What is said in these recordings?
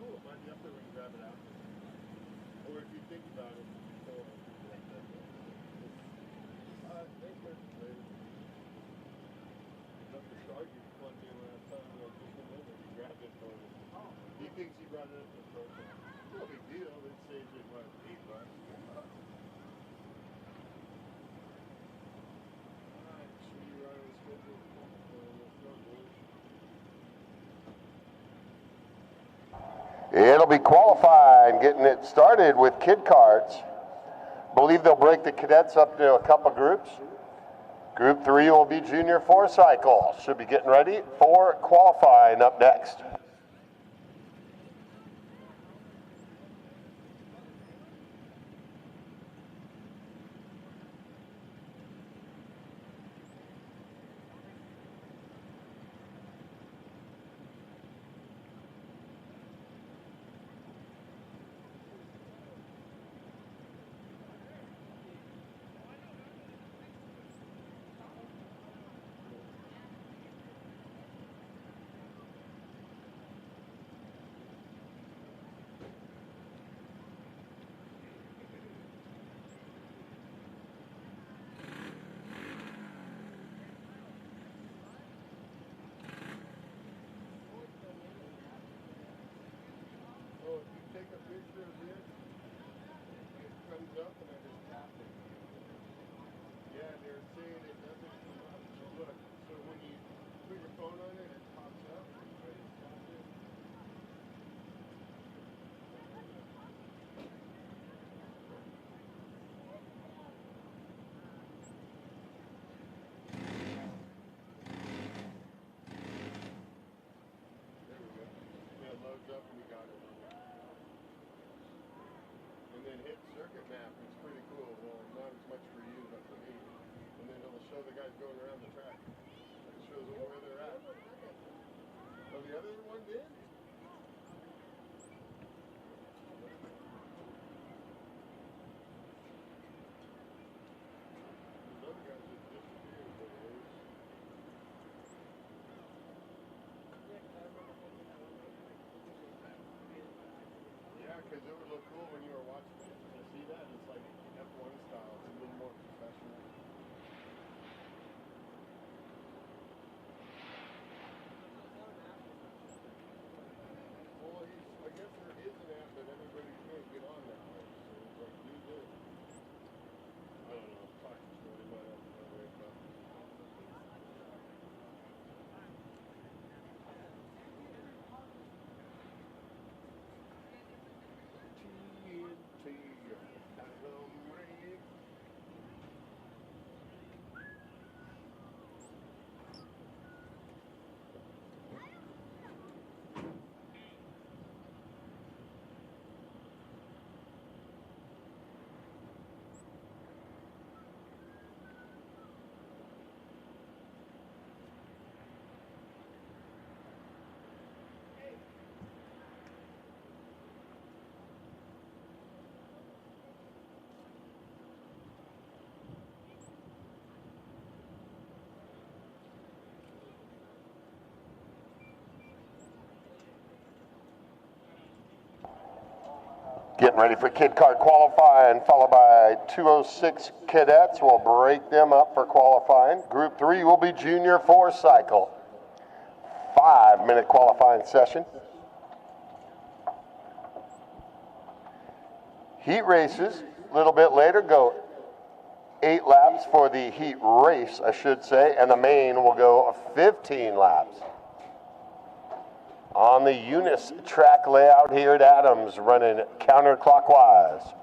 cool. It might be up there when you grab it after. Or if you think about it before. Thanks for later. Enough to start you plugged in last time like just a minute. He grabbed it for me. He thinks he brought it up to the program. No big deal. It saves you what, $8. Alright, should we run on the schedule? It'll be qualifying, getting it started with kid cards. Believe they'll break the cadets up to a couple groups. Group 3 will be junior 4 cycle. Should be getting ready for qualifying up next. Take a picture of this, it comes up and I just tap it. Yeah, they're saying it doesn't come up. So look, so when you put your phone on it, it pops up. I just tap it. There we go. Yeah, it loads up and you got it. And then hit circuit map. It's pretty cool. Well, not as much for you, but for me. And then it'll show the guys going around the track. It shows them where they're at. Oh, the other one did? Those other guys just disappeared, but it is. Yeah, because it would look cool when you were watching it. You see that? It's like F1 style. It's a little more professional. Well, I guess there is an app, but everybody can't get on that way. So it's like, do this. I don't know. Talk to somebody might have to know right about it. TNT, Dynamite. Getting ready for kid card qualifying, followed by 206 cadets. We'll break them up for qualifying. Group 3 will be junior 4 cycle. 5-minute qualifying session. Heat races, a little bit later, go 8 laps for the heat race, I should say, and the main will go 15 laps. On the Eunice track layout here at Adams, running counterclockwise.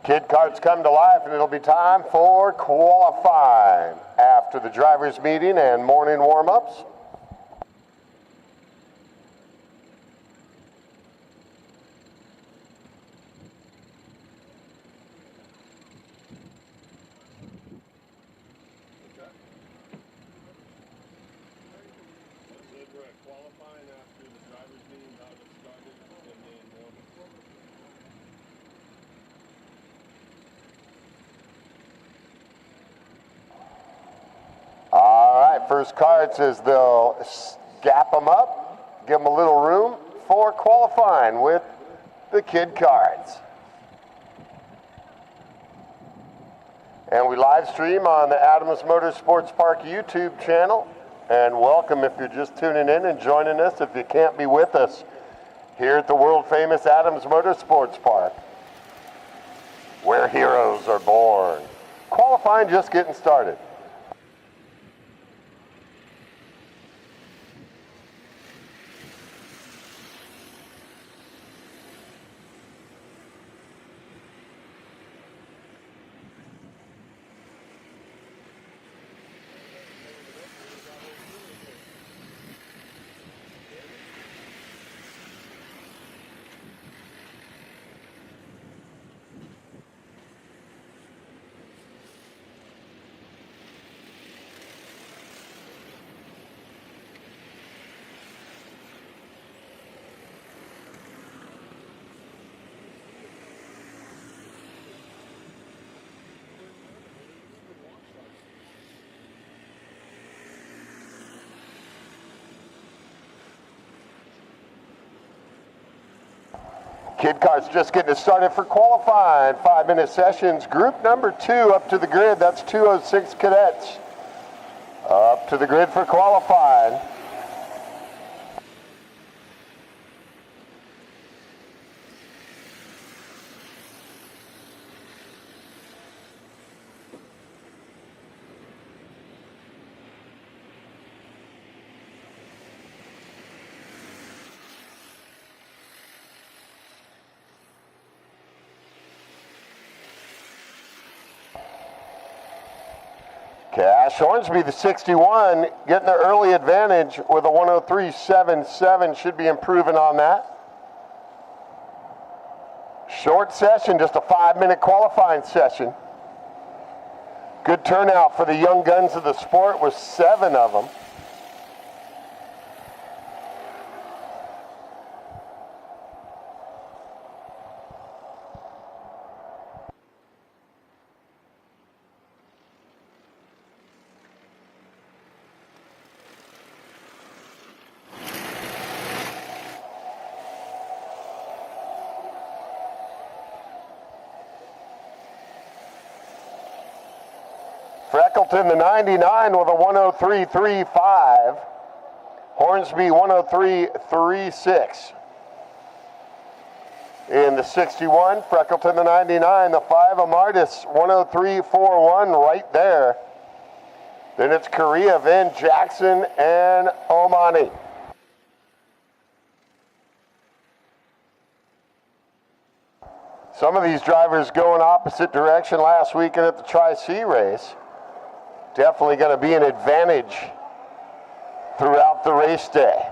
Kid carts come to life, and it'll be time for qualifying after the drivers' meeting and morning warm-ups. Qualifying after the drivers' meeting got us started and then warm-up. All right, first card says they'll gap them up, give them a little room for qualifying with the kid cards. And we live stream on the Adams Motorsports Park YouTube channel. And welcome if you're just tuning in and joining us, if you can't be with us here at the world famous Adams Motorsports Park, where heroes are born. Qualifying just getting started. Kid carts just getting started for qualifying. 5-minute sessions. Group number 2 up to the grid. That's 206 cadets. Up to the grid for qualifying. Cash Hornsby, the 61, getting the early advantage with a 103.77. Should be improving on that. Short session, just a 5-minute qualifying session. Good turnout for the young guns of the sport with 7 of them. Freckleton, the 99, with a 103.35. Hornsby, 103.36. In the 61, Freckleton, the 99, the 5, Amartis, 103.41 right there. Then it's Korea, Van Jackson, and Omani. Some of these drivers going opposite direction last weekend at the Tri-C race. Definitely going to be an advantage throughout the race day.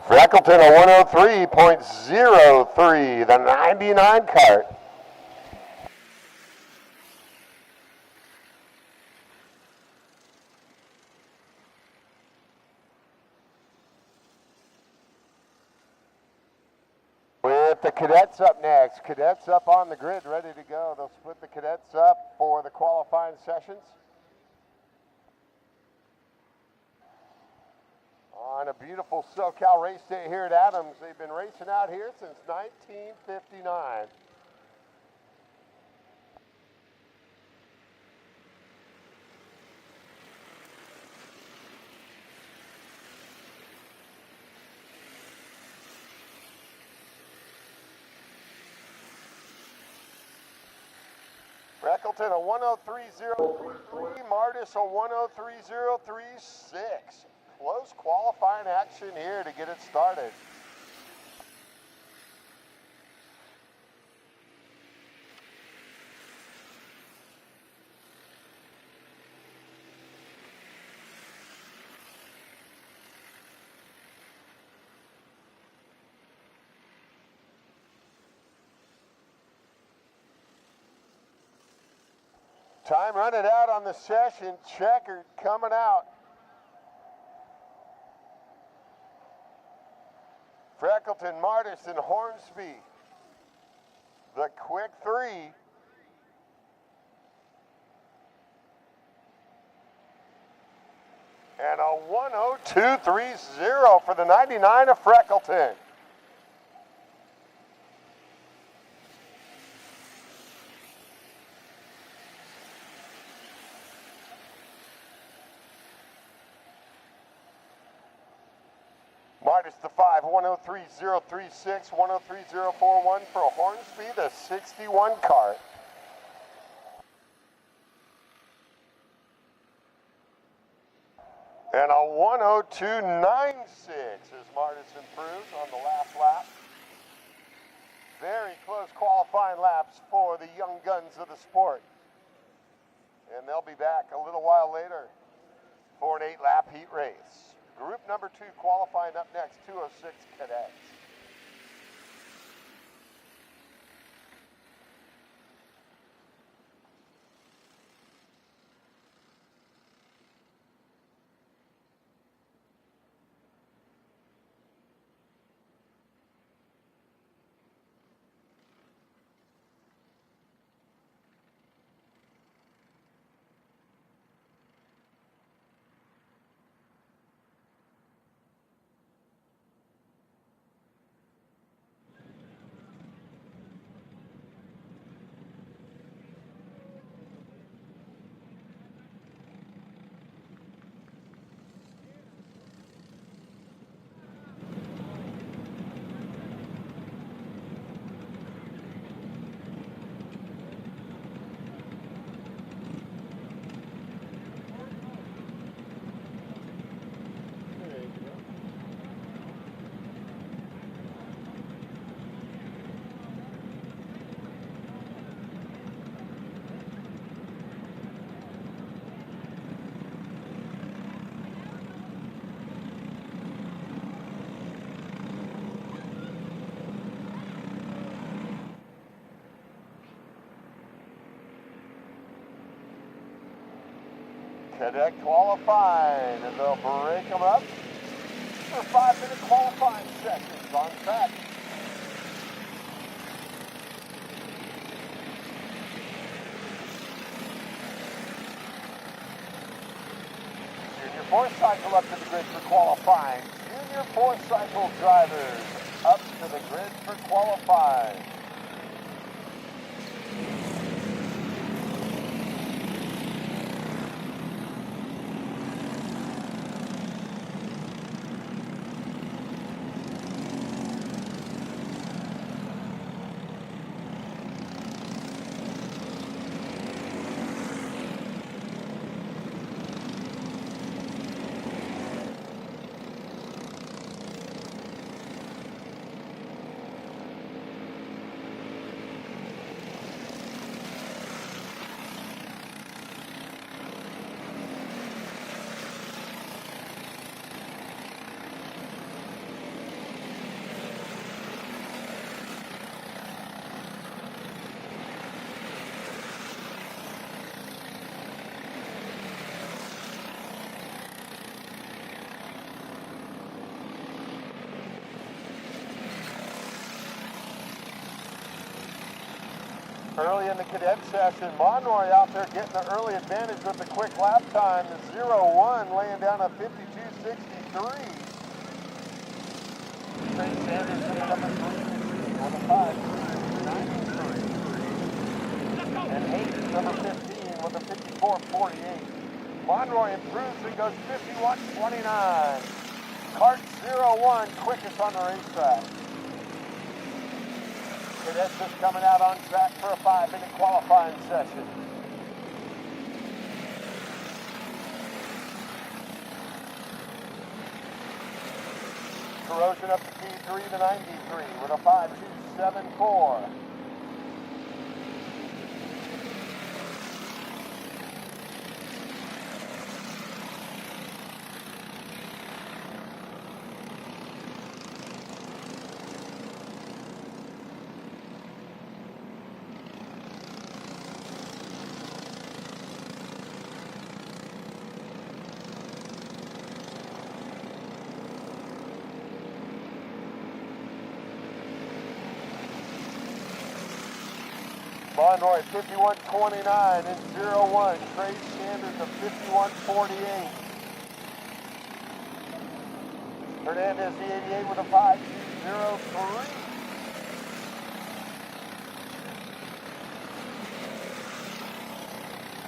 Freckleton, a 103.03, the 99 cart. With the cadets up next. Cadets up on the grid, ready to go. They'll split the cadets up for the qualifying sessions. a beautiful SoCal race day here at Adams. They've been racing out here since 1959. Freckleton a 103.033, Martis a 103.036. Close qualifying action here to get it started. Time running out on the session. Checkered coming out. Freckleton, Martis, and Hornsby. The quick three. And a 102.30 for the 99 of Freckleton. Martis the 5, 103.036, 103.041 for Hornsby, the 61 cart. And a 102.96 as Martis improves on the last lap. Very close qualifying laps for the young guns of the sport. And they'll be back a little while later for an 8-lap heat race. Group number 2 qualifying up next, 206 cadets. Cadet qualifying, and they'll break them up for 5-minute qualifying sessions on track. Junior 4-cycle up to the grid for qualifying. Junior 4-cycle drivers up to the grid for qualifying. Early in the cadet session, Monroy out there getting the early advantage with the quick lap time. The 0-1 laying down a 52.63. Trey Sanders with number 3, with a 5, 93. And Hayes, number 15, with a 54.48. Monroy improves and goes 51.29. Cart 01, quickest on the racetrack. Cadets just coming out on track for a 5-minute qualifying session. Corrosion up to P3 to 93 with a 5.274. Monroy 51.29 and 01. Trey Sanders of 51.48. Hernandez the 88 with a 5.203.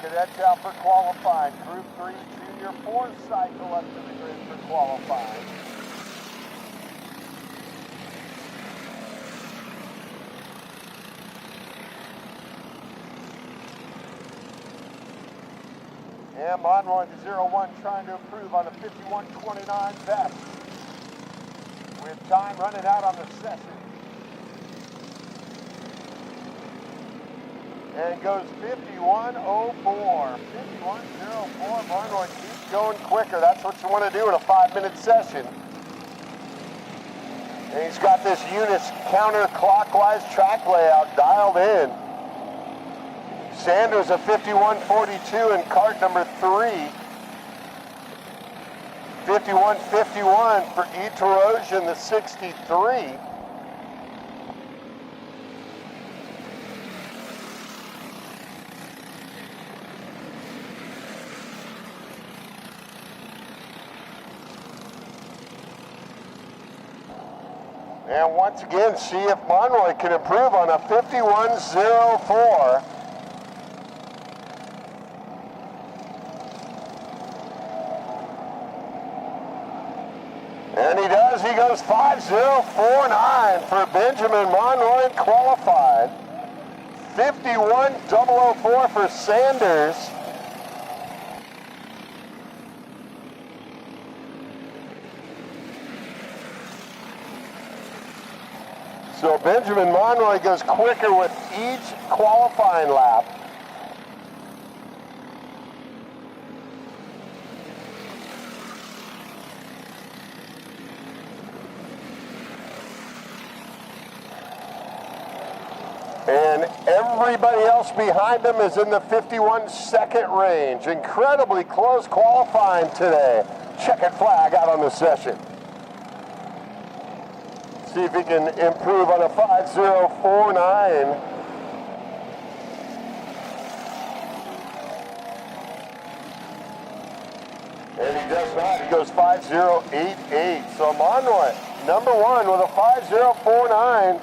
Cadets out for qualifying. Group 3 Junior 4 cycle up to the grid for qualifying. And Monroy, the 01, trying to improve on a 51.29 vest. With time running out on the session. And goes 51.04. 51.04. Monroy keeps going quicker. That's what you want to do in a 5-minute session. And he's got this Unis counterclockwise track layout dialed in. Sanders a 51.42 in cart number 3. 51.51 for E-Torosian, the 63. And once again, see if Monroy can improve on a 51.04. And he does. He goes 5.049 for Benjamin Monroy qualified. 51.004 for Sanders. So Benjamin Monroy goes quicker with each qualifying lap. And everybody else behind him is in the 51-second range. Incredibly close qualifying today. Checkered flag out on the session. See if he can improve on a 5.049. And he does not. He goes 5.088. So Monroy, number 1 with a 5.049.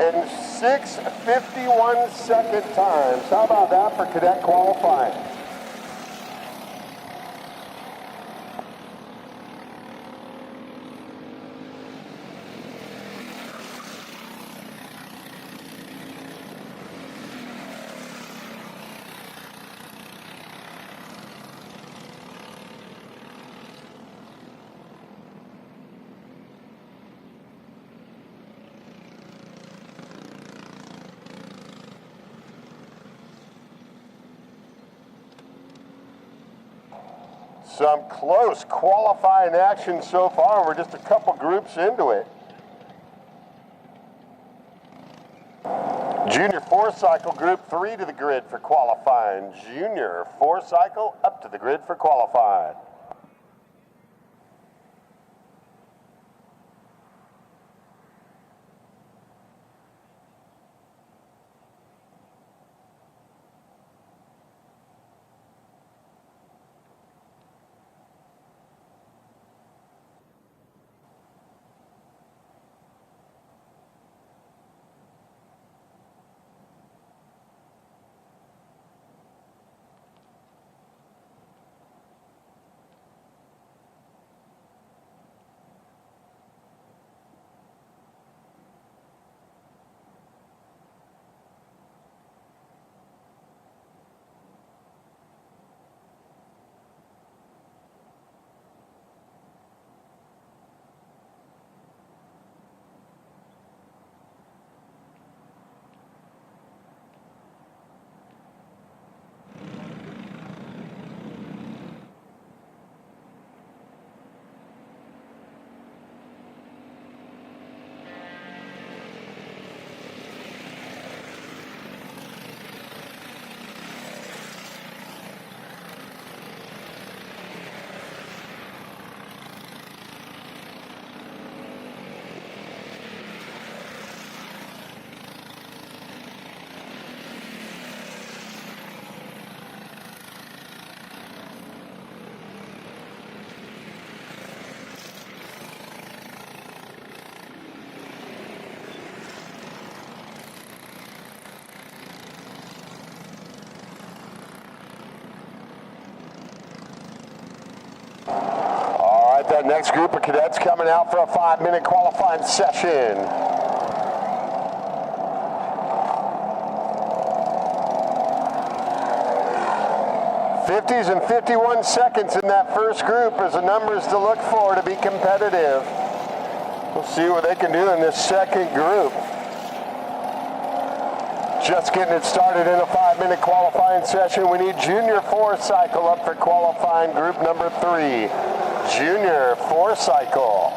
And 6:51 times. How about that for cadet qualifying? Some close qualifying action so far. We're just a couple groups into it. Junior 4 cycle group 3 to the grid for qualifying. Junior 4 cycle up to the grid for qualifying. All right, that next group of cadets coming out for a 5-minute qualifying session. '50s and 51 seconds in that first group is the numbers to look for to be competitive. We'll see what they can do in this second group. Just getting it started in a 5-minute qualifying session. We need Junior 4 cycle up for qualifying group number 3. Junior 4 cycle.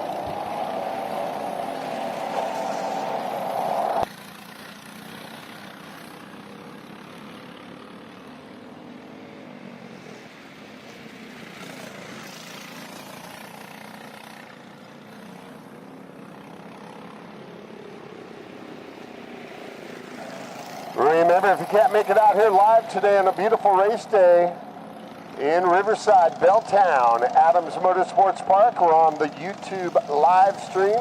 Remember, if you can't make it out here live today on a beautiful race day in Riverside, Belltown, Adams Motorsports Park, we're on the YouTube live stream,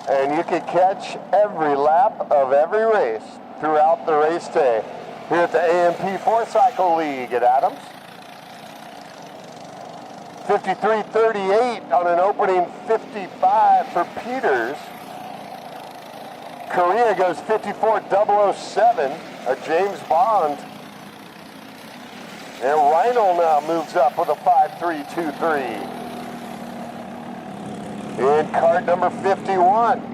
and you can catch every lap of every race throughout the race day here at the AMP 4-Cycle League at Adams. 53.38 on an opening 55 for Peters. Korea goes 54.007, a James Bond. And Rhino now moves up with a 5.323. In cart number 51.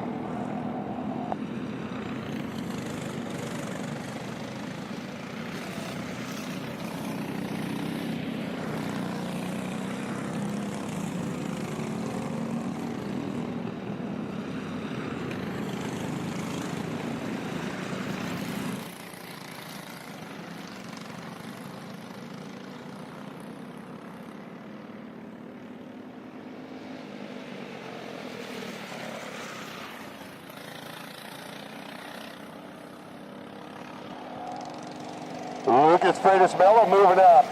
Lucas Freitas Mello moving up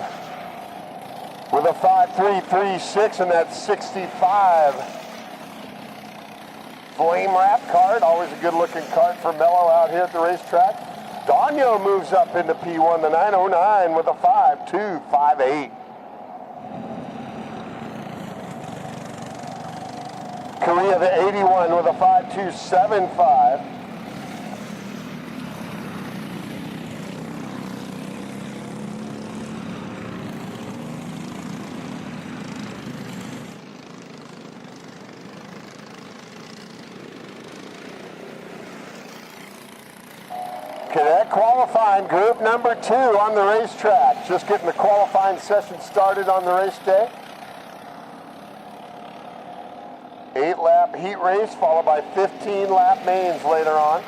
with a 5.336 in that 65 flame wrap cart. Always a good looking cart for Mello out here at the racetrack. Donio moves up into P1, the 909 with a 5.258. Korea the 81 with a 5.275. Cadet qualifying group number 2 on the racetrack. Just getting the qualifying session started on the race day. 8-lap heat race followed by 15-lap mains later on.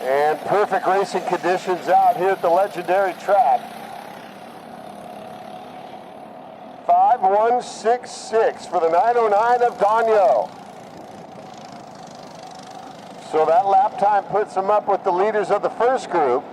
And perfect racing conditions out here at the legendary track. 5.166 for the 909 of Donio. So that lap time puts them up with the leaders of the first group.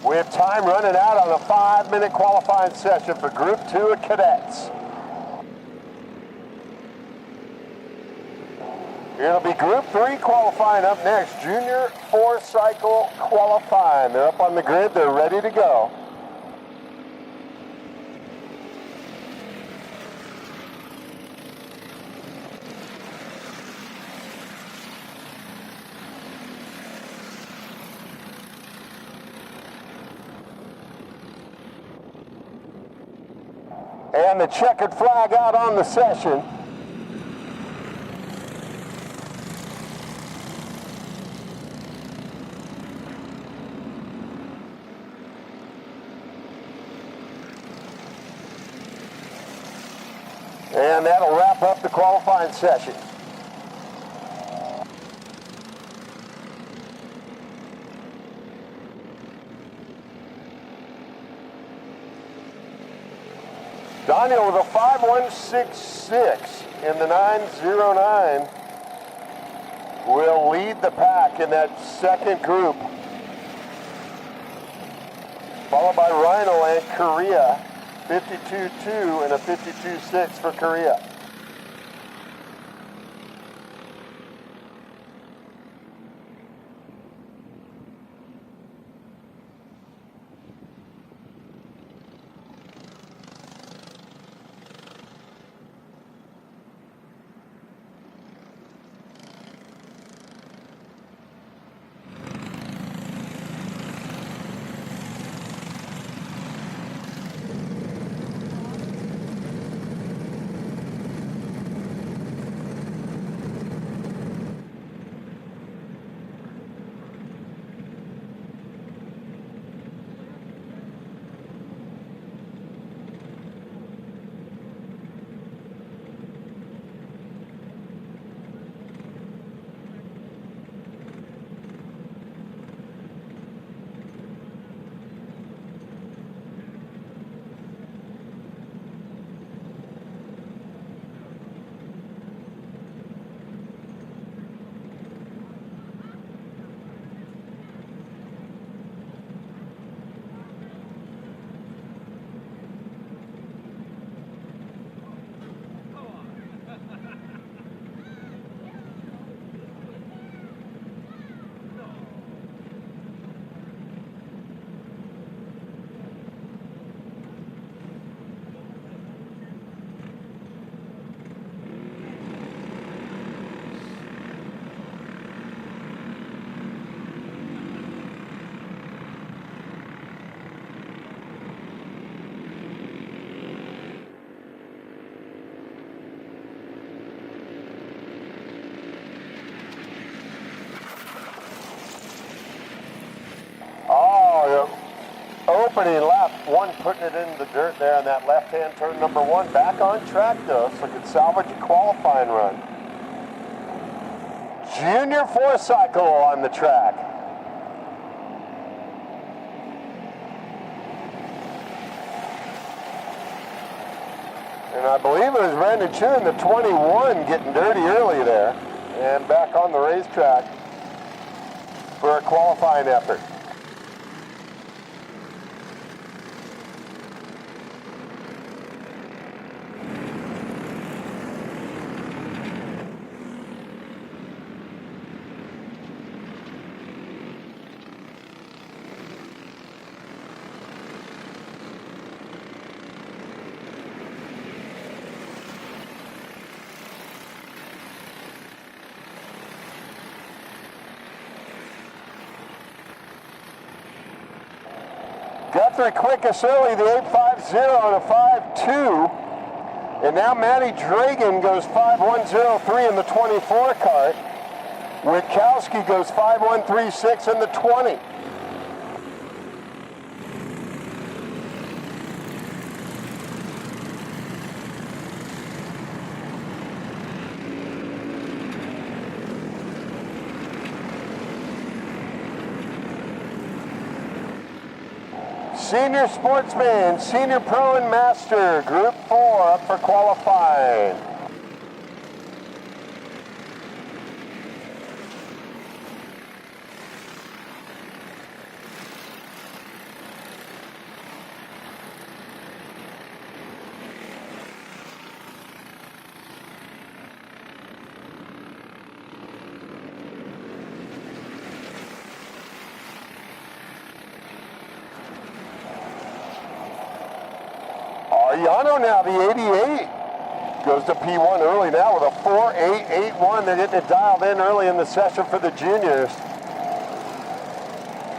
We have time running out on a 5-minute qualifying session for Group 2 of cadets. It'll be Group 3 qualifying up next. Junior 4-cycle qualifying. They're up on the grid. They're ready to go. And the checkered flag out on the session. And that'll wrap up the qualifying session. Daniel with a 5.166 in the 909 will lead the pack in that second group, followed by Rhino and Korea. 52.2 and a 52.6 for Korea. Opening lap, one putting it in the dirt there on that left-hand turn number one. Back on track though, so could salvage a qualifying run. Junior 4-cycle on the track. And I believe it was Brandon Chu in the 21 getting dirty early there. And back on the racetrack for a qualifying effort. Guthrie quickest early, the 850 and a 52. And now Matty Dragan goes 5103 in the 24 cart. Witkowski goes 5136 in the 20. Senior Sportsman, Senior Pro and Master, Group 4 up for qualifying. Yano now, the 88, goes to P1 early now with a 4.881. They're getting it dialed in early in the session for the juniors.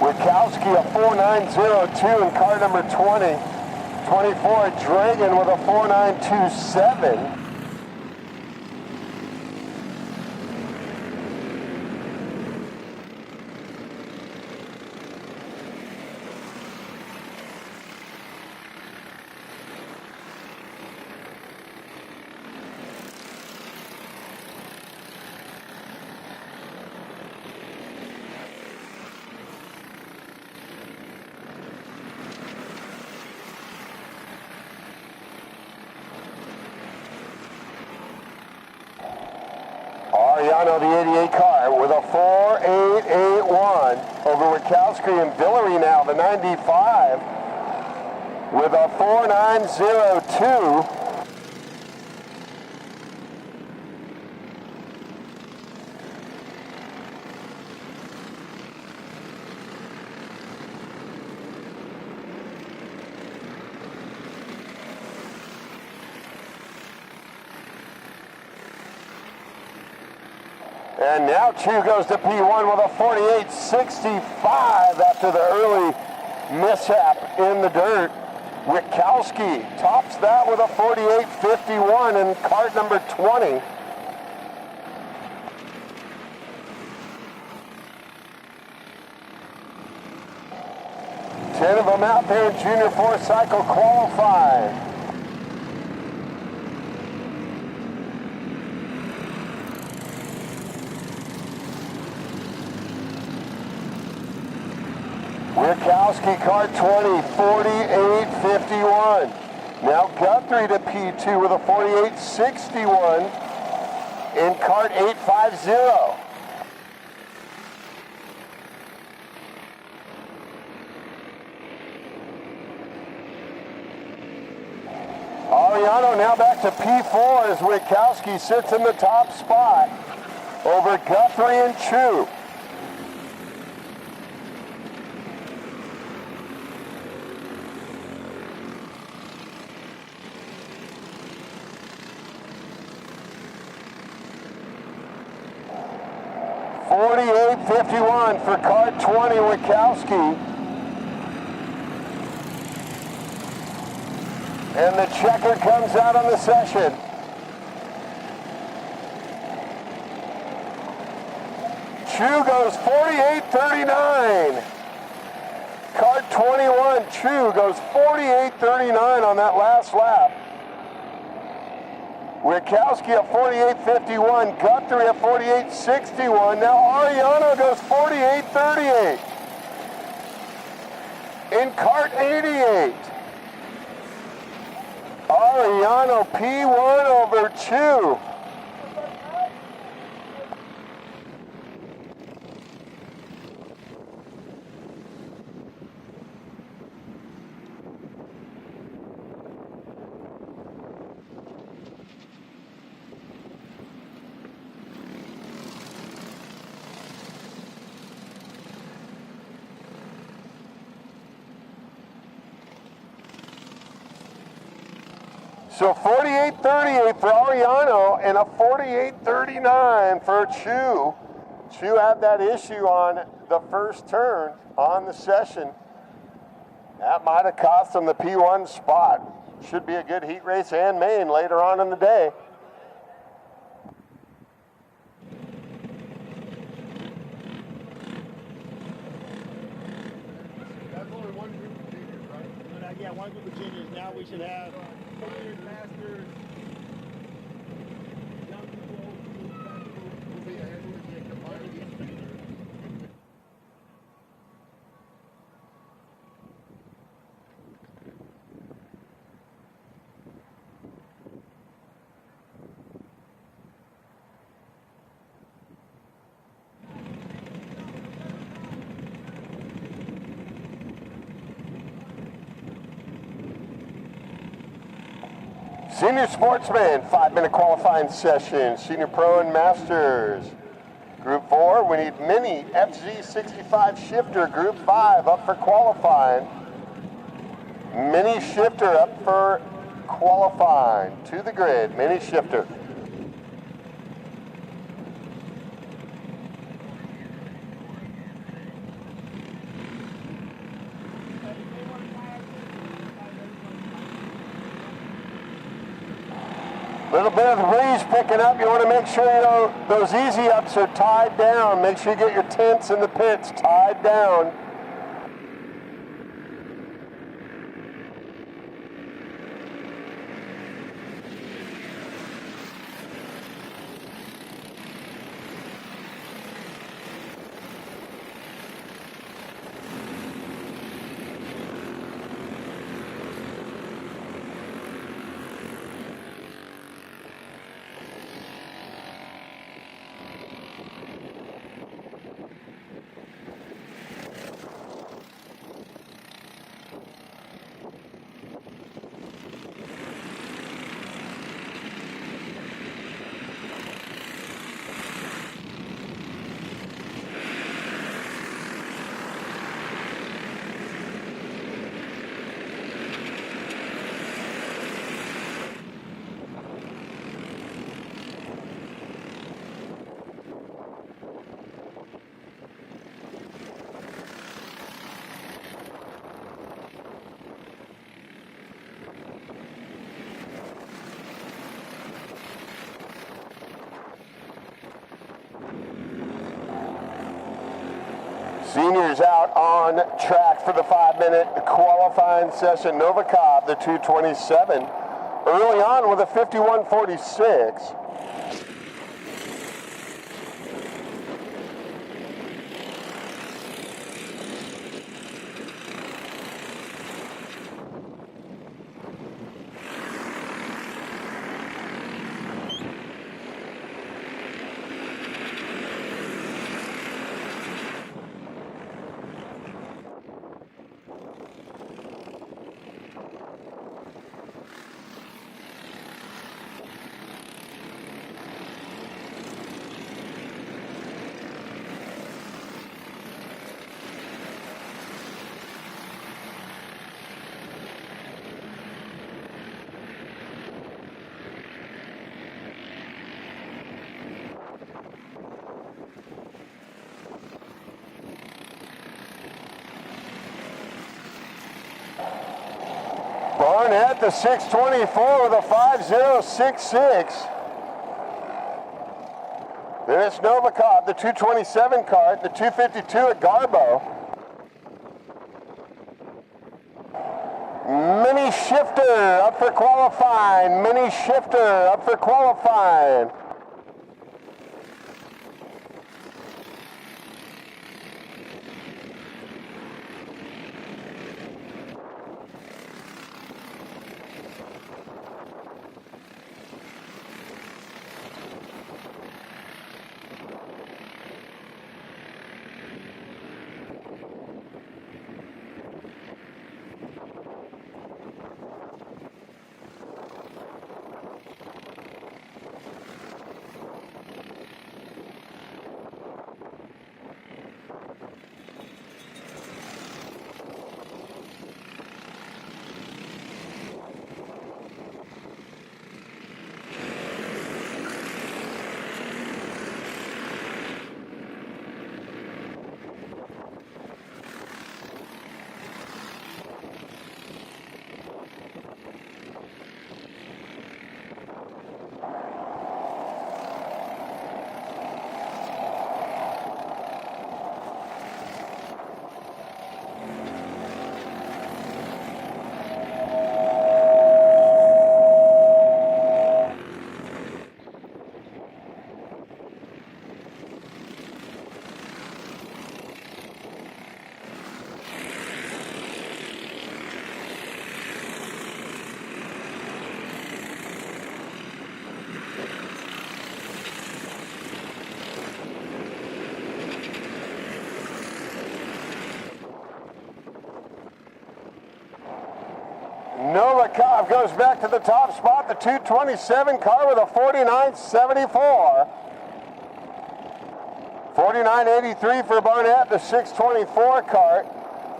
Witkowski a 4.902 in car number 20. 24, Dragan with a 4.927. Ariano, the 88 car, with a 4.881 over Witkowski and Villery now, the 95. with a 4.902. And now Chu goes to P1 with a 48.65 after the early mishap in the dirt. Witkowski tops that with a 48.51 in cart number 20. Ten of them out there in Junior 4 cycle qualifying. Witkowski, cart 20, 48.51. Now Guthrie to P2 with a 48.61 in cart 850. Ariano now back to P4 as Witkowski sits in the top spot over Guthrie and Chu. .51 for cart 20, Witkowski. And the checker comes out on the session. Chu goes 48.39. Cart 21, Chu goes 48.39 on that last lap. Witkowski at 48.51, Guthrie at 48.61. Now Ariano goes 48.38 in cart 88. Ariano P1 over Chu. So 48.38 for Ariano and a 48.39 for Chu. Chu had that issue on the first turn on the session. That might have cost him the P1 spot. Should be a good heat race and main later on in the day. That's only one group of juniors, right? Yeah, one group of juniors. Now we should have Pioneers, masters, young people, old people, fat people. We'll be ahead of the combined these juniors. Senior Sportsman, 5-minute qualifying session, Senior Pro and Masters. Group 4, we need Mini FZ65 Shifter, Group 5 up for qualifying. Mini Shifter up for qualifying. To the grid, Mini Shifter. Little bit of the breeze picking up. You want to make sure those easy ups are tied down. Make sure you get your tents in the pits tied down. Seniors out on track for the 5-minute qualifying session. Nova Cobb, the 227, early on with a 51.46. Barnett, the 624 with a 5066. Then it's Nova Cobb, the 227 cart, the 252 at Garbo. Mini Shifter up for qualifying. Mini Shifter up for qualifying. Nova Cobb goes back to the top spot, the 227 car with a 49.74. 49.83 for Barnett, the 624 cart.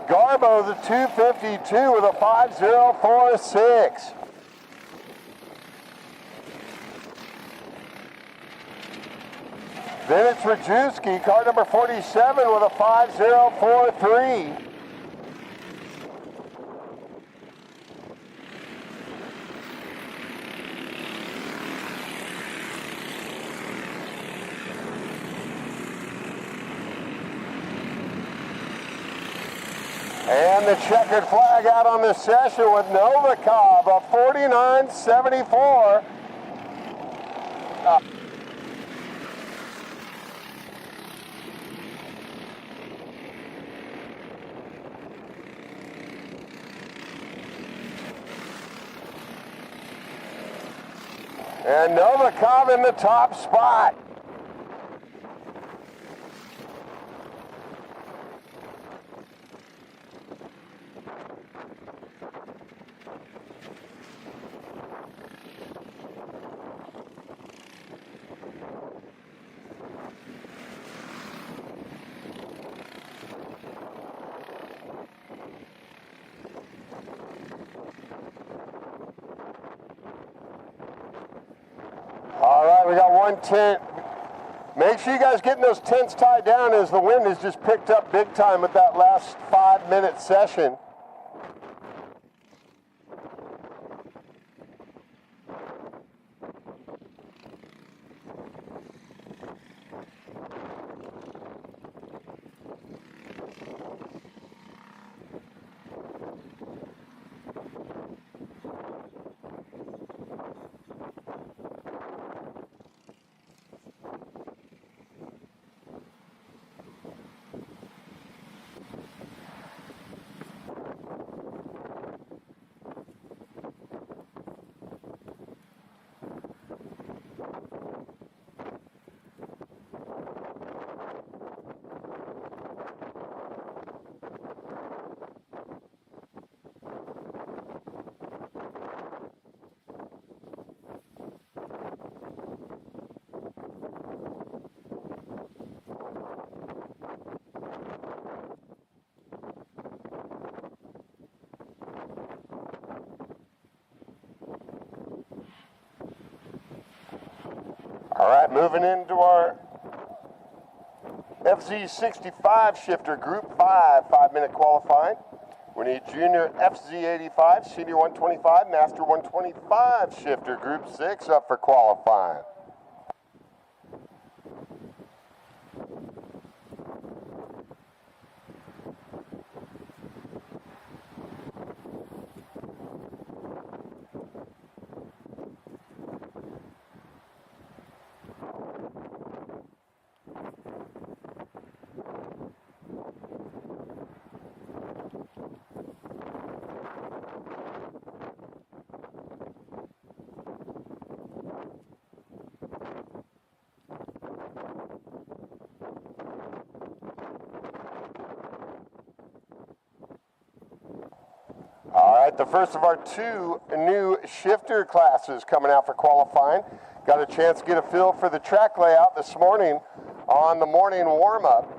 Garbo, the 252 with a 5046. Then it's Rajewski, car number 47 with a 5043. And the checkered flag out on the session with Nova Cobb, a 49.74. And Nova Cobb in the top spot. All right, we got one tent. Make sure you guys getting those tents tied down as the wind has just picked up big time with that last 5-minute session. All right, moving into our FZ65 shifter, Group 5, 5-minute qualifying. We need Junior FZ85, Senior 125, Master 125 shifter, Group 6 up for qualifying. All right, the first of our 2 new shifter classes coming out for qualifying. Got a chance to get a feel for the track layout this morning on the morning warm-up.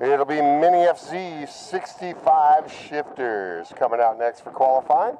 It'll be Mini FZ 65 shifters coming out next for qualifying.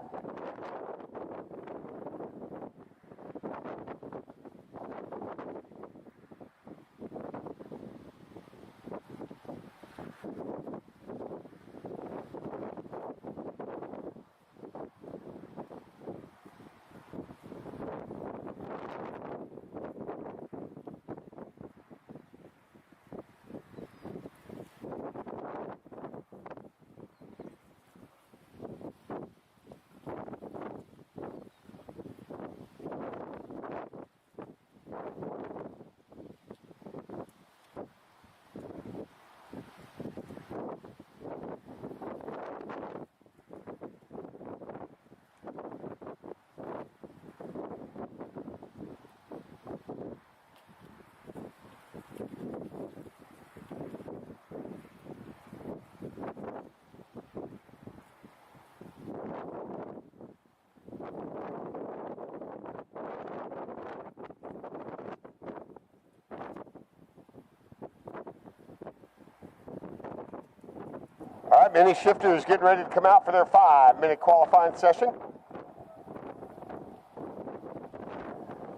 All right, mini shifters getting ready to come out for their 5-minute qualifying session.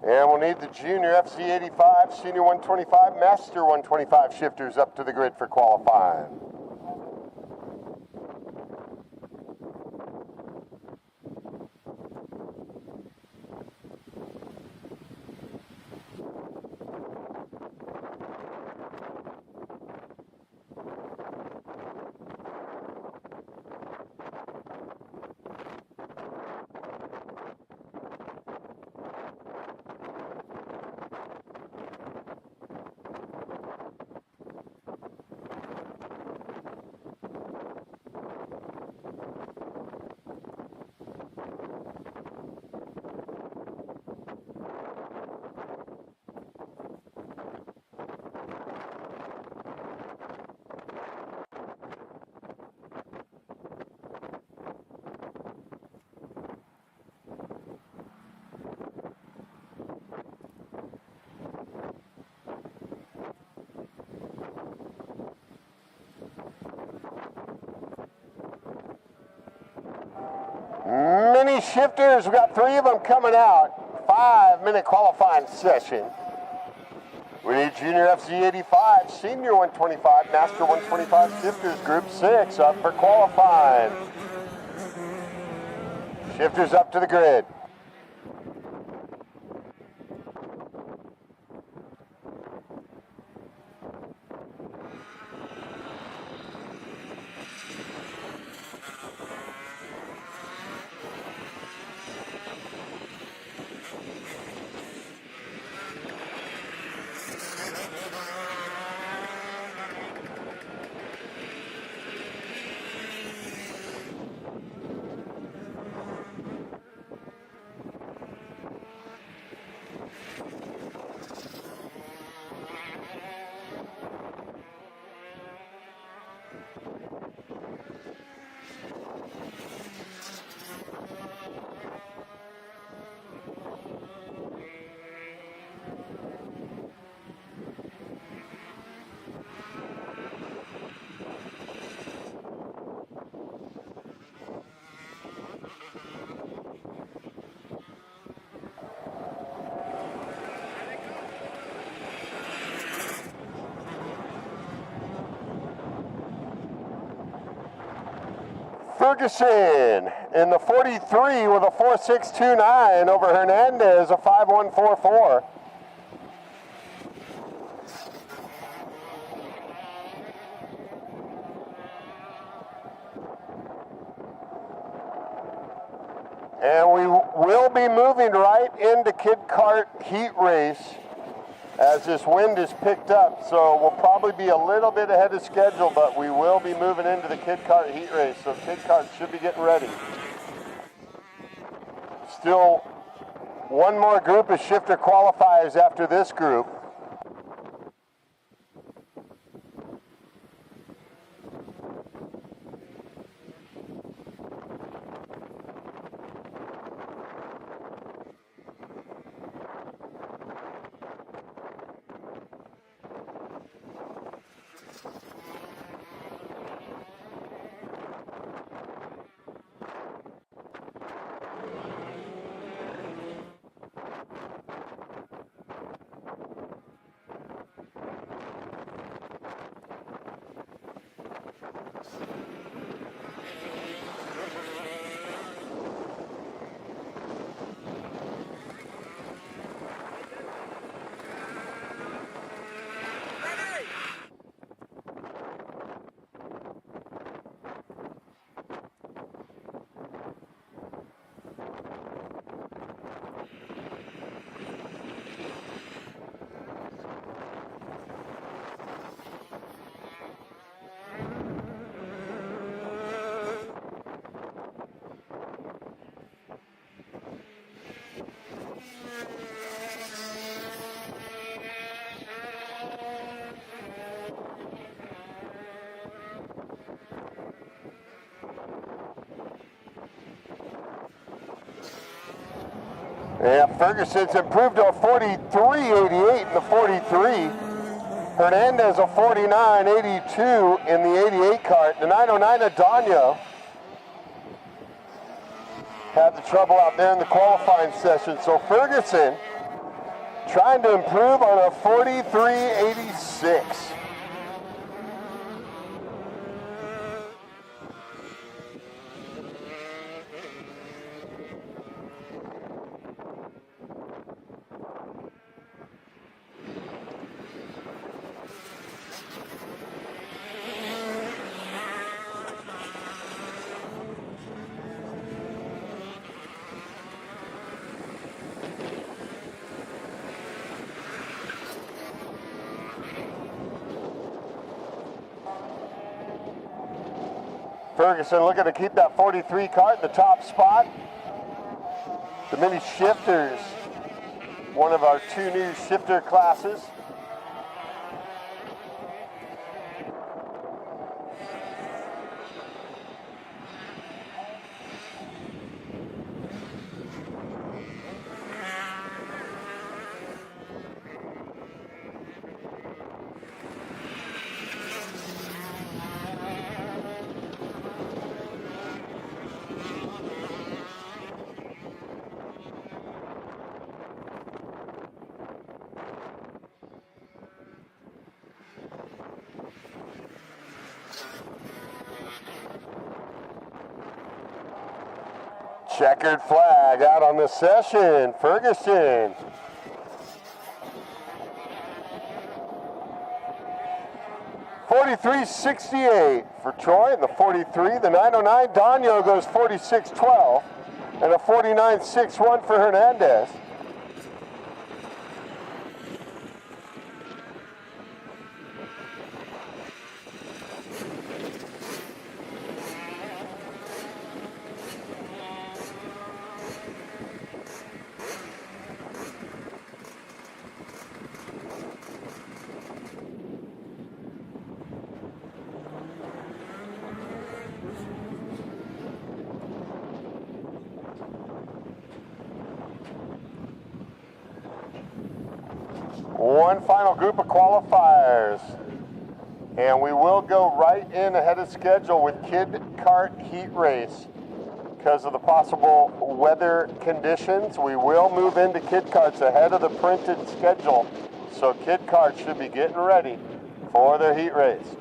And we'll need the Junior FZ85, Senior 125, Master 125 shifters up to the grid for qualifying. Mini shifters, we've got 3 of them coming out. 5-minute qualifying session. We need Junior FZ85, Senior 125, Master 125 shifters, Group 6 up for qualifying. Shifters up to the grid. Ferguson in the 43 with a 4.629 over Hernandez, a 5.144. And we will be moving right into Kid Kart Heat Race as this wind is picked up. So we'll probably be a little bit ahead of schedule, but we will be moving into the Kid Kart Heat Race. So Kid Kart should be getting ready. Still one more group of shifter qualifiers after this group. Yeah, Ferguson's improved to a 43.88 in the 43. Hernandez a 49.82 in the 88 kart. The 909 Adonio had the trouble out there in the qualifying session. So Ferguson trying to improve on a 43.86. Ferguson looking to keep that 43 kart in the top spot. The mini shifters, one of our two new shifter classes. Checkered flag out on the session. Ferguson. $43.68 for Troy in the 43. The 909 Donio goes 46.12 and a 49.61 for Hernandez. One final group of qualifiers, and we will go right in ahead of schedule with Kid Kart Heat Race. Because of the possible weather conditions, we will move into Kid Karts ahead of the printed schedule. So Kid Karts should be getting ready for their heat race.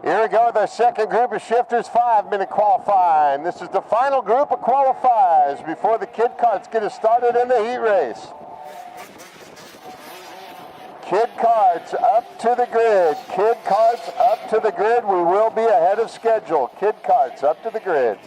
Here we go with our second group of shifters, 5-minute qualifying. This is the final group of qualifiers before the kid carts get us started in the heat race. Kid carts up to the grid. Kid carts up to the grid. We will be ahead of schedule. Kid carts up to the grid.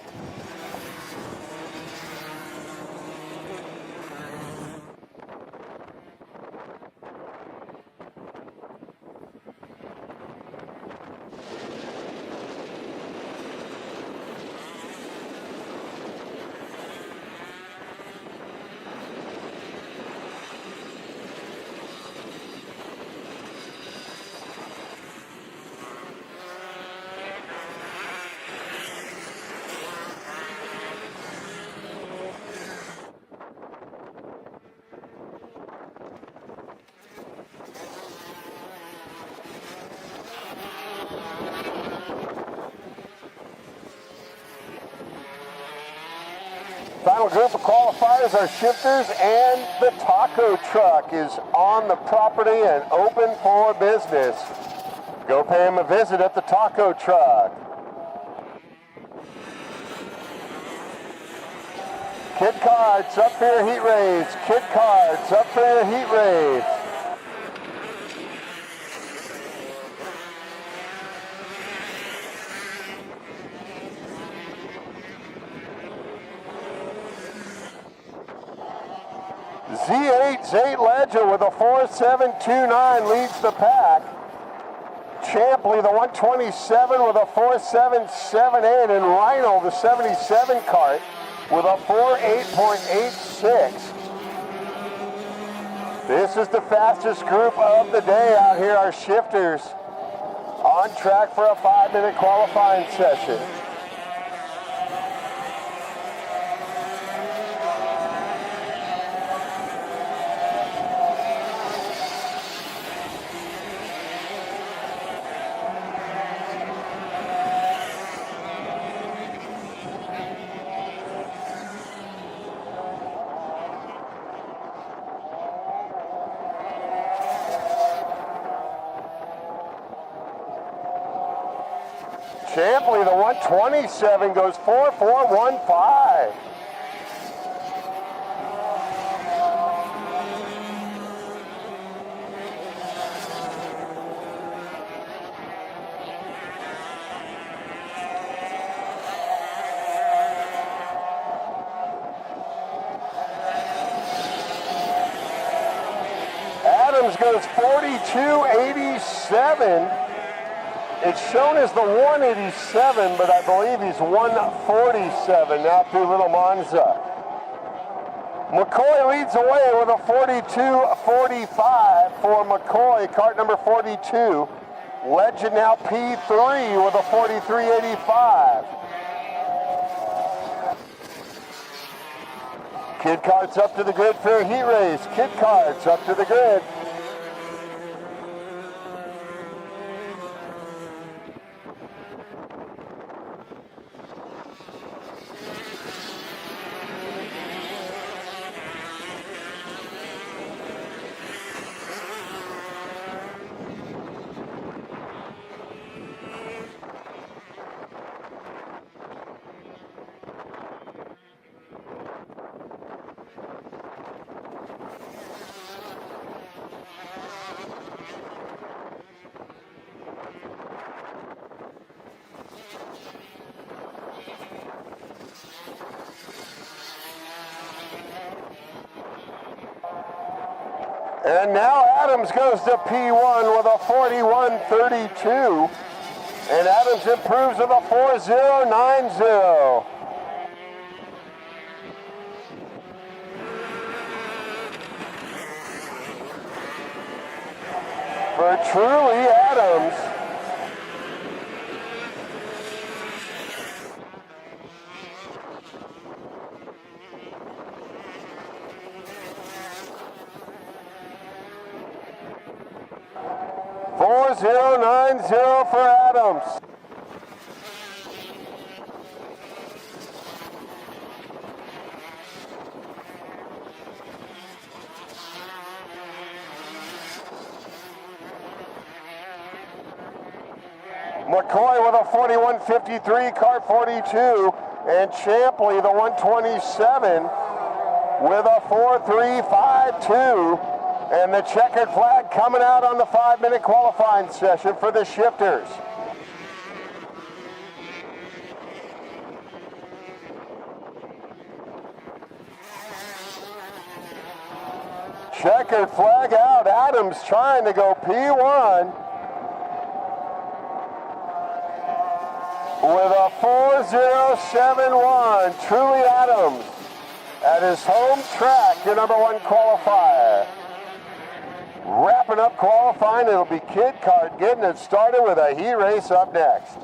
Final group of qualifiers are shifters, and the taco truck is on the property and open for business. Go pay him a visit at the taco truck. Kid carts up for your heat race. Kid carts up for your heat race. Z8 Ledger with a 4.729 leads the pack. Champley, the 127 with a 4.778, and Rhino, the 77 cart, with a 4.8.86. This is the fastest group of the day out here, our shifters, on track for a 5-minute qualifying session. Champley, the 127, goes 4.415. Adams goes 42.87. It's shown as the 187, but I believe he's 147 now through Little Monza. McCoy leads away with a 42.45 for McCoy, cart number 42. Legend now P3 with a 43.85. Kid carts up to the grid for a heat race. Kid carts up to the grid. And now Adams goes to P1 with a 41.32. And Adams improves with a 4.090. For truly Adams. .090 for Adams. McCoy with a 41.53, car 42, and Champley, the 127, with a 4.352, and the checkered flag coming out on the 5-minute qualifying session for the shifters. Checkered flag out. Adams trying to go P1 with a 4.071. Truly Adams at his home track, your number 1 qualifier. Wrapping up qualifying, it'll be Kid Kart getting it started with a heat race up next.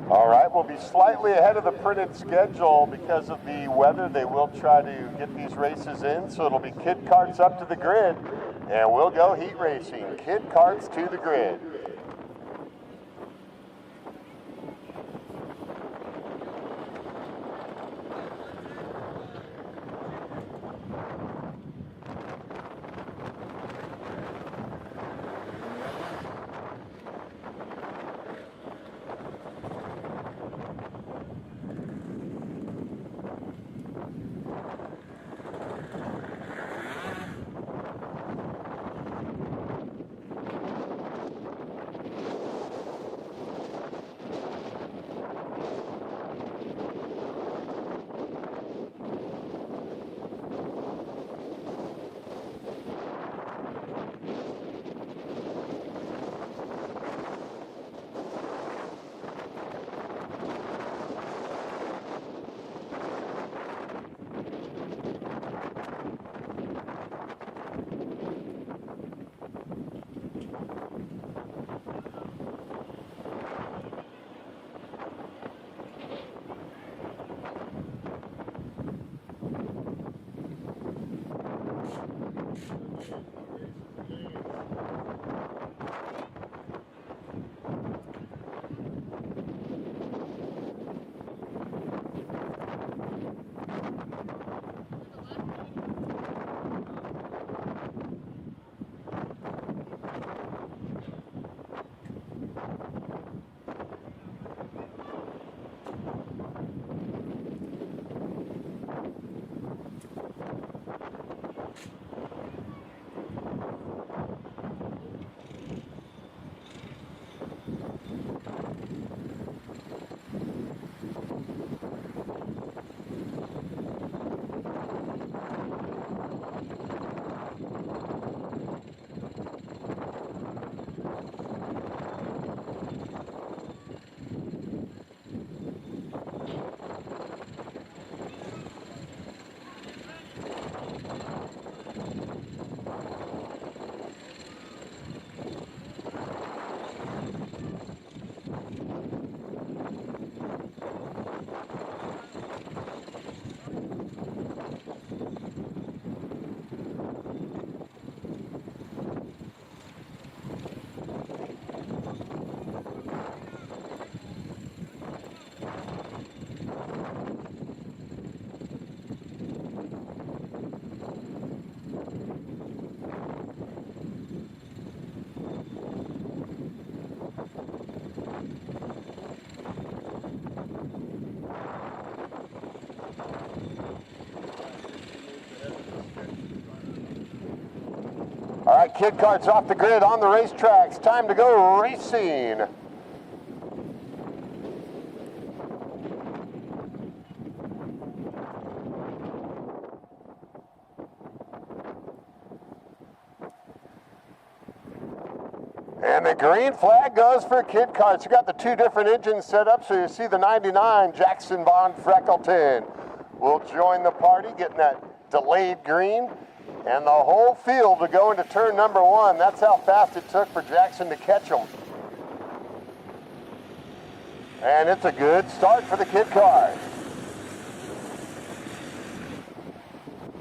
All right, we'll be slightly ahead of the printed schedule because of the weather. They will try to get these races in, so it'll be Kid Karts up to the grid, and we'll go heat racing. Kid Karts to the grid. All right, kid karts off the grid on the racetracks. Time to go racing. And the green flag goes for kid karts. You got the two different engines set up, so you see the 99 Jackson Bond Freckleton will join the party, getting that delayed green. And the whole field to go into turn number 1. That's how fast it took for Jackson to catch him. And it's a good start for the kid cars.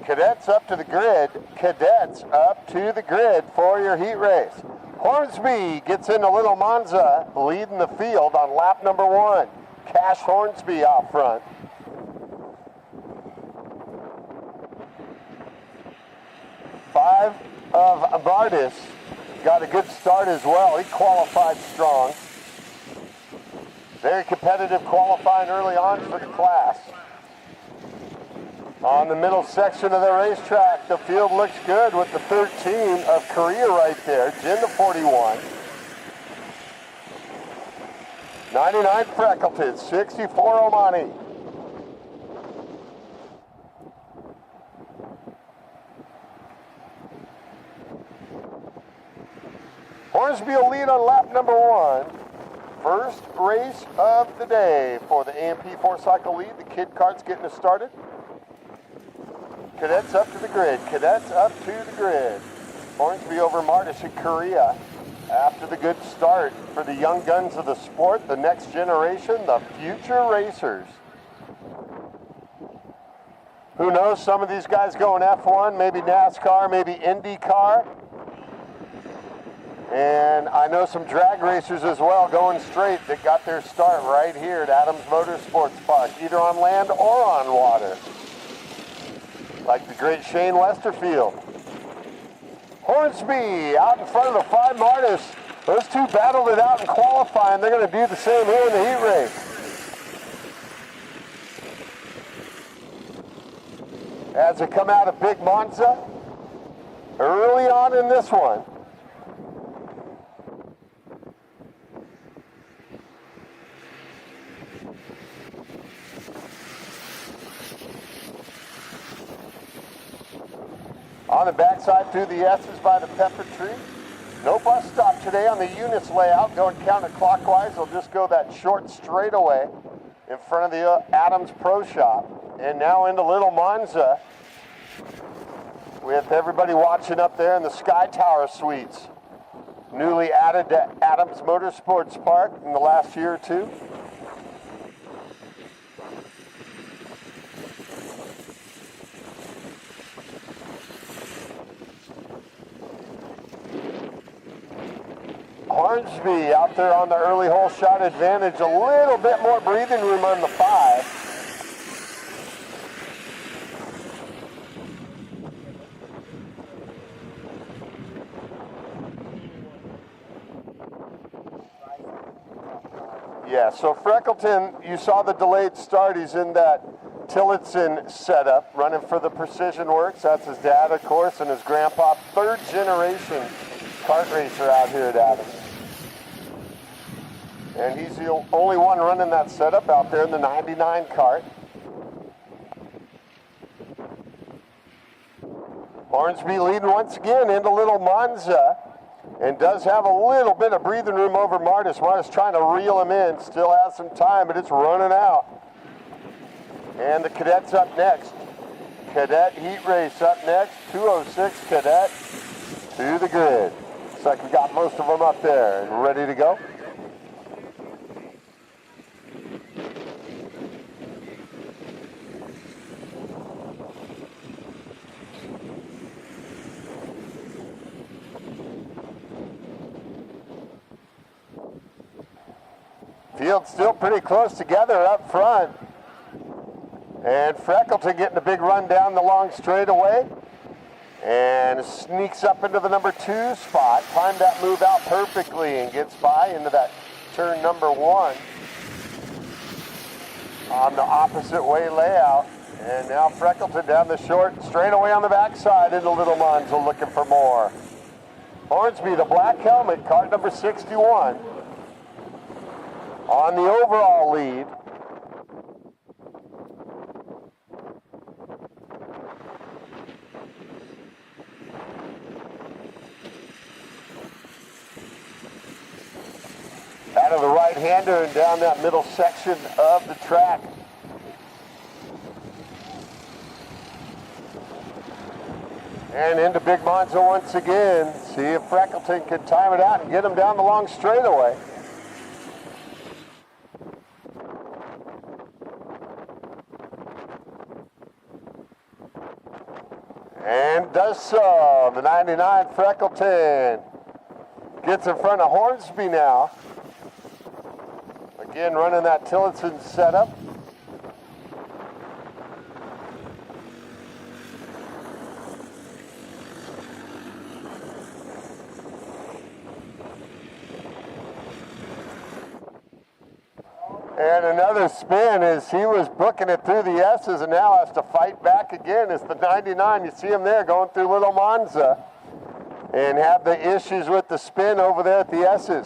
Cadets up to the grid. Cadets up to the grid for your heat race. Hornsby gets into Little Monza, leading the field on lap number 1. Cash Hornsby out front. 5 of Bardis got a good start as well. He qualified strong. Very competitive qualifying early on for the class. On the middle section of the racetrack, the field looks good with the 13 of Korea right there. Jin the 41. 99 Freckleton, 64 Omani. Hornsby will lead on lap number 1. First race of the day for the AMP 4-cycle lead. The kid kart's getting us started. Cadets up to the grid. Cadets up to the grid. Hornsby over Martish in Korea. After the good start for the young guns of the sport, the next generation, the future racers. Who knows, some of these guys go in F1, maybe NASCAR, maybe IndyCar. And I know some drag racers as well going straight that got their start right here at Adams Motorsports Park, either on land or on water. Like the great Shane Westerfield. Hornsby out in front of the 5 Martis. Those two battled it out in qualifying. They're going to do the same here in the heat race. As they come out of Big Monza, early on in this one. On the backside through the S's by the pepper tree. No bus stop today on the Eunice layout. Going counterclockwise, they'll just go that short straightaway in front of the Adams Pro Shop. And now into Little Monza with everybody watching up there in the Sky Tower Suites. Newly added to Adams Motorsports Park in the last year or two. Hornsby out there on the early hole shot advantage. A little bit more breathing room on the 5. Yeah, so Freckleton, you saw the delayed start. He's in that Tillotson setup, running for the Precision Works. That's his dad, of course, and his grandpa. 3rd generation kart racer out here at Adams. And he's the only one running that setup out there in the 99 kart. Hornsby leading once again into Little Monza, and does have a little bit of breathing room over Martis. Martis trying to reel him in, still has some time, but it's running out. And the cadets up next. Cadet heat race up next, 206 cadet to the grid. Looks like we got most of them up there and ready to go. Field's still pretty close together up front. And Freckleton getting a big run down the long straightaway. And sneaks up into the number 2 spot. Timed that move out perfectly and gets by into that turn number 1 on the opposite way layout. And now Freckleton down the short straightaway on the backside into Little Monza looking for more. Hornsby, the black helmet, cart number 61, on the overall lead. Out of the right-hander and down that middle section of the track. And into Big Monza once again. See if Freckleton can time it out and get him down the long straightaway. And does so. The 99 Freckleton gets in front of Hornsby now. Again, running that Tillotson setup. And another spin as he was booking it through the S's and now has to fight back again. It's the 99. You see him there going through Little Monza and have the issues with the spin over there at the S's.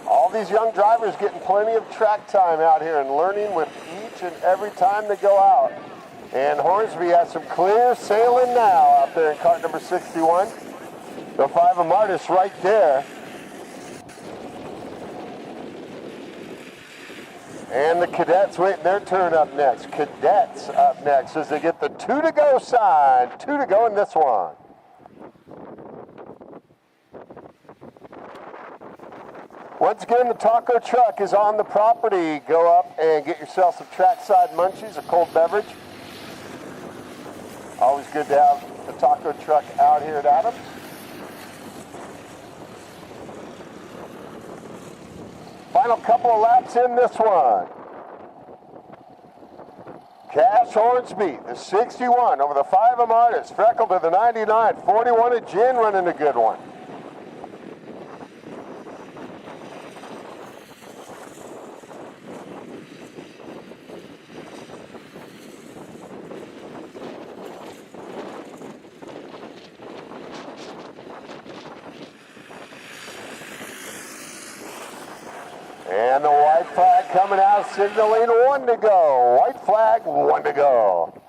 All these young drivers getting plenty of track time out here and learning with each and every time they go out. And Hornsby has some clear sailing now out there in cart number 61. The 5 of Martis right there. And the cadets waiting their turn up next. Cadets up next as they get the 2 to go sign. 2 to go in this one. Once again, the taco truck is on the property. Go up and get yourself some trackside munchies, a cold beverage. Always good to have the taco truck out here at Adams. Final couple of laps in this one. Cash Hornsby, the 61 over the 5 of Martis. Freckle to the 99. 41 of Gin running a good one. And the white flag coming out, signaling 1 to go. White flag, 1 to go.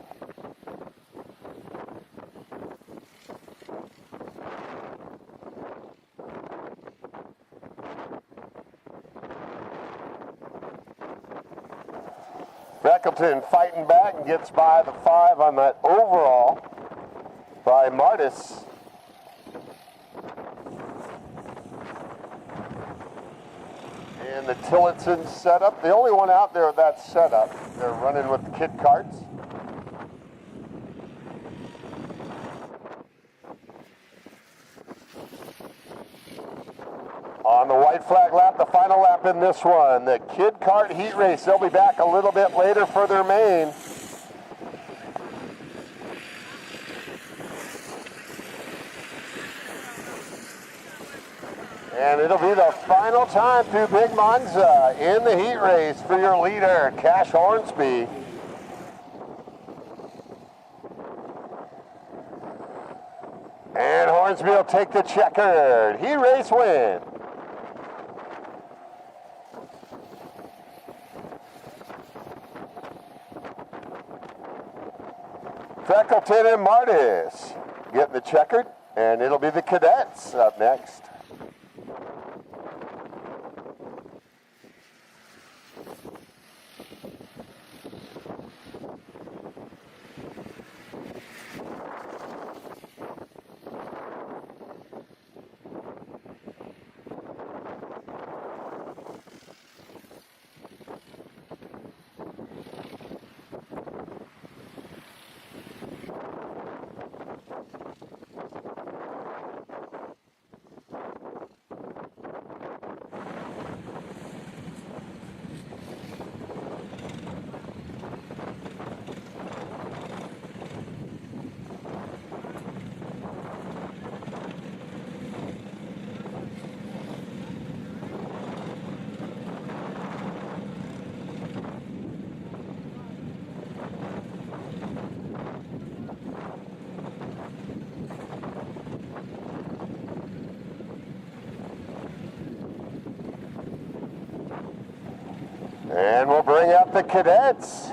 Freckleton fighting back and gets by the 5 on that overall by Martis. And the Tillotson setup, the only one out there with that setup. They're running with the kid carts. On the white flag lap, the final lap in this one, the kid cart heat race. They'll be back a little bit later for their main. And it'll be the final time through Big Monza in the heat race for your leader, Cash Hornsby. And Hornsby will take the checkered heat race win. Freckleton and Martis getting the checkered, and it'll be the cadets up next. the cadets.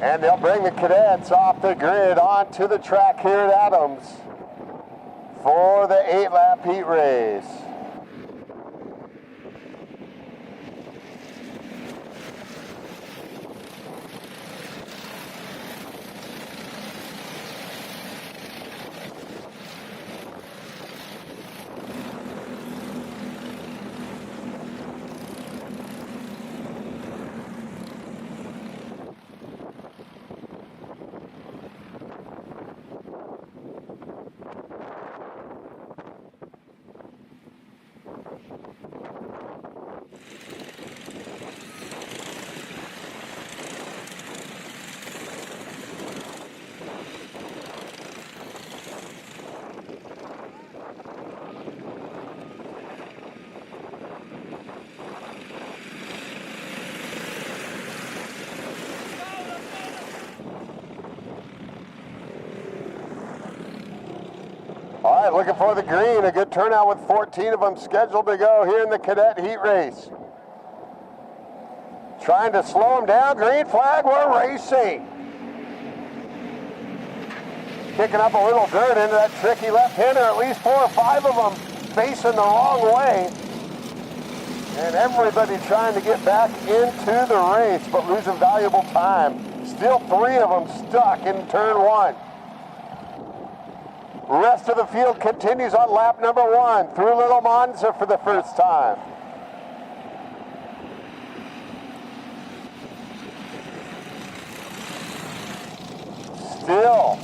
And they'll bring the cadets off the grid onto the track here at Adams for the 8-lap heat race. All right, looking for the green. A good turnout with 14 of them scheduled to go here in the cadet heat race. Trying to slow them down. Green flag, we're racing. Kicking up a little dirt into that tricky left-hander. At least 4 or 5 of them facing the wrong way. And everybody trying to get back into the race, but losing valuable time. Still 3 of them stuck in turn 1. Rest of the field continues on lap number 1 through Little Monza for the first time. Still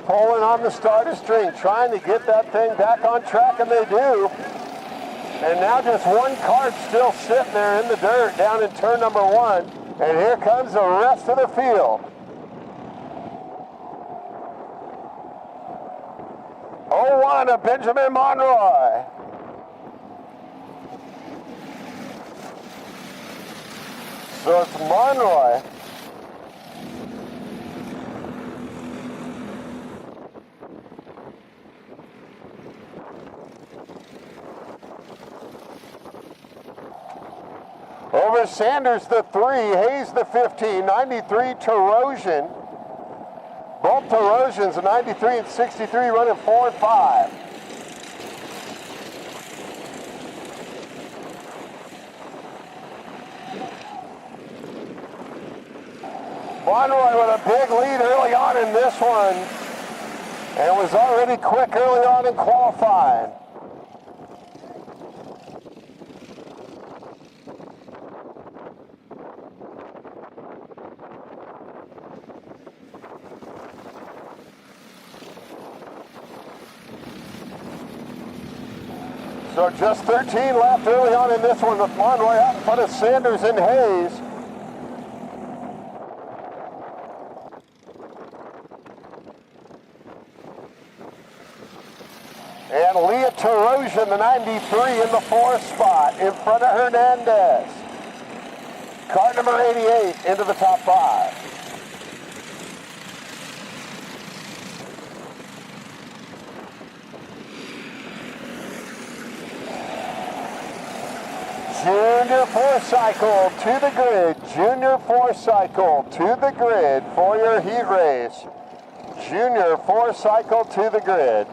pulling on the starter string, trying to get that thing back on track, and they do. And now just 1 car still sitting there in the dirt down in turn number 1. And here comes the rest of the field. 01 of Benjamin Monroy. So it's Monroy. Over Sanders the 3, Hayes the 15, 93 Terosian. Both Terosians, 93 and 63, running 4 and 5. Monroy with a big lead early on in this one, and was already quick early on in qualifying. So just 13 left early on in this one with Monroy out in front of Sanders and Hayes. And Leah Terosian, the 93, in the 4th spot in front of Hernandez. Car number 88 into the top 5. Junior 4-cycle to the grid. Junior 4-cycle to the grid for your heat race. Junior 4-cycle to the grid.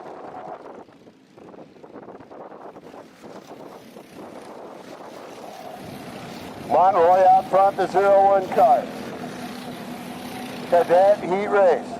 Monroy out front, the 01 car. Cadet heat race.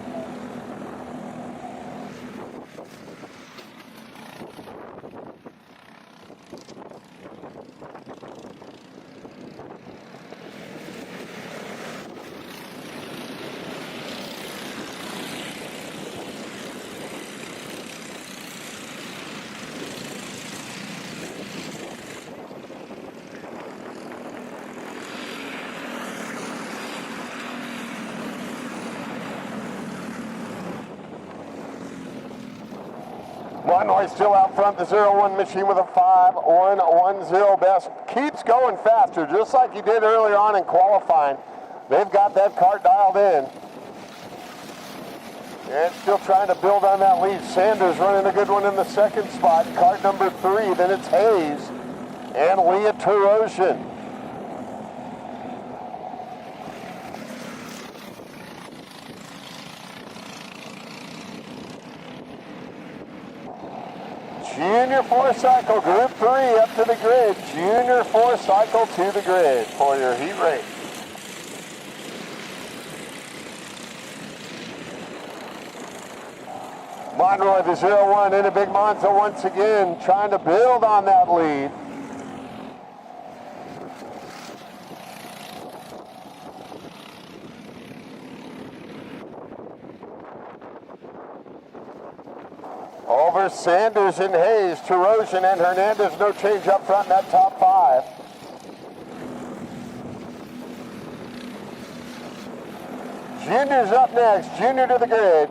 Monroy still out front, the 01 machine with a 5.110 best. Keeps going faster, just like he did earlier on in qualifying. They've got that car dialed in. And still trying to build on that lead. Sanders running a good one in the second spot. Car number 3, then it's Hayes and Leah Terosian. Junior 4-cycle, Group 3 up to the grid. Junior 4-cycle to the grid for your heat race. Monroy, the 01 in a big Monza once again, trying to build on that lead. Over Sanders and Hayes, Terosian and Hernandez, no change up front in that top 5. Junior's up next, Junior to the grid.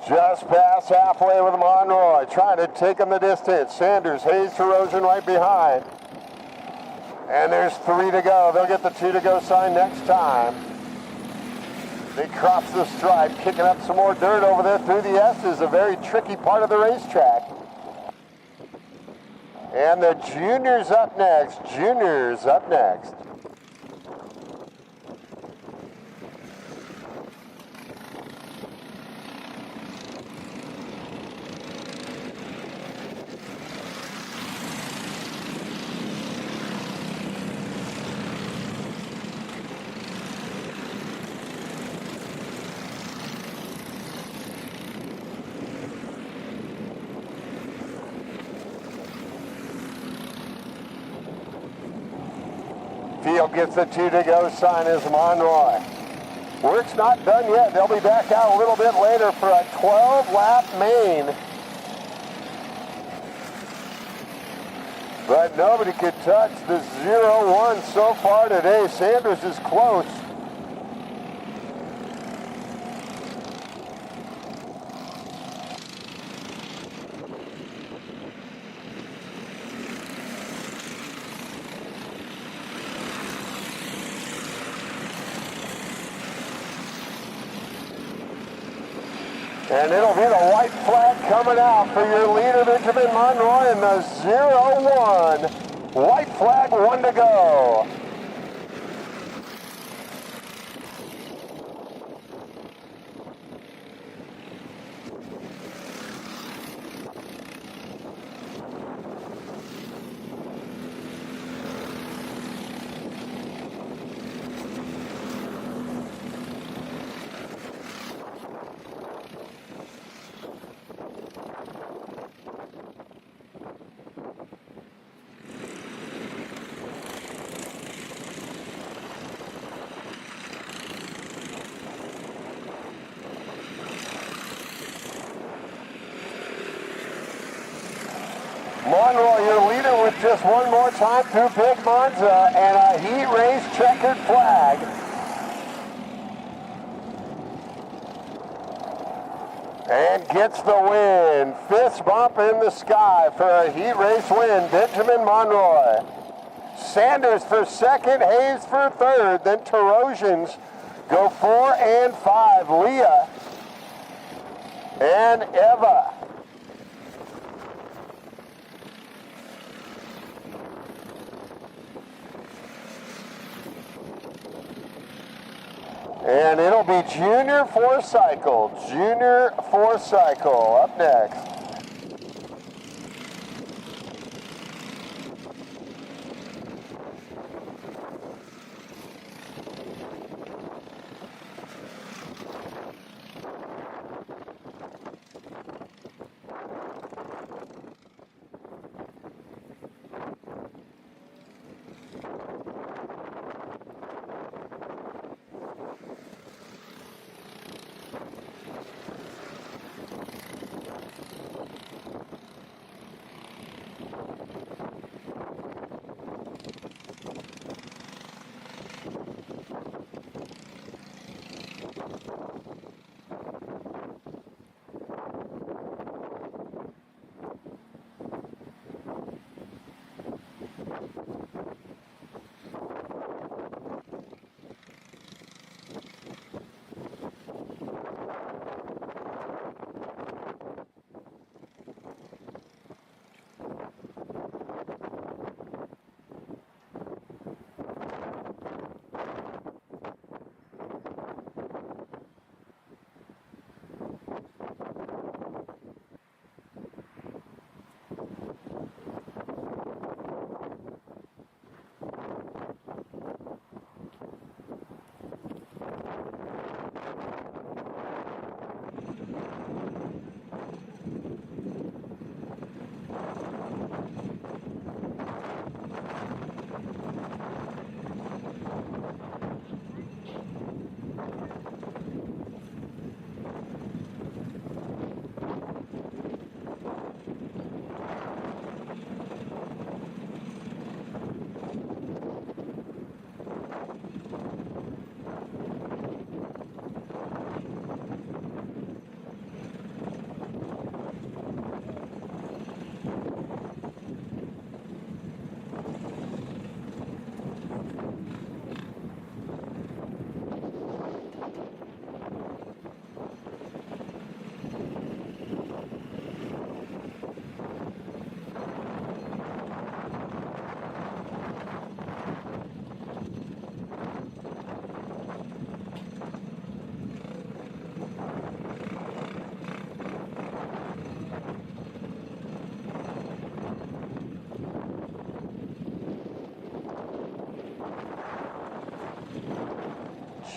Just past halfway with Monroy, trying to take him the distance. Sanders, Hayes, Terosian right behind. And there's 3 to go. They'll get the 2 to go sign next time. They cross the stripe, kicking up some more dirt over there through the S's, a very tricky part of the racetrack. And the juniors up next. Juniors up next. Field gets the 2 to go sign as Monroy. Work's not done yet. They'll be back out a little bit later for a 12-lap main. But nobody could touch the 0-1 so far today. Sanders is close. And it'll be the white flag coming out for your leader, Benjamin Monroy, in the 0-1. White flag, 1 to go. Monroy, your leader, with just one more time through Big Monza and a heat race checkered flag. And gets the win. Fist bump in the sky for a heat race win. Benjamin Monroy. Sanders for second, Hayes for third. Then Terosians go 4 and 5. Leah and Eva. And it'll be Junior 4-cycle. Junior 4-cycle up next.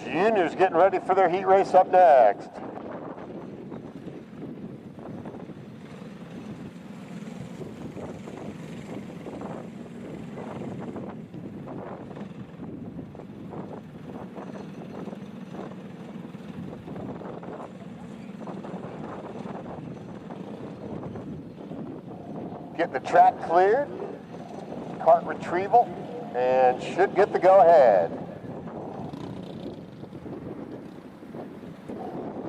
Juniors getting ready for their heat race up next. Get the track cleared, cart retrieval, and should get the go-ahead.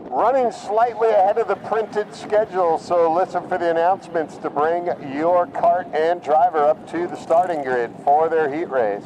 Running slightly ahead of the printed schedule, so listen for the announcements to bring your cart and driver up to the starting grid for their heat race.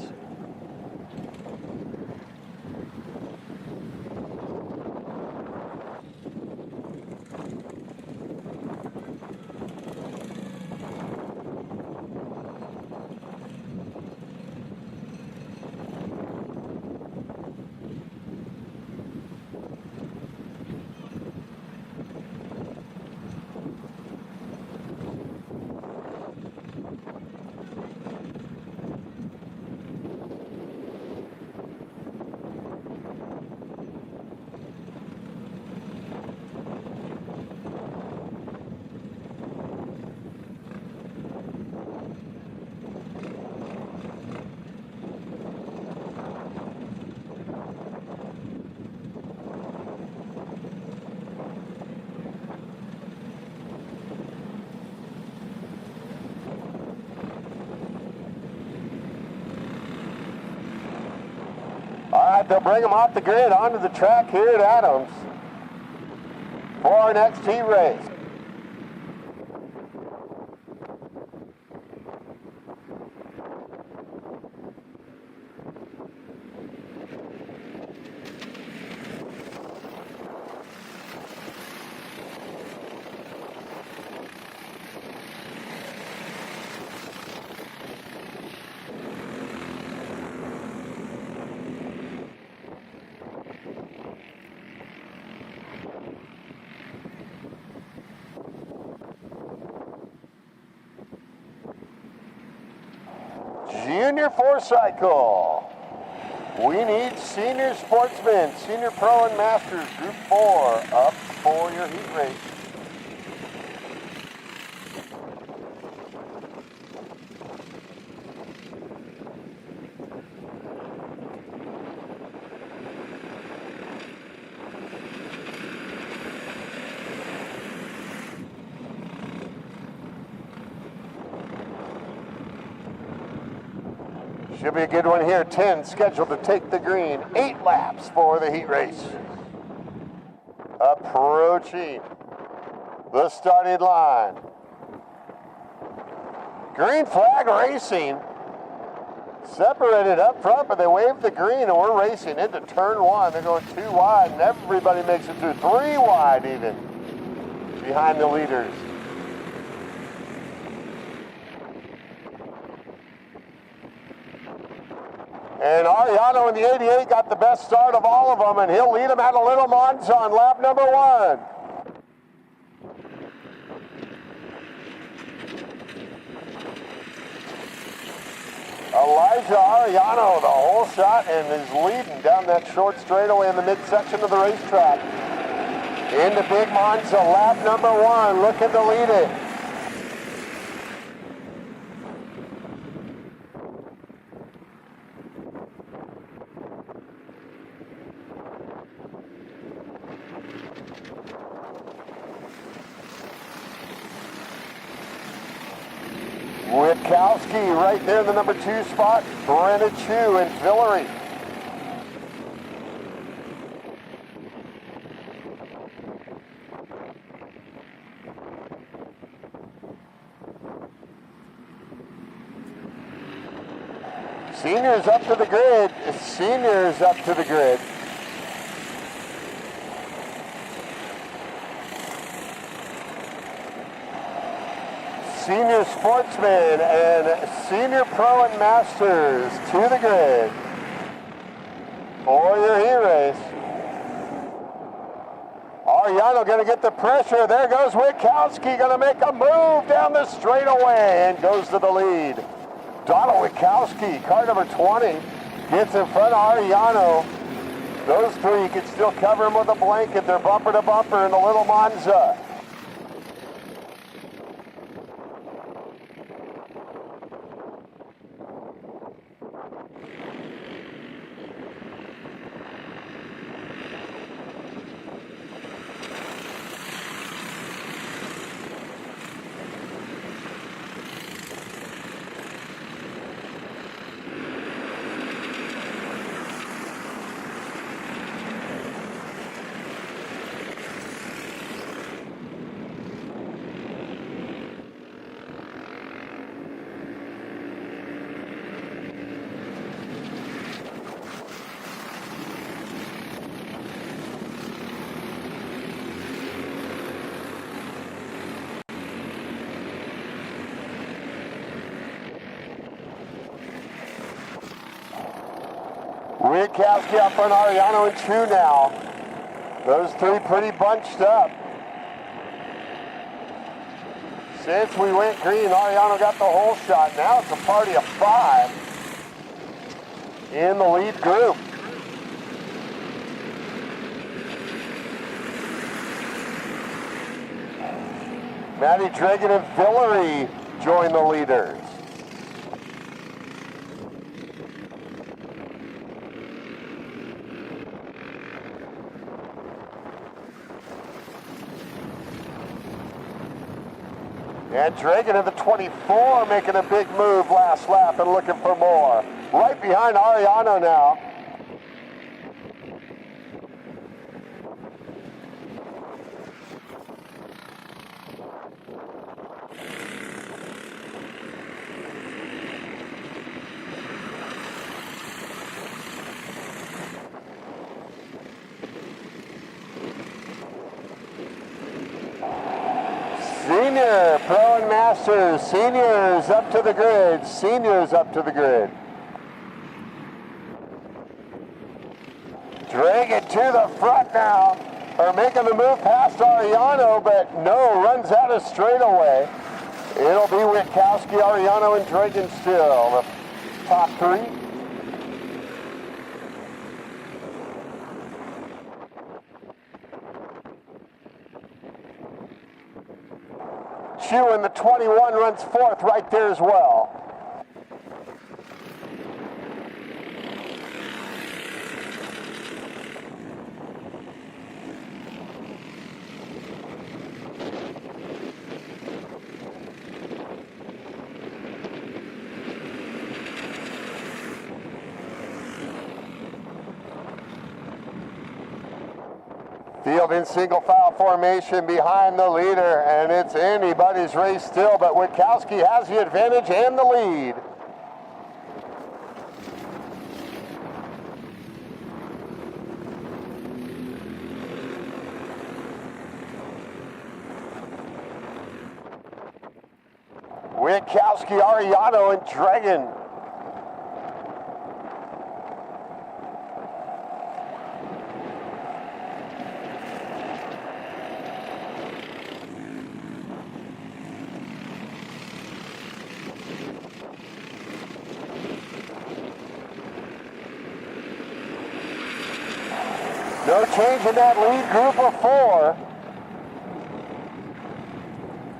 They'll bring them off the grid onto the track here at Adams. for our next heat race. Junior 4-cycle. We need senior sportsmen, senior pro and masters, group 4, up for your heat race. Should be a good one here. 10 scheduled to take the green. 8 laps for the heat race. Approaching the starting line. Green flag racing. Separated up front, but they waved the green, and we're racing into turn 1. They're going 2 wide, and everybody makes it through 3 wide even behind the leaders. And Ariano in the 88 got the best start of all of them, and he'll lead them out of Little Monza on lap number 1. Elijah Ariano, the whole shot, and is leading down that short straightaway in the midsection of the racetrack. Into Big Monza, lap number 1, looking to lead it. Witkowski right there in the number 2 spot. Brenna Chu and Villery. Seniors up to the grid. Seniors up to the grid. Senior sportsmen and senior pro and masters to the grid for your heat race. Ariano going to get the pressure. There goes Witkowski, going to make a move down the straightaway and goes to the lead. Donald Witkowski, car number 20, gets in front of Ariano. Those three can still cover him with a blanket. They're bumper to bumper in the Little Monza. Witkowski up front, Ariano and Chu now. Those three pretty bunched up. Since we went green, Ariano got the whole shot. Now it's a party of 5 in the lead group. Matty Dragon and Villery join the leaders. And Dragon in the 24 making a big move last lap and looking for more. Right behind Ariano now. Senior Pro and Masters. Seniors up to the grid. Seniors up to the grid. Dragon to the front now. Are making the move past Ariano, but no, runs out of straightaway. It'll be Witkowski, Ariano, and Dragon still. The top three. Chew in the 21 runs fourth right there as well. Field in single file formation behind the leader, and it's anybody's race still, but Witkowski has the advantage and the lead. Witkowski, Ariano, and Dragon. No change in that lead group of four.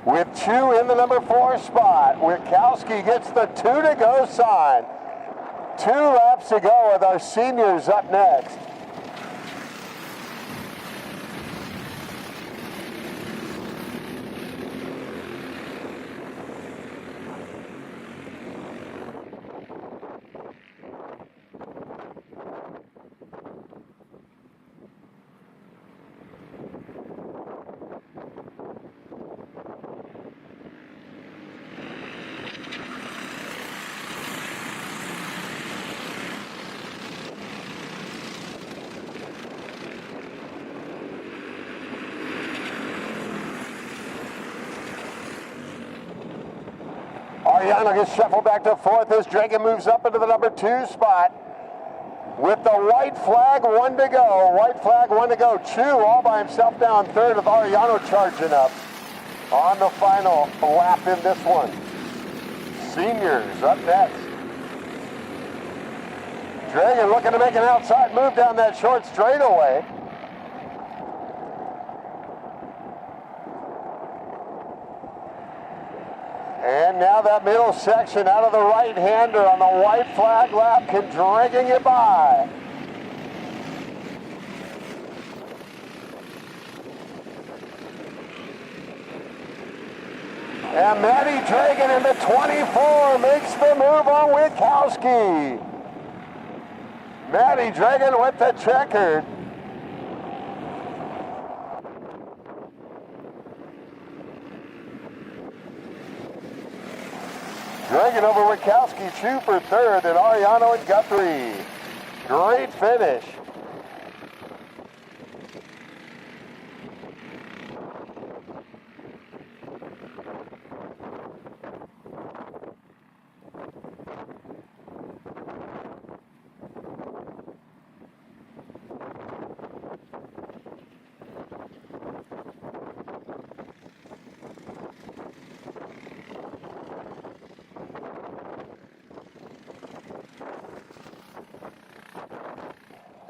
With Chew in the number 4 spot. Witkowski gets the 2 to go sign. 2 laps to go with our seniors up next. Ariano gets shuffled back to 4th as Dragon moves up into the number 2 spot. With the white flag, 1 to go. White flag, 1 to go. Chew all by himself down 3rd with Ariano charging up on the final lap in this one. Seniors up next. Dragon looking to make an outside move down that short straightaway. And now that middle section out of the right-hander on the white flag lap, can dragging it by. And Matty Dragon in the 24 makes the move on Witkowski. Matty Dragon with the checkered. Dragon over Witkowski, Chew for 3rd, and Ariano and Guthrie. Great finish.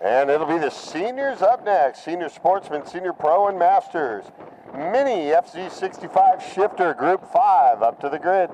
And it'll be the seniors up next. Senior Sportsman, Senior Pro, and Masters. Mini FZ65 Shifter Group 5 up to the grid.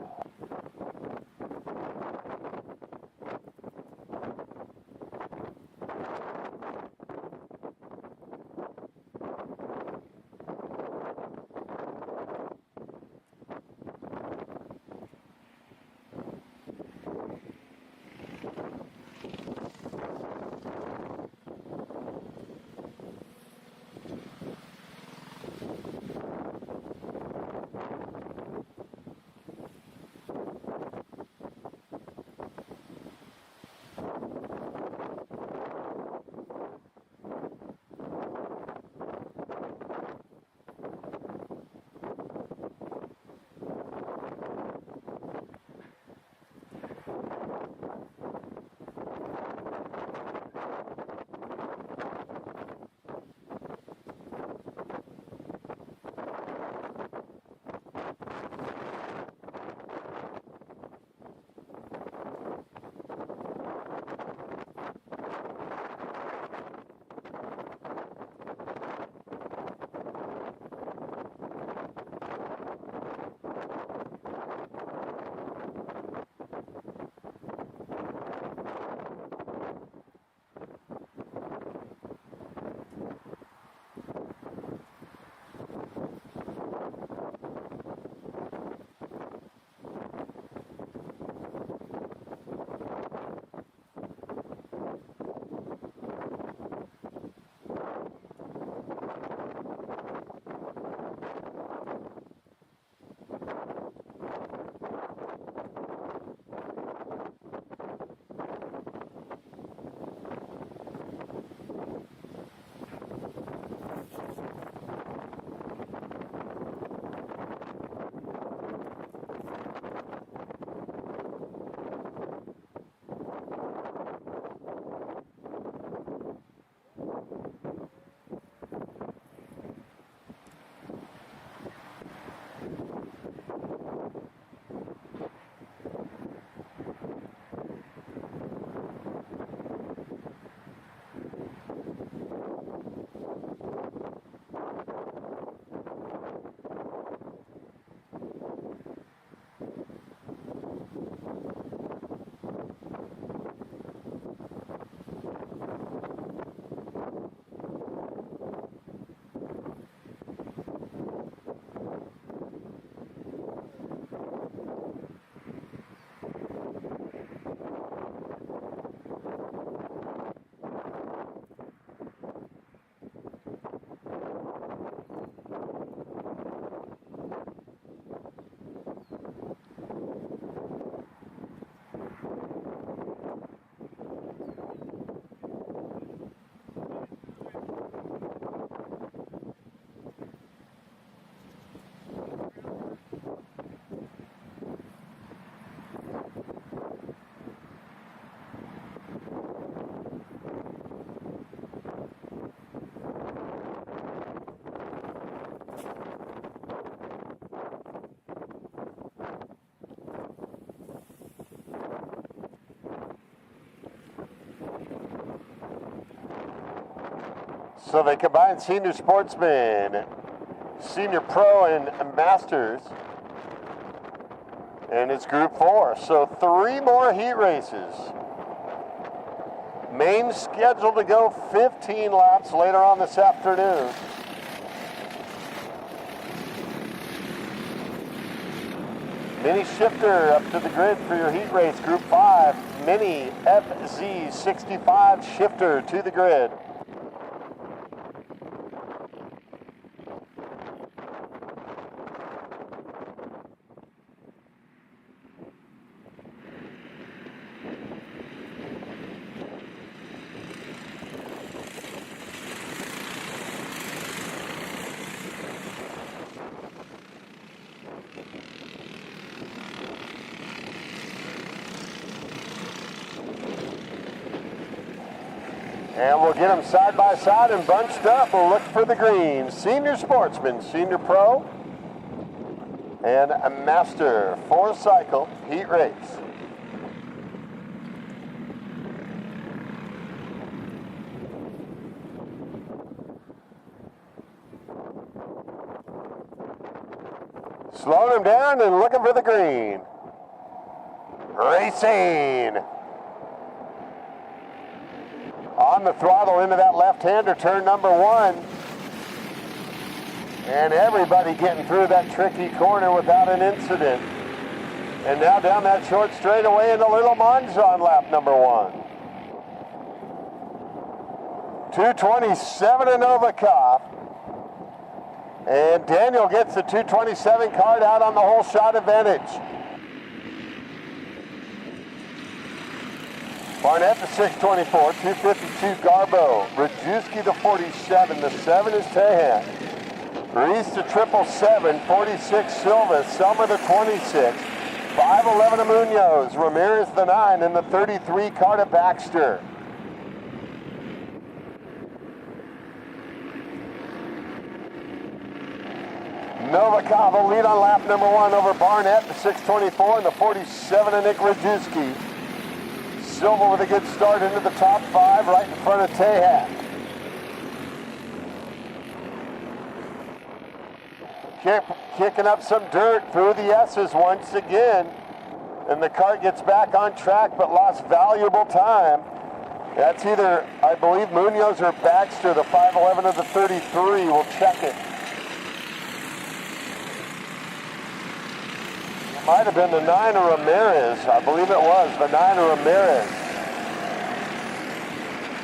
So they combine senior sportsman, senior pro, and masters. And it's group 4. So 3 more heat races. Main scheduled to go 15 laps later on this afternoon. Mini shifter up to the grid for your heat race, group 5. Mini FZ65 shifter to the grid. And we'll get them side by side and bunched up. We'll look for the green. Senior sportsman, senior pro, and a master 4-cycle heat race. Slowing them down and looking for the green. Racing. On the throttle into that left-hander, turn number 1. And everybody getting through that tricky corner without an incident. And now down that short straightaway into Little Monza on lap number 1. 2:27 to Novikov. And Daniel gets the 2:27 card out on the whole shot advantage. Barnett the 6:24, 2:52 Garbo. Rajewski the 47, the 7 is Tehan. Reese the 777, 46 Silva. Selmer the 26, 511 Munoz. Ramirez the 9, and the 33 Carter Baxter. Novikov will lead on lap number 1 over Barnett, the 6:24, and the 47 of Nick Rajewski. Silva with a good start into the top 5 right in front of Tehat. Kicking up some dirt through the S's once again. And the car gets back on track but lost valuable time. That's either, I believe, Munoz or Baxter, the 511 of the 33. We'll check it. Might have been the 9 of Ramirez. I believe it was the 9 of Ramirez.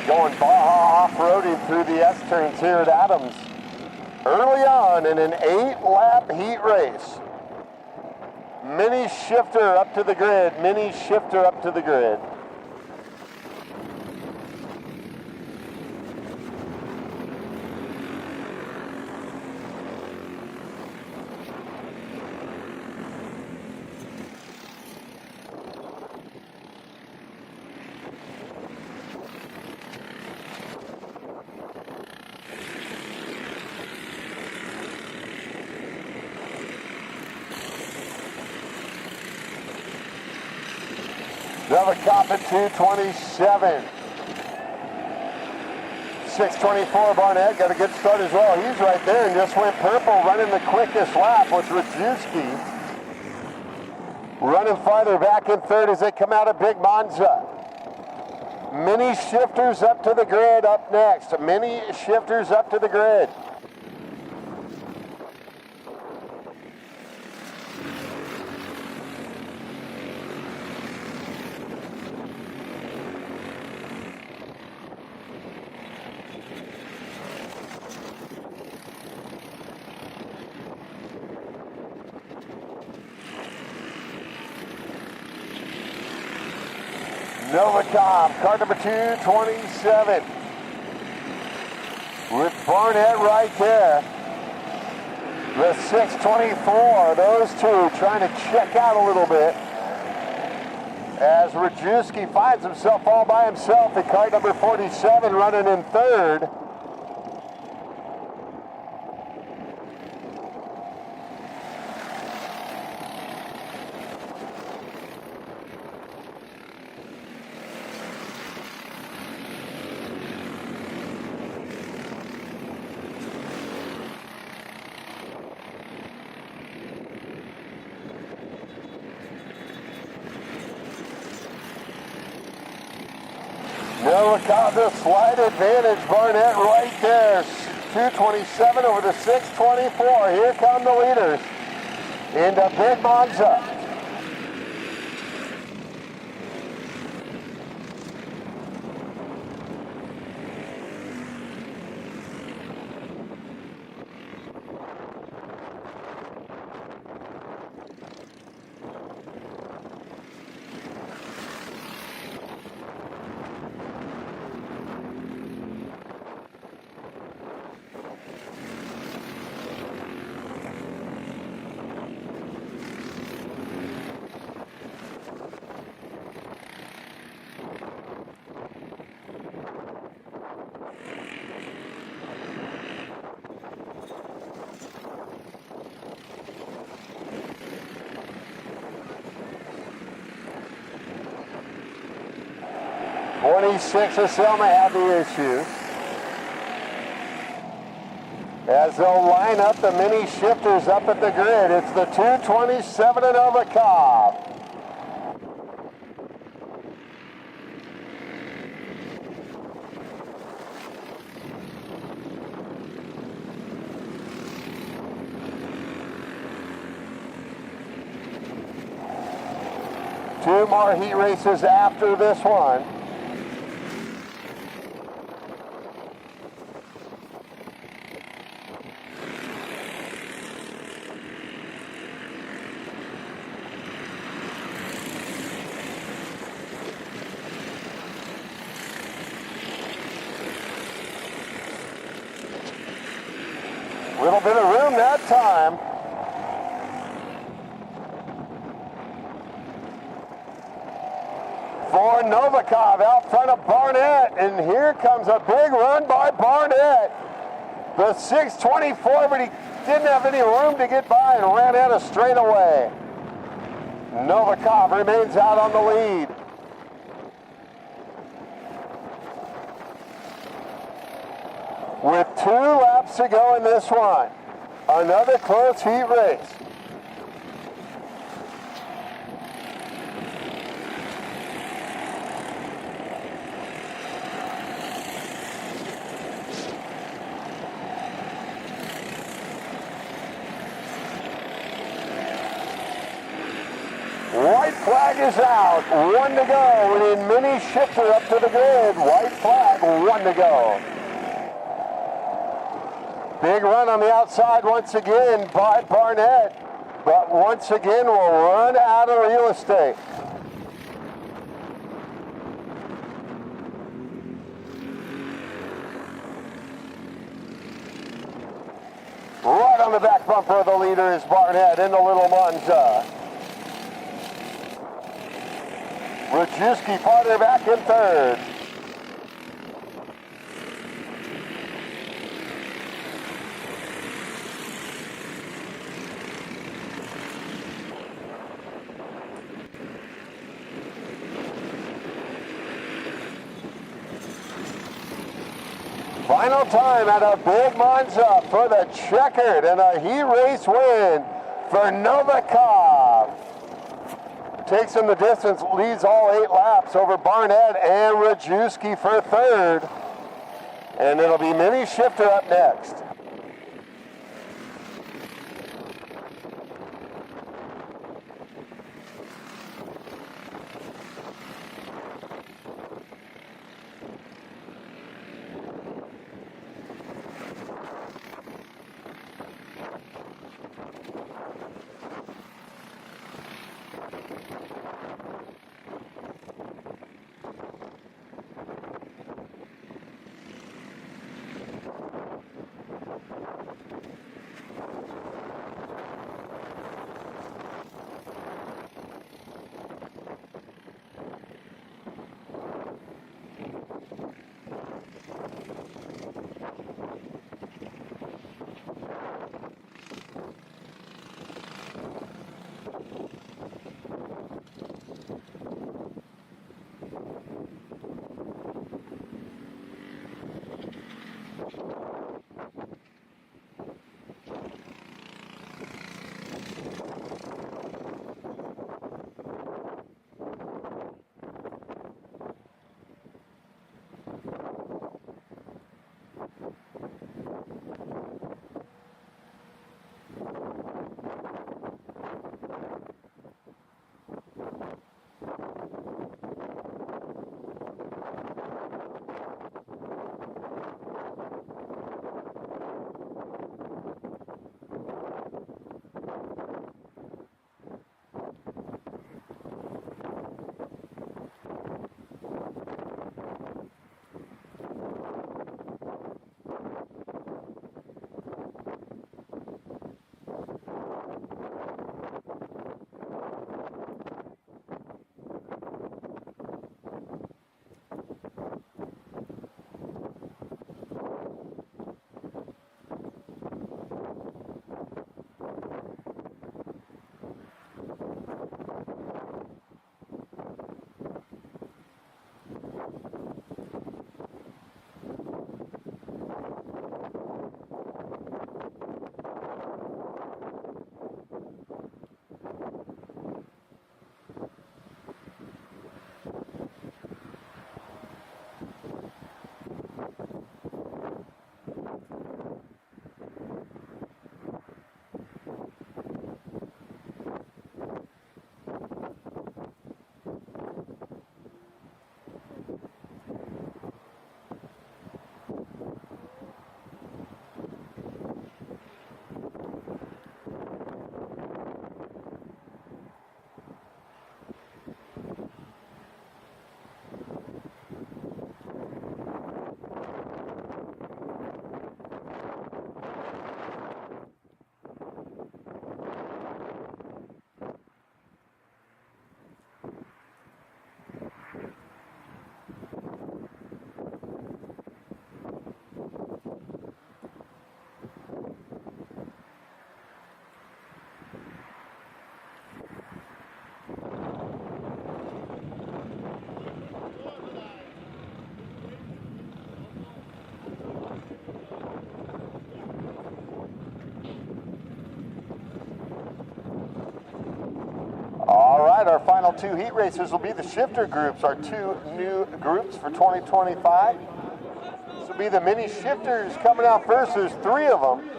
Going Baja off-roading through the S-turns here at Adams. Early on in an 8-lap heat race. Mini shifter up to the grid. Mini shifter up to the grid. Novikov at 2:27. 6:24 Barnett got a good start as well. He's right there and just went purple, running the quickest lap with Rajewski. Running farther back in third as they come out of Big Monza. Mini shifters up to the grid up next. Mini shifters up to the grid. Novikov, car number 227. With Barnett right there. The 624, those two trying to check out a little bit. As Rajewski finds himself all by himself at car number 47 running in third. Novikov, the slight advantage. Barnett right there. 227 over the 624. Here come the leaders into Big Monza. '26 Selma had the issue. As they'll line up the mini shifters up at the grid, it's the 227 of Novikov. Two more heat races after this one. Little bit of room that time. For Novikov out front of Barnett, and here comes a big run by Barnett. The 624, but he didn't have any room to get by and ran out of straightaway. Novikov remains out on the lead. With 2 laps to go in this one. Another close heat race. White flag is out. 1 to go. And in mini shifter up to the grid. White flag, 1 to go. Big run on the outside once again by Barnett, but once again will run out of real estate. Right on the back bumper of the leader is Barnett in the Little Monza. Rajewski farther back in third. Final time at a Big Monza for the checkered and a heat race win for Novikov. Takes him the distance, leads all 8 laps over Barnett and Rajewski for third. And it'll be mini shifter up next. right, our final two heat races will be the shifter groups, our two new groups for 2025. This will be the mini shifters coming out first. There's 3 of them.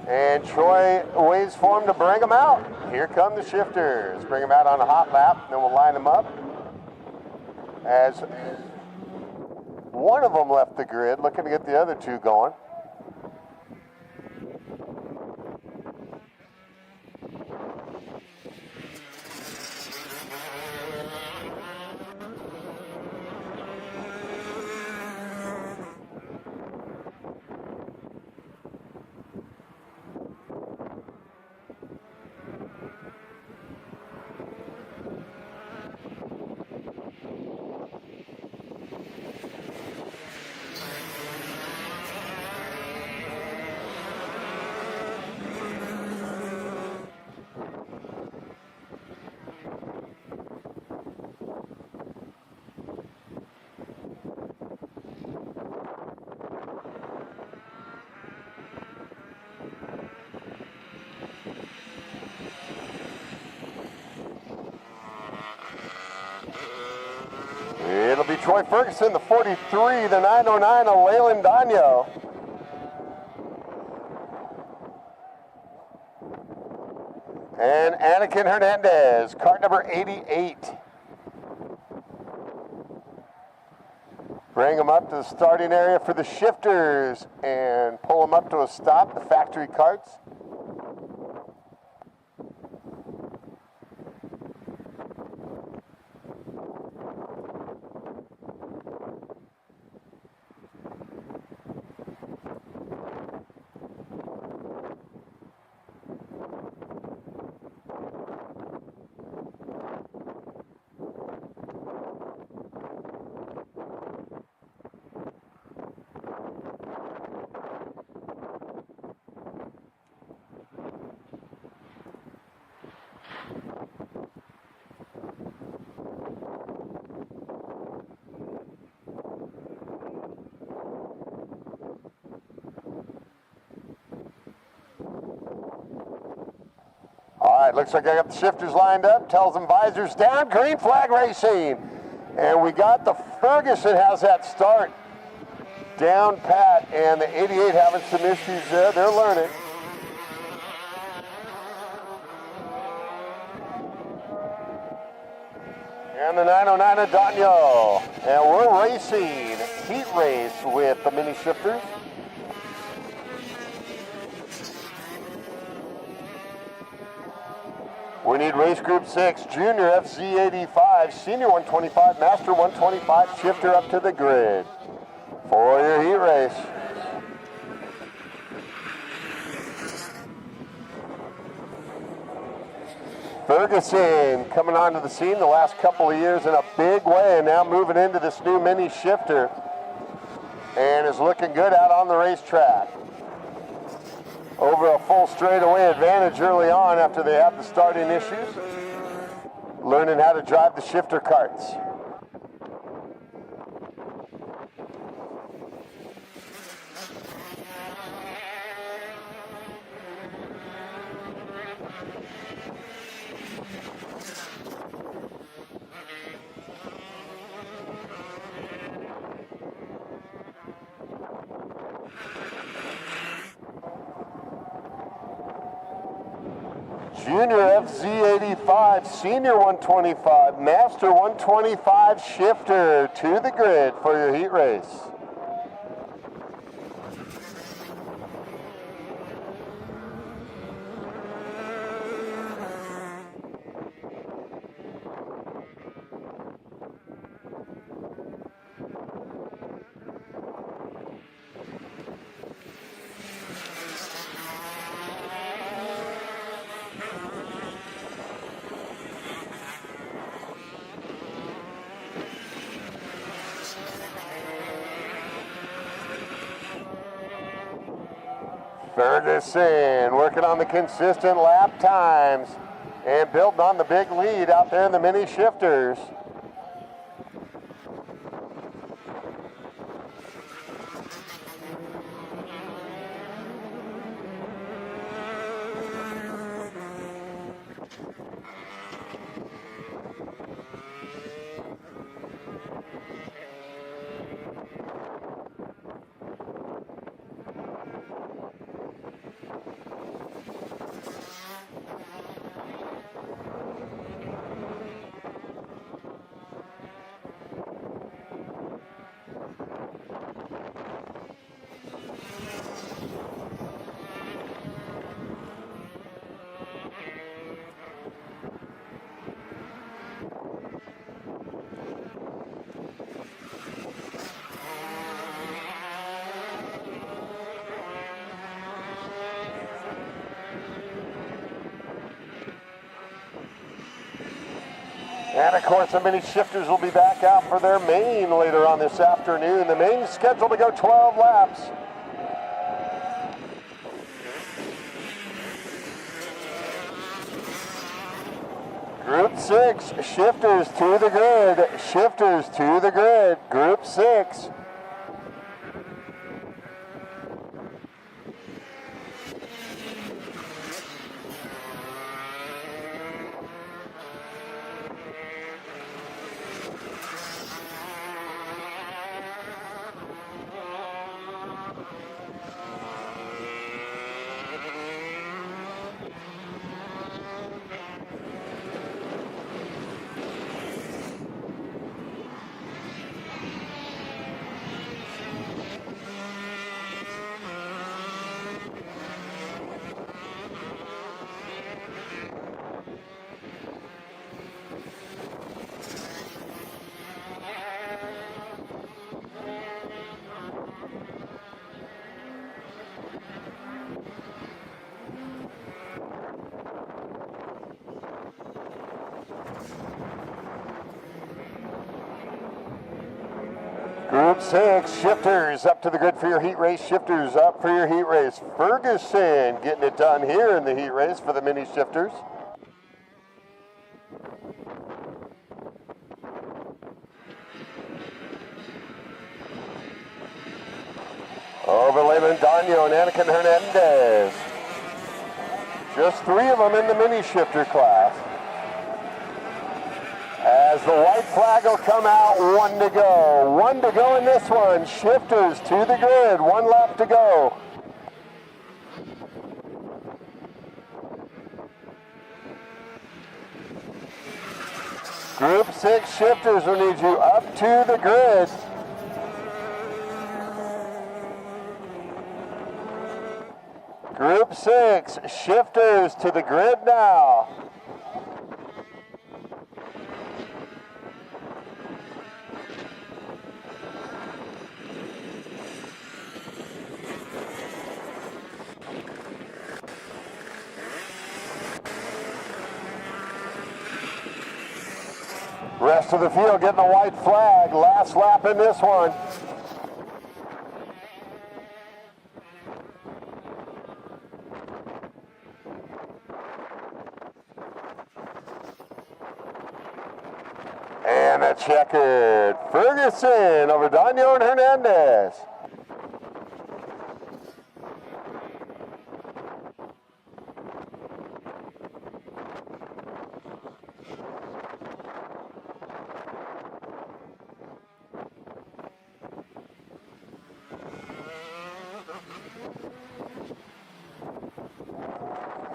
And Troy waits for him to bring them out. Here come the shifters. Bring them out on a hot lap, then we'll line them up. As one of them left the grid, looking to get the other 2 going. It'll be Troy Ferguson, the 43, the 909 of Leyland Daño. And Anakin Hernandez, cart number 88. Bring them up to the starting area for the shifters and pull them up to a stop, the factory carts. All right, looks like I got the shifters lined up. Tells them visors down, green flag racing. And we got the Ferguson has that start down pat, and the 88 having some issues there. They're learning. And the 909 of Daño. And we're racing heat race with the mini shifters. We need race group 6, junior FZ85, senior 125, master 125, shifter up to the grid for your heat race. Ferguson coming onto the scene the last couple of years in a big way, and now moving into this new mini shifter and is looking good out on the racetrack. Over a full straightaway advantage early on after they have the starting issues. Learning how to drive the shifter carts. Junior FZ85, senior 125, master 125 shifter to the grid for your heat race. Ferguson working on the consistent lap times and building on the big lead out there in the mini shifters. And of course, the mini shifters will be back out for their main later on this afternoon. The main is scheduled to go 12 laps. Group 6, shifters to the grid. Shifters to the grid. Group 6. Group 6, shifters up to the grid for your heat race. Shifters up for your heat race. Ferguson getting it done here in the heat race for the mini shifters. Overlay Landano and Anakin Hernandez. Just 3 of them in the mini shifter class. As the white flag will come out, 1 to go. 1 to go in this one. Shifters to the grid, 1 lap to go. Group 6 shifters will need you up to the grid. Group 6 shifters to the grid now. Rest of the field getting the white flag. Last lap in this one. And a checkered. Ferguson over Daniel and Hernandez.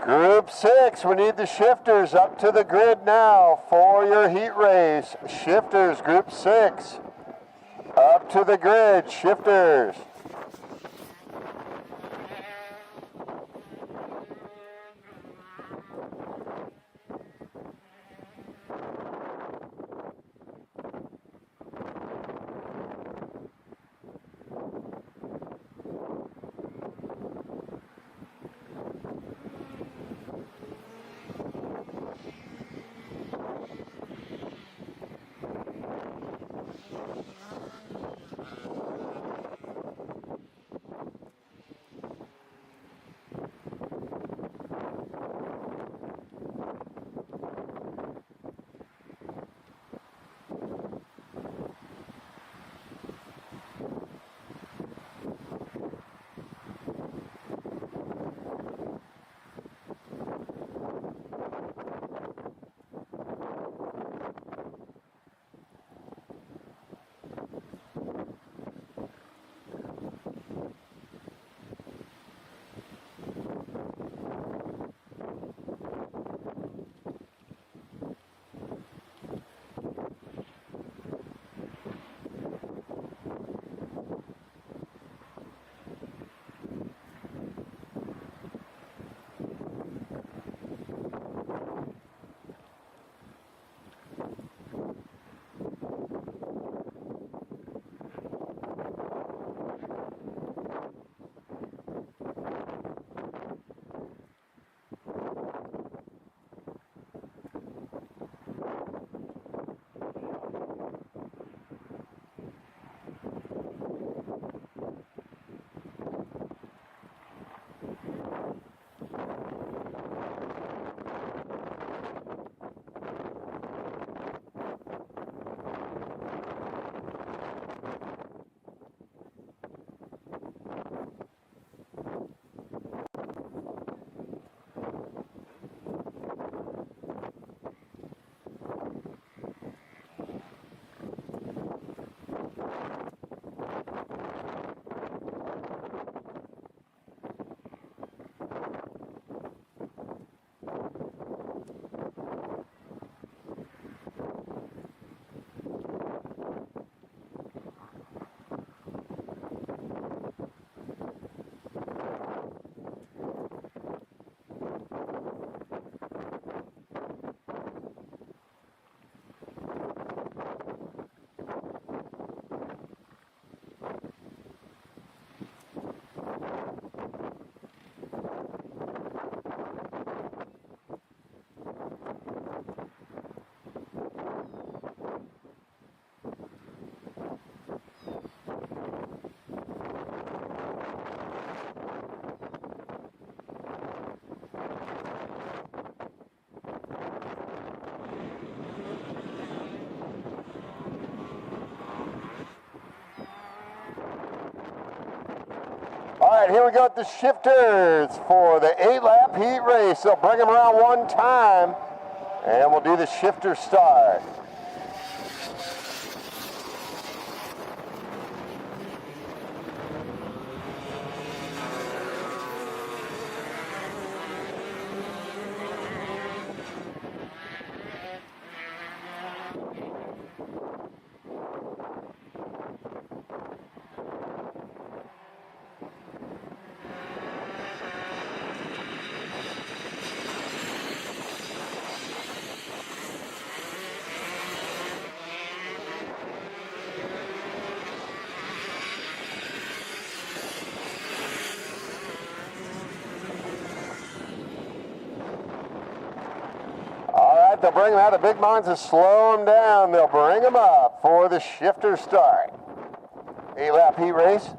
Group 6, we need the shifters up to the grid now for your heat race. Shifters, Group 6, up to the grid, shifters. right, here we go at the shifters for the 8-lap heat race. They'll bring them around one time, and we'll do the shifter start. They'll bring them out. The big mines to slow them down. They'll bring them up for the shifter start. 8-lap heat race.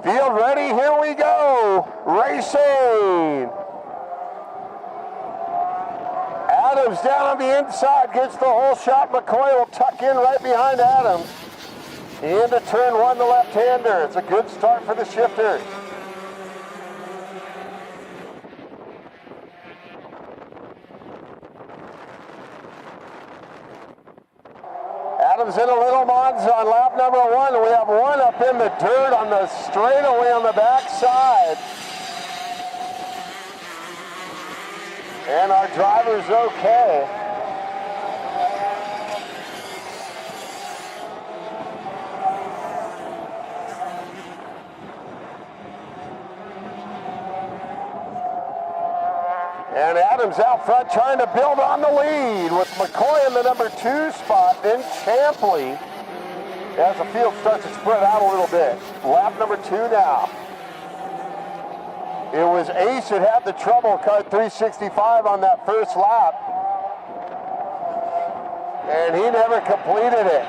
Field ready, here we go. Racing. Adams down on the inside, gets the whole shot. McCoy will tuck in right behind Adams. Into turn one, the left-hander. It's a good start for the shifters. Adams in a little Monza on lap number one. We have one up in the dirt on the straightaway on the backside. And our driver's okay. And Adams out front trying to build on the lead with McCoy in the number 2 spot, then Champley as the field starts to spread out a little bit. Lap number 2 now. It was Ace that had the trouble, cut 365 on that first lap. And he never completed it.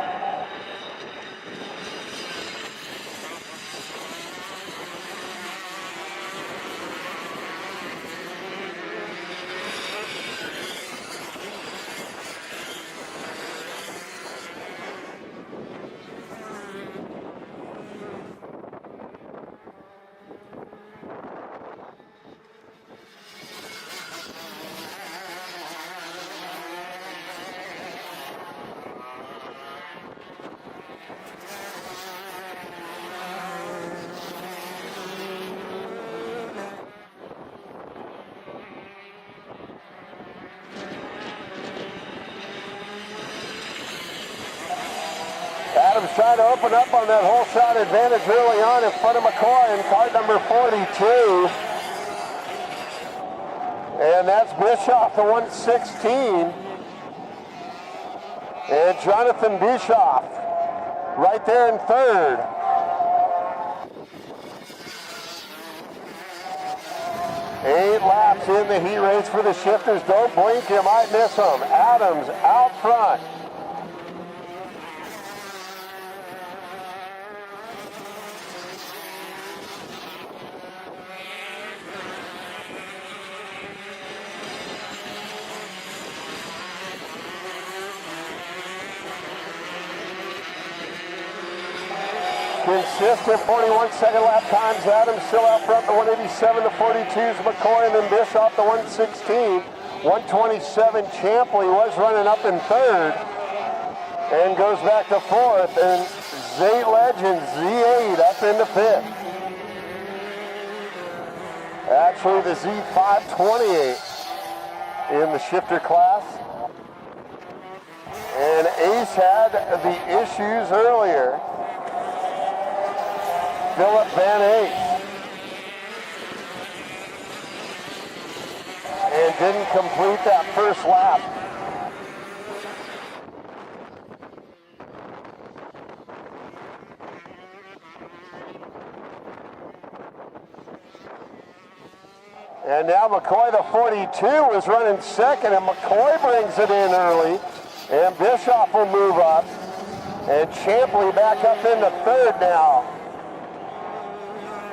Adams trying to open up on that whole shot advantage early on in front of McCoy in car number 42. And that's Bischoff, the 116. And Jonathan Bischoff right there in third. Eight laps in the heat race for the shifters. Don't blink, you might miss them. Adams out front. Consistent 41-second lap times. Adams still out front, the 187, the 42s, McCoy, and then Bischoff, the 116. 127, Champley was running up in third and goes back to fourth, and Z Legend, Z8 up into fifth. Actually, the Z528 in the shifter class. And Ace had the issues earlier. Philip Van Ace. And didn't complete that first lap. And now McCoy, the 42, is running second, and McCoy brings it in early. And Bischoff will move up. And Champley back up into third now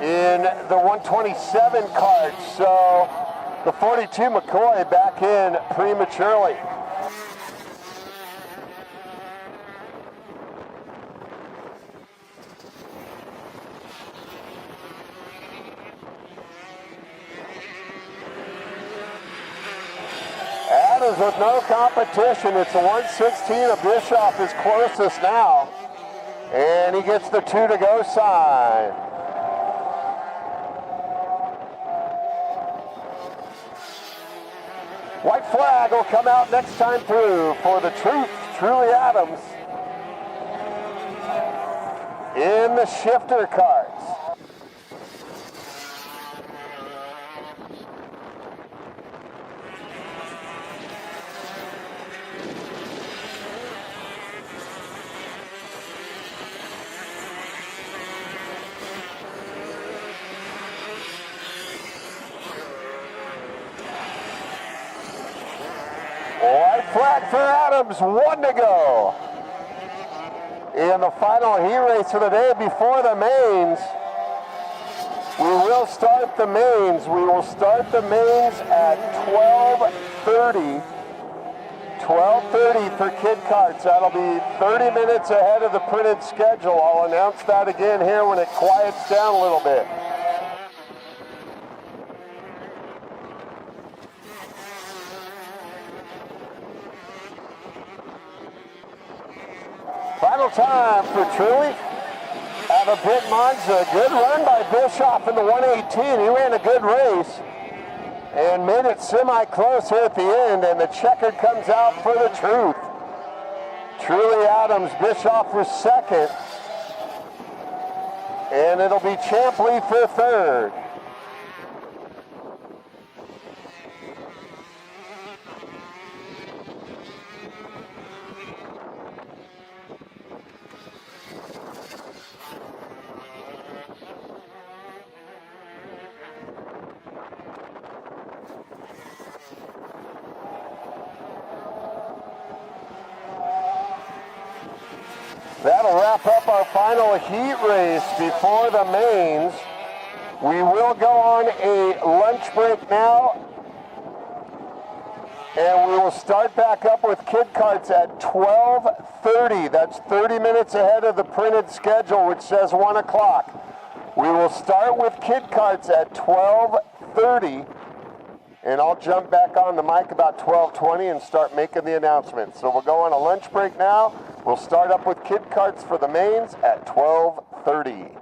in the 127 cart. So the 42 McCoy back in prematurely. Adams with no competition. It's a 116 of Bischoff is closest now. And he gets the 2 to go sign. White flag will come out next time through for the Truly Adams in the shifter carts. White flag for Adams, 1 to go. In the final heat race of the day before the mains, we will start the mains. We will start the mains at 12:30. 12:30 for kid carts. That'll be 30 minutes ahead of the printed schedule. I'll announce that again here when it quiets down a little bit. Final time for Truly out of Big Monza. Good run by Bischoff in the 118. He ran a good race and made it semi-close here at the end, and the checkered comes out for the Truth. Truly Adams, Bischoff for second, and it'll be Champley for third. That'll wrap up our final heat race before the mains. We will go on a lunch break now, and we will start back up with kid carts at 12:30. That's 30 minutes ahead of the printed schedule, which says 1 o'clock. We will start with kid carts at 12:30, and I'll jump back on the mic about 12:20 and start making the announcement. So we'll go on a lunch break now. We'll start up with kid carts for the mains at 12:30.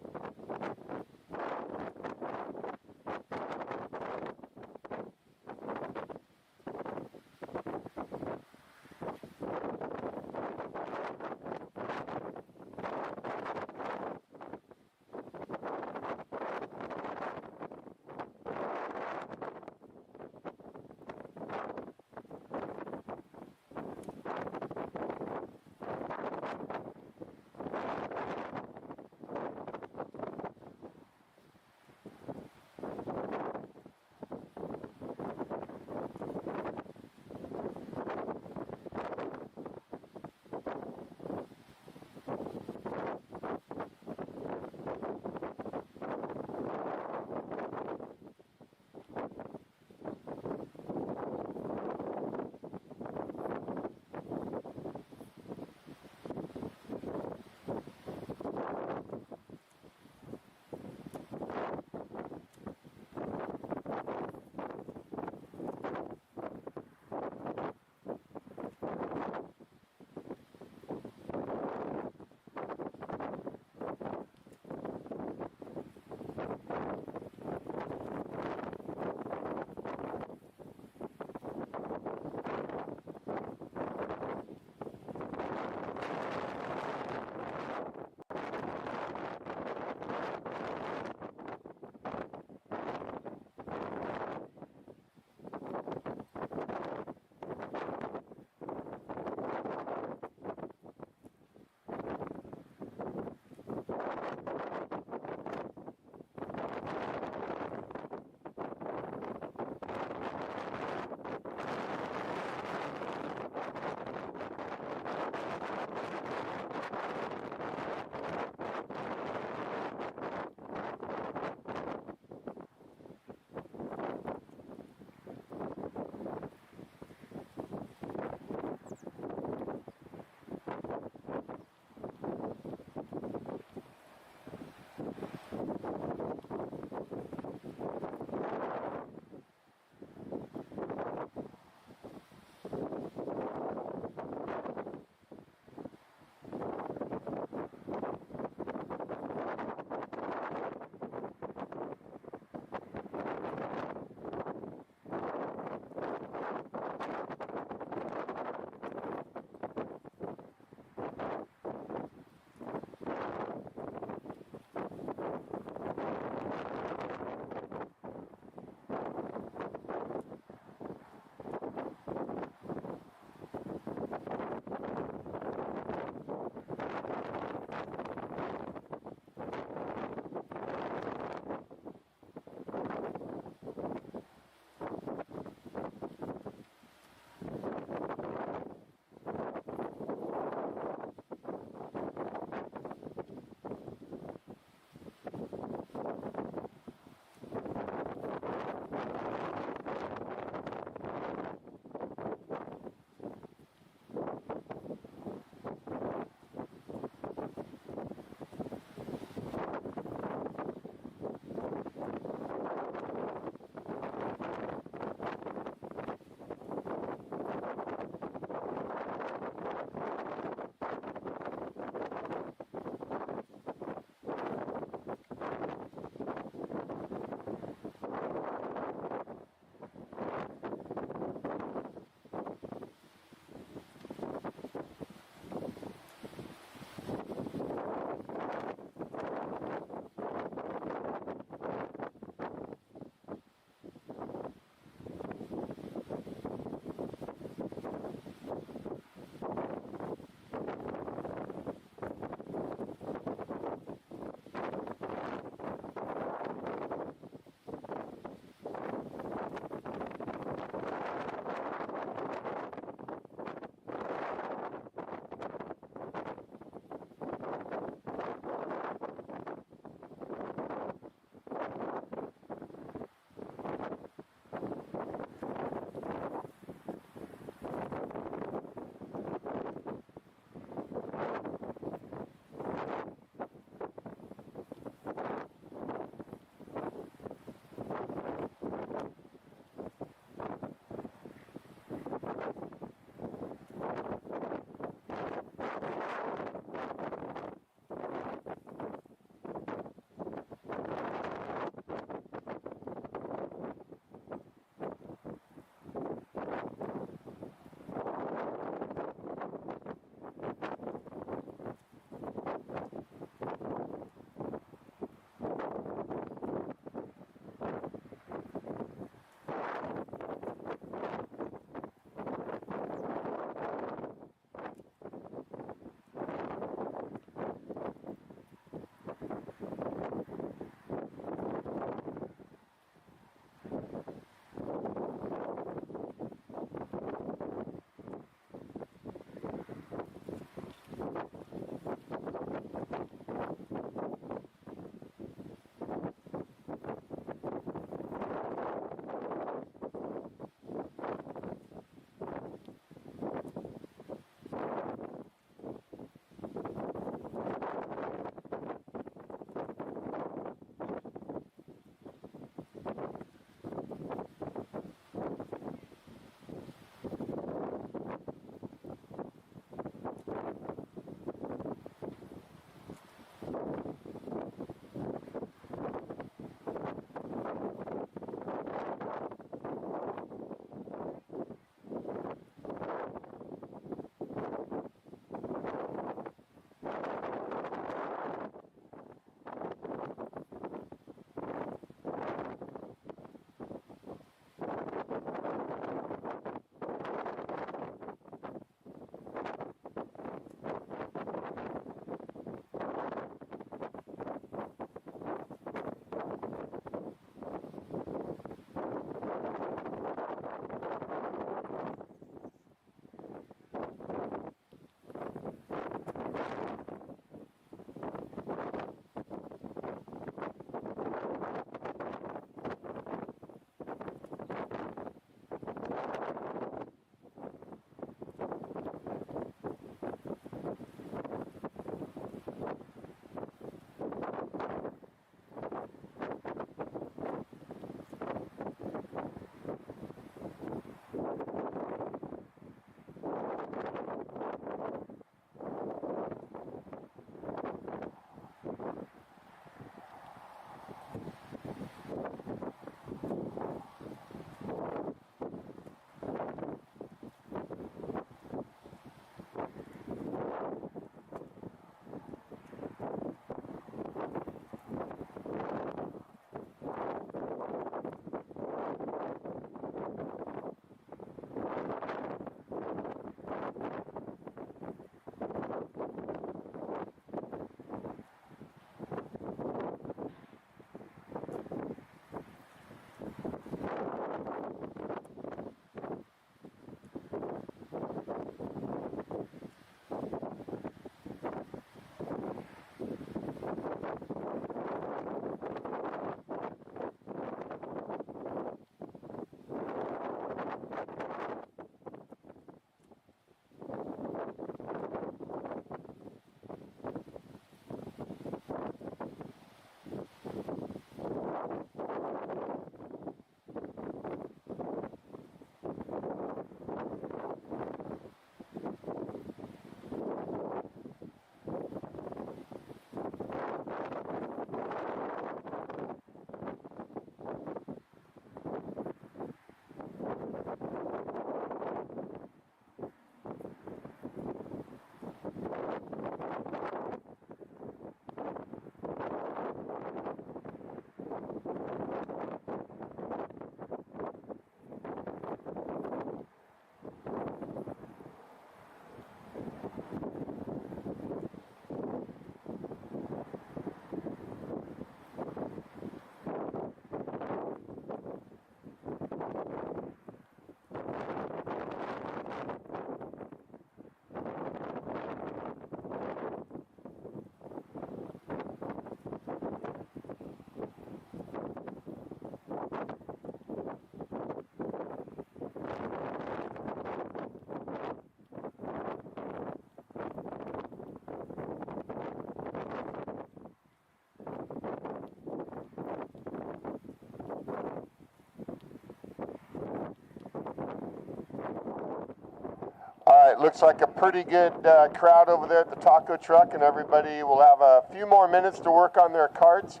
right, looks like a pretty good crowd over there at the taco truck, and everybody will have a few more minutes to work on their karts.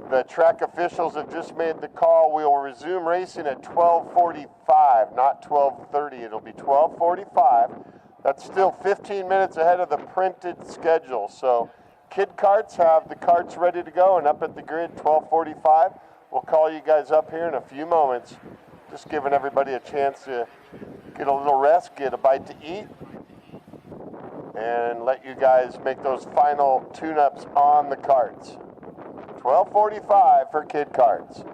The track officials have just made the call. We will resume racing at 12:45, not 12:30. It'll be 12:45. That's still 15 minutes ahead of the printed schedule. So kid karts have the karts ready to go and up at the grid 12:45. We'll call you guys up here in a few moments. Just giving everybody a chance to get a little rest, get a bite to eat, and let you guys make those final tune-ups on the karts. 12:45 for kid karts.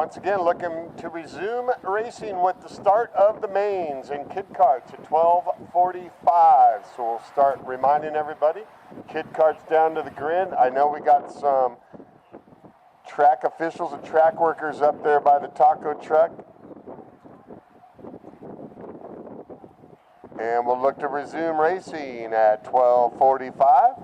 once again, looking to resume racing with the start of the mains and kid karts at 12:45. So we'll start reminding everybody, kid karts down to the grid. I know we got some track officials and track workers up there by the taco truck. And we'll look to resume racing at 12:45.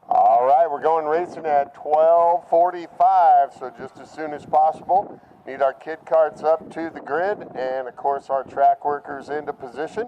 All right, we're going racing at 12:45, so just as soon as possible. Need our kid karts up to the grid and, of course, our track workers into position.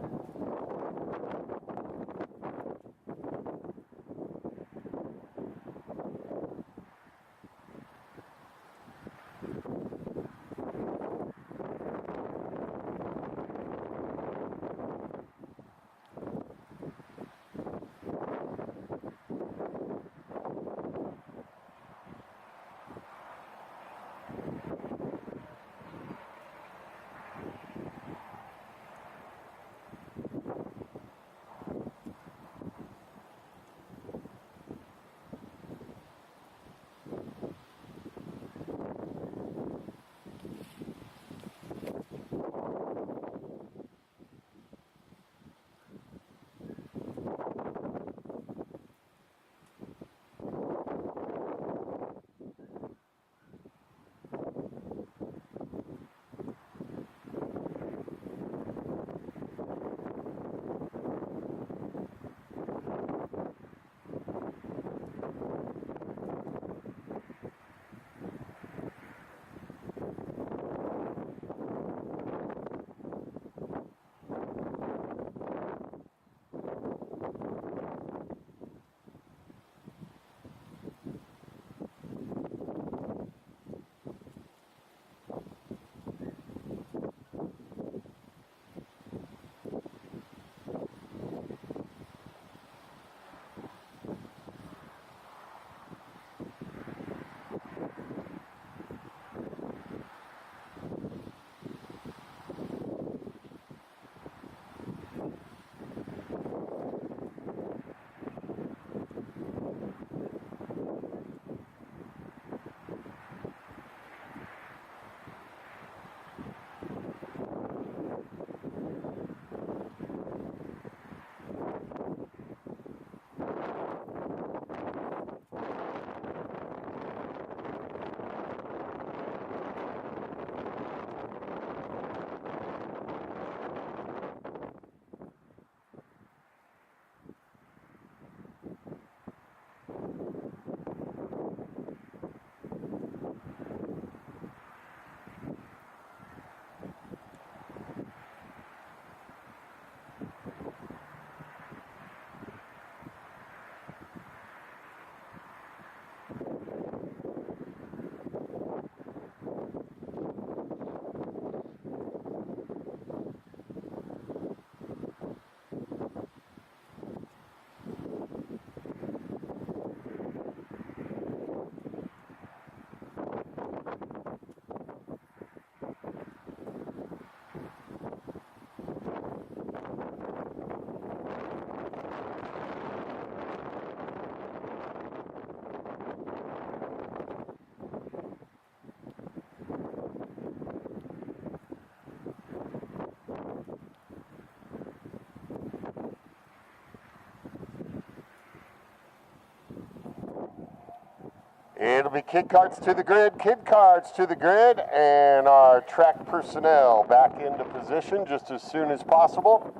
It'll be kid karts to the grid, kid karts to the grid, and our track personnel back into position just as soon as possible.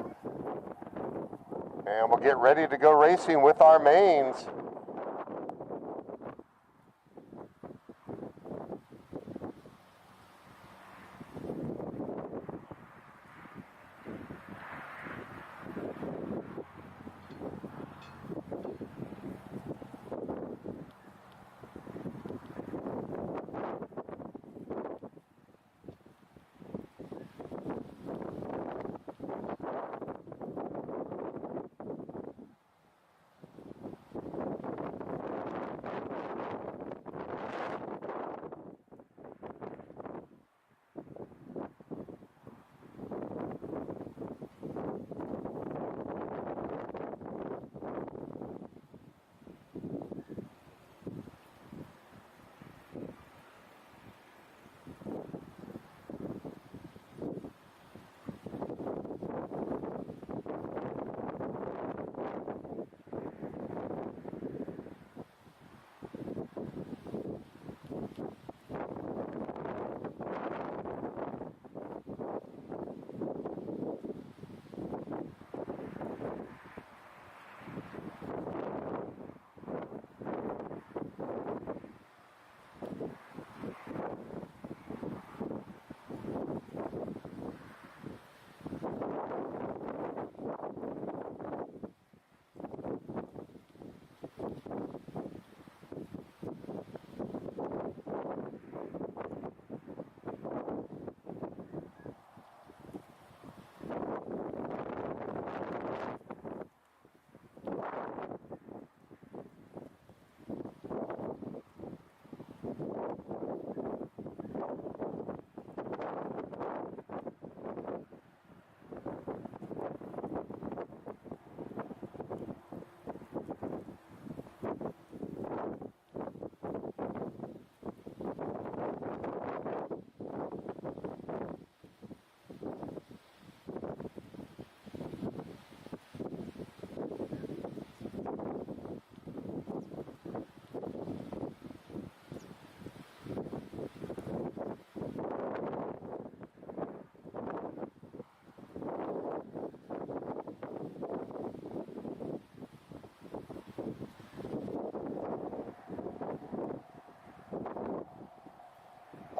And we'll get ready to go racing with our mains.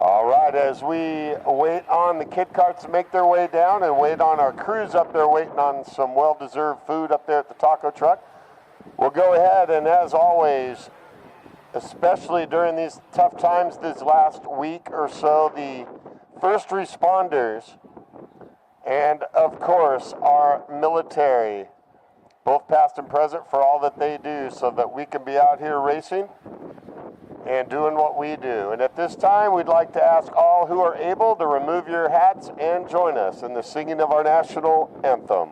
All right, as we wait on the kid carts to make their way down and wait on our crews up there waiting on some well-deserved food up there at the taco truck, we'll go ahead and, as always, especially during these tough times this last week or so, the first responders and, of course, our military, both past and present, for all that they do so that we can be out here racing and doing what we do. And at this time, we'd like to ask all who are able to remove your hats and join us in the singing of our national anthem.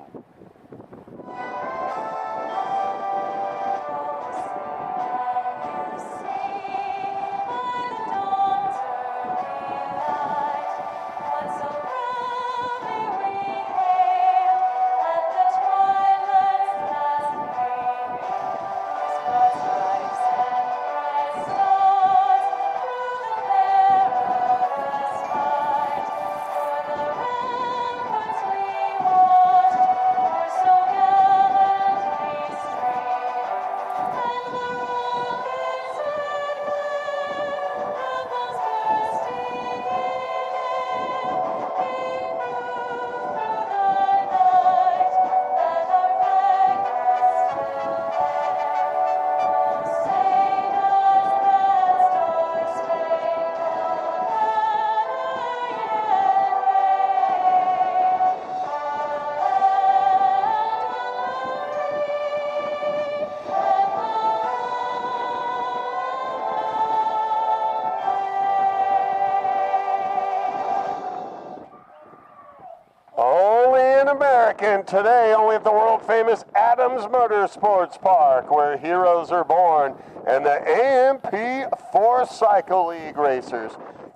And today, only at the world-famous Adams Motorsports Park, where heroes are born, and the AMP4 Cycle League racers.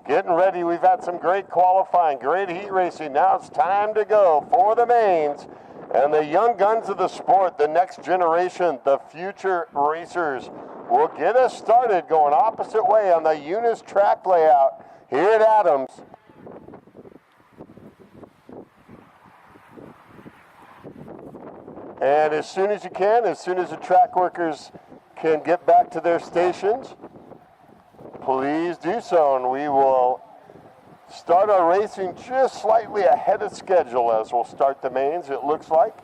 Getting ready, we've had some great qualifying, great heat racing. Now it's time to go for the mains and the young guns of the sport, the next generation, the future racers will get us started going opposite way on the Eunice track layout here at Adams. And as soon as you can, as soon as the track workers can get back to their stations, please do so, and we will start our racing just slightly ahead of schedule as we'll start the mains, it looks like.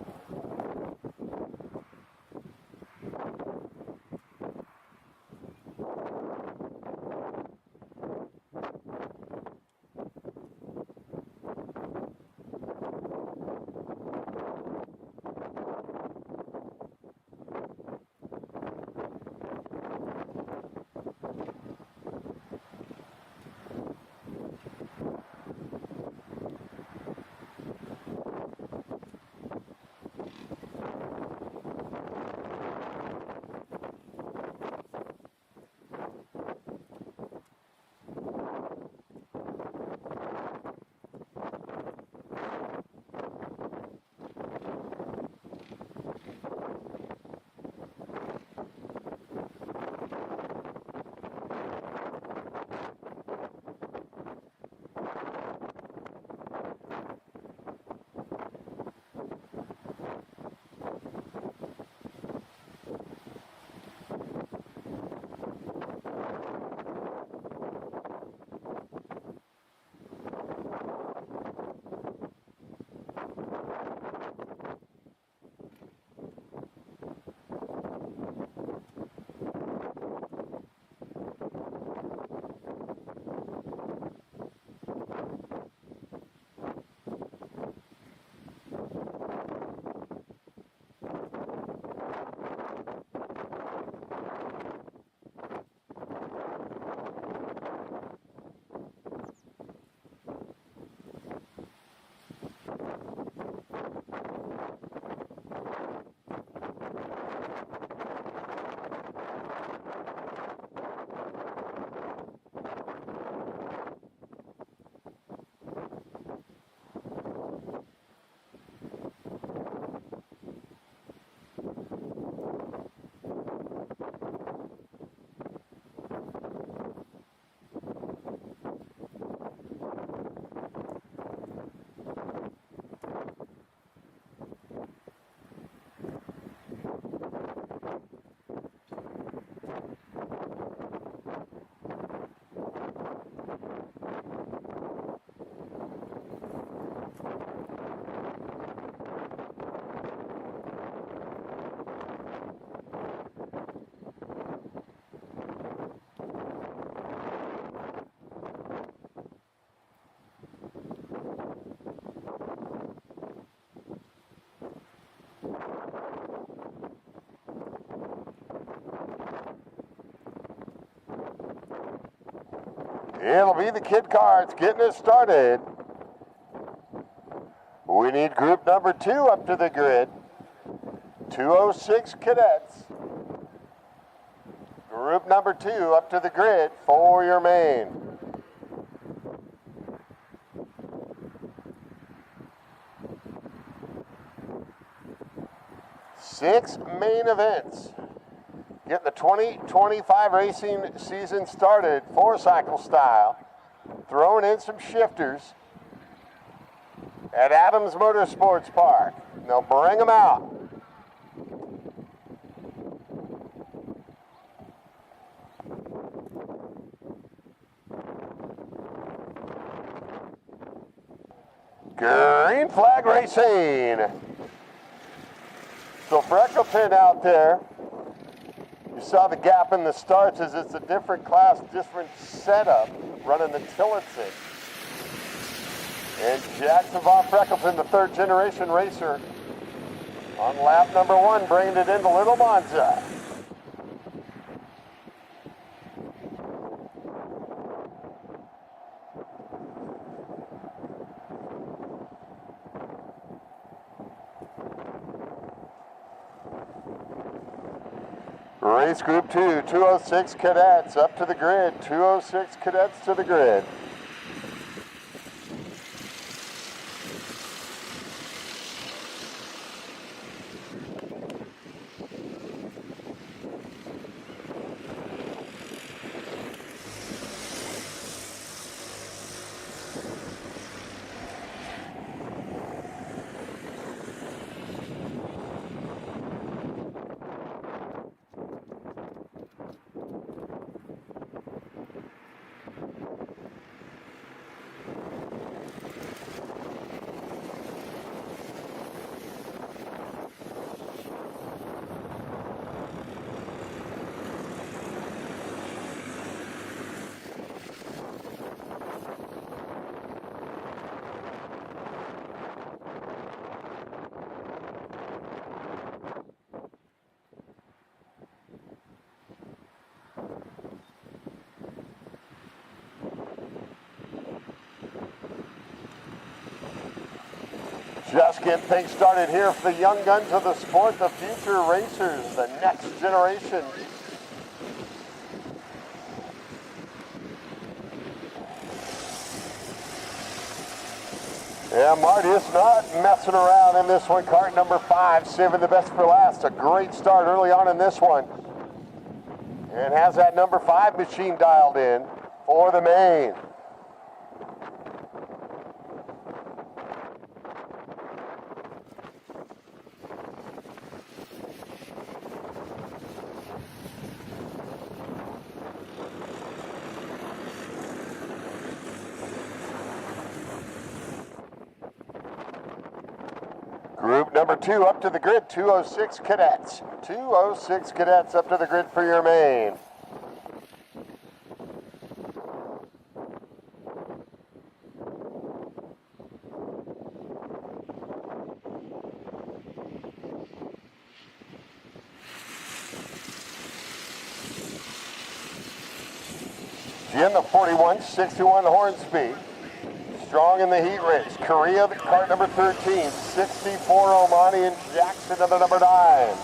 It'll be the kid cards getting us started. We need group number 2 up to the grid. 206 cadets. Group number 2 up to the grid for your main. Six main events. Getting the 2025 racing season started 4-cycle style. Throwing in some shifters at Adams Motorsports Park. They'll bring them out. Green flag racing. So Freckleton out there. You saw the gap in the starts as it's a different class, different setup, running the Tillotson. And Jackson Von Freckleton, the 3rd generation racer, on lap number 1, bringing it into Little Monza. Race Group 2, 206 cadets up to the grid. 206 cadets to the grid. Just getting things started here for the young guns of the sport, the future racers, the next generation. Yeah, Marty is not messing around in this one. Cart number 5, saving the best for last. A great start early on in this one. And has that number 5 machine dialed in for the main. Group number 2 up to the grid, 206 cadets. 206 cadets up to the grid for your main. Jim, the 41, 61 Hornsby. Strong in the heat race. Korea, the cart number 13. 64 Omani and Jackson of the number 9.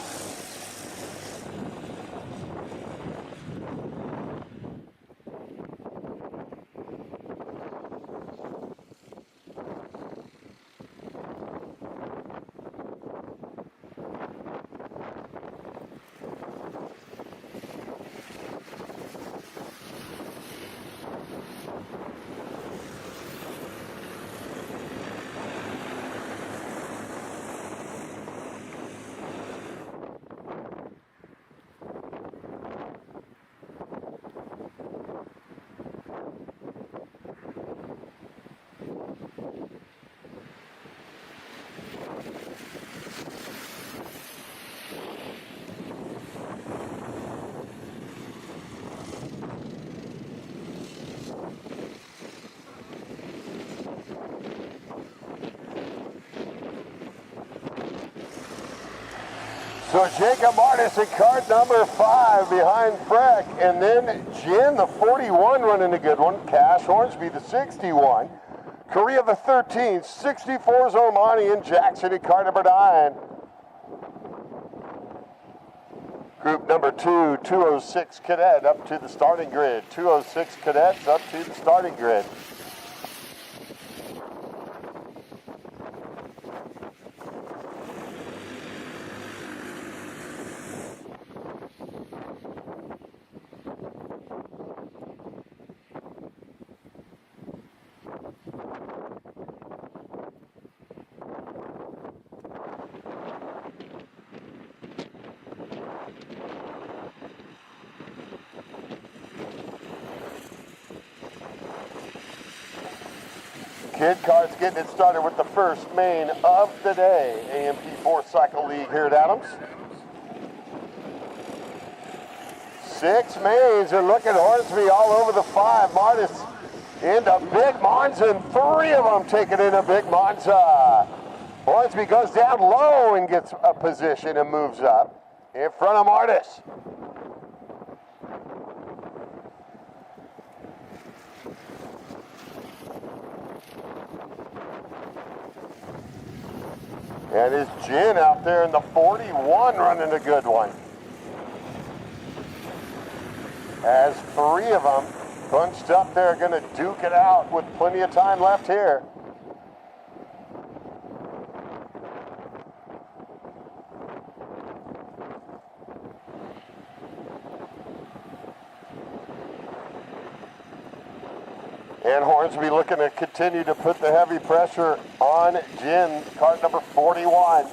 So Jacob Martis in cart number 5 behind Freck, and then Jin, the 41, running a good one. Cash Hornsby, the 61. Korea, the 13. 64's Omani and Jackson in cart number 9. Group number 2, 206 cadet up to the starting grid. 206 cadets up to the starting grid. Kid Cart's getting it started with the first main of the day. AMP 4-cycle league here at Adams. 6 mains, and look at Hornsby all over the 5. Martis into Big Monza, and 3 of them taking in a Big Monza. Hornsby goes down low and gets a position and moves up in front of Martis. And is Jin out there in the 41 running a good one. As 3 of them bunched up there, going to duke it out with plenty of time left here. And Hornsby looking to continue to put the heavy pressure on Jin, cart number 41.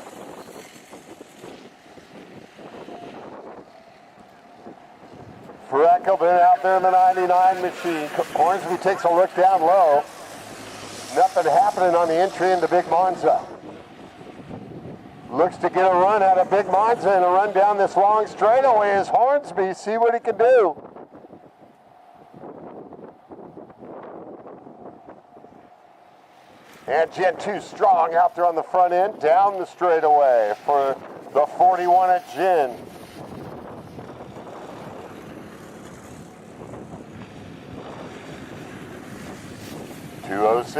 Freckleton out there in the 99 machine. Hornsby takes a look down low. Nothing happening on the entry into Big Monza. Looks to get a run out of Big Monza and a run down this long straightaway as Hornsby. See what he can do. And Gen 2 strong out there on the front end, down the straightaway for the 41 at Gen.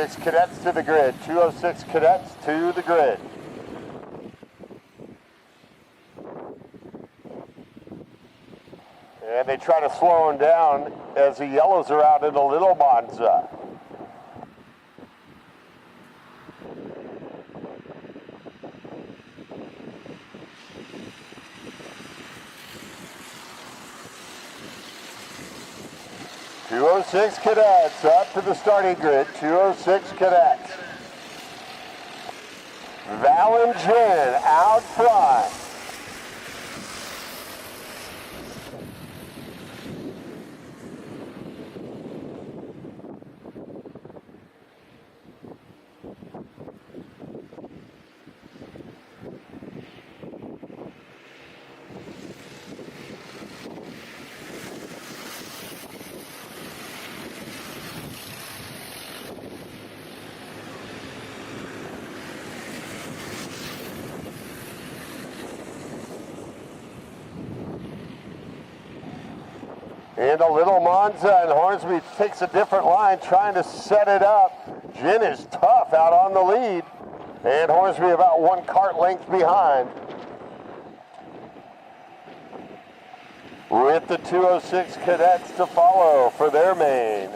206 cadets to the grid. 206 cadets to the grid. And they try to slow him down as the yellows are out in the little Monza. .206 cadets up to the starting grid. 206 cadets. Val and Jen out front. And a little Monza, and Hornsby takes a different line, trying to set it up. Jen is tough out on the lead, and Hornsby about 1 cart length behind. With the 206 cadets to follow for their main.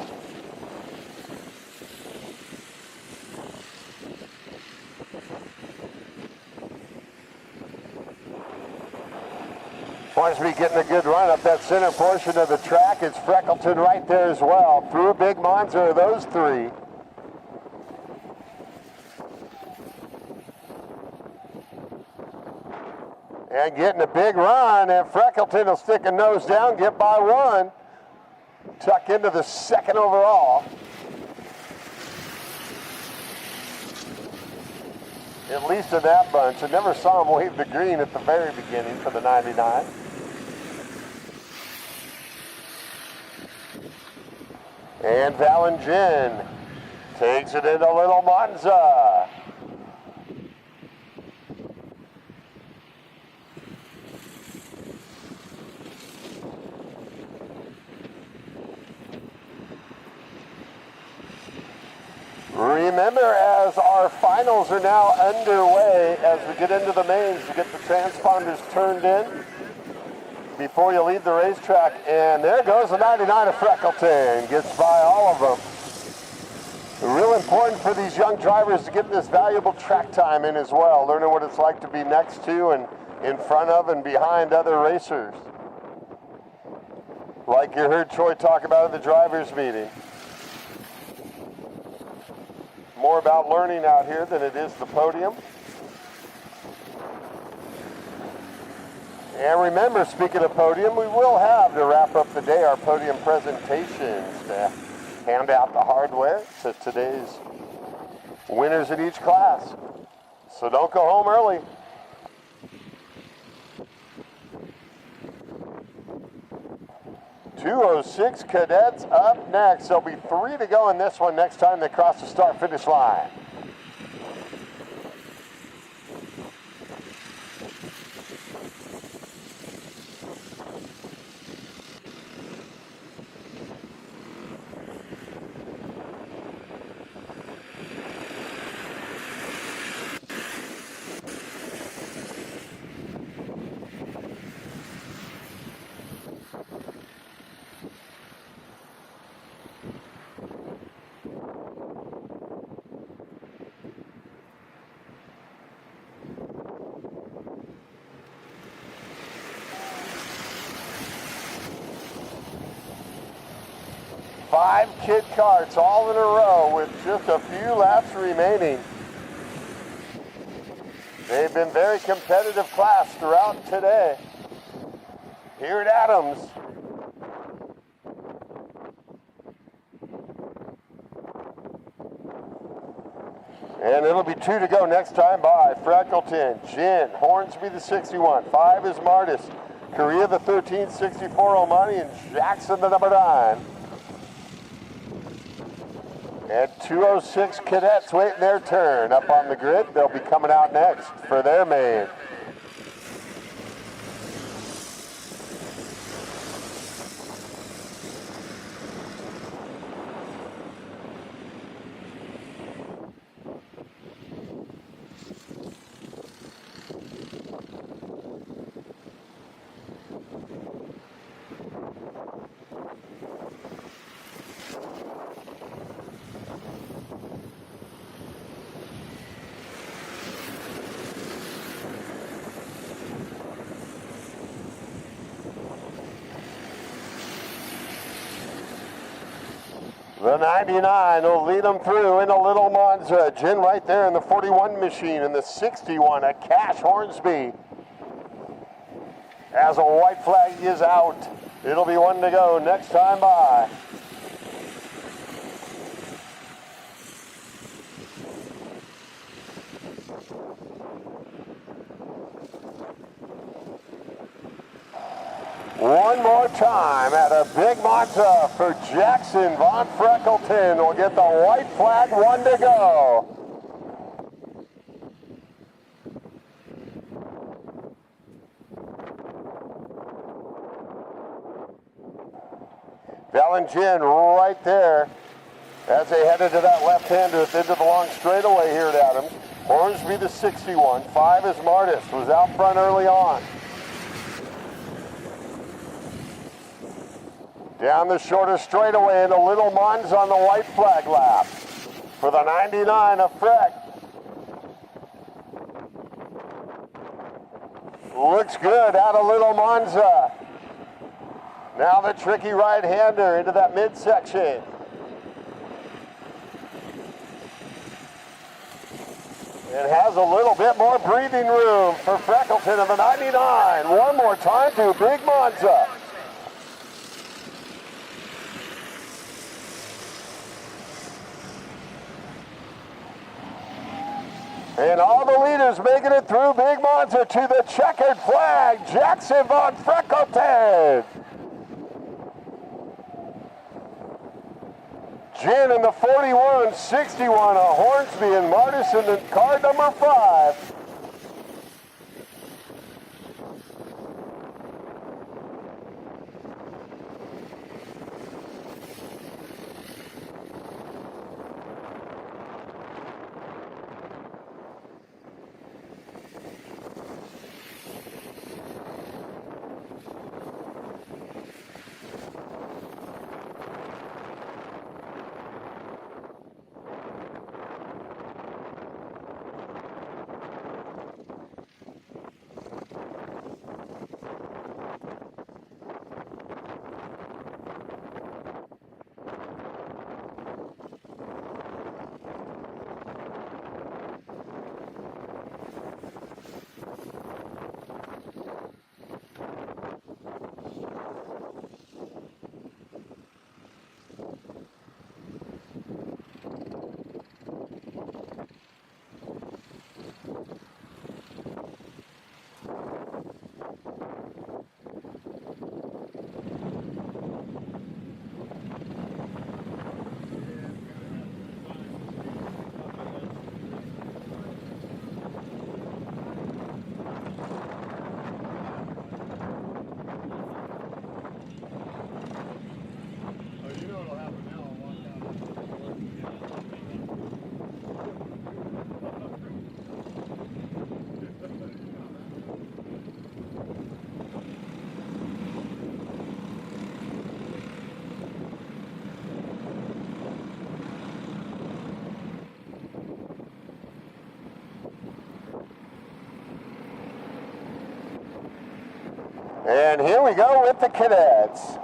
Hornsby getting a good run up that center portion of the track. It's Freckleton right there as well. Through a big Monza are those three. And getting a big run, and Freckleton will stick a nose down, get by 1. Tuck into the 2nd overall. At least in that bunch. I never saw him wave the green at the very beginning for the 99. And Valentine takes it into Little Monza. Remember, as our finals are now underway, as we get into the mains, to get the transponders turned in before you leave the racetrack. And there goes the 99 of Freckleton. Gets by all of them. Real important for these young drivers to get this valuable track time in as well, learning what it's like to be next to and in front of and behind other racers. Like you heard Troy talk about at the drivers' meeting. More about learning out here than it is the podium. And remember, speaking of podium, we will have, to wrap up the day, our podium presentations to hand out the hardware to today's winners in each class. So don't go home early. .206 cadets up next. There'll be 3 to go in this one next time they cross the start-finish line. Five kid karts all in a row with just a few laps remaining. They've been very competitive class throughout today. Here at Adams. And it'll be 2 to go next time by Freckleton, Gin, Hornsby the 61, 5 is Martis, Korea the 13, 64 Omani, and Jackson the number 9. And 206 cadets waiting their turn up on the grid. They'll be coming out next for their main. The 99 will lead them through in a little Monza. Jen right there in the 41 machine, and the 61 at Cash Hornsby. As a white flag is out, it'll be one to go next time by. One more time at a big Monza for Jackson Von Freckleton. Will get the white flag, one to go. Val and Jen right there as they headed to that left-hander at the end of the long straightaway here at Adams. Hornsby the 61. 5 is Martis, was out front early on. Down the shorter straightaway in a little Monza on the white flag lap. For the 99 of Freck. Looks good out of little Monza. Now the tricky right-hander into that midsection. It has a little bit more breathing room for Freckleton of the 99. One more time to big Monza. And all the leaders making it through Big Monza to the checkered flag, Jackson Von Freckleton. Jen in the 41, 61, Hornsby and Martis in the car number 5. And here we go with the cadets.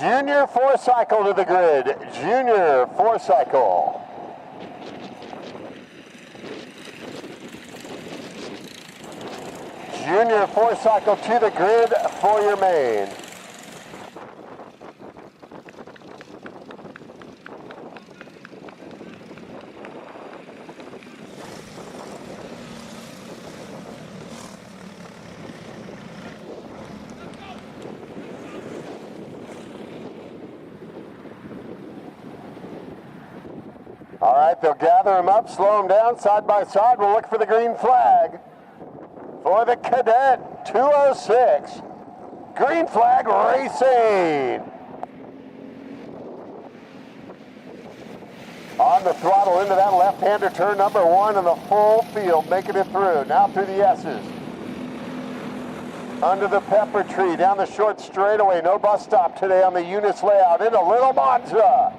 Junior 4-cycle to the grid. Junior 4-cycle. Junior 4-cycle to the grid for your main. All right, they'll gather them up, slow them down side by side. We'll look for the green flag. For the cadet 206, green flag racing. On the throttle into that left-hander turn number 1 in the full field, making it through. Now through the S's. under the pepper tree, down the short straightaway. No bus stop today on the Eunice layout. Into Little Monza.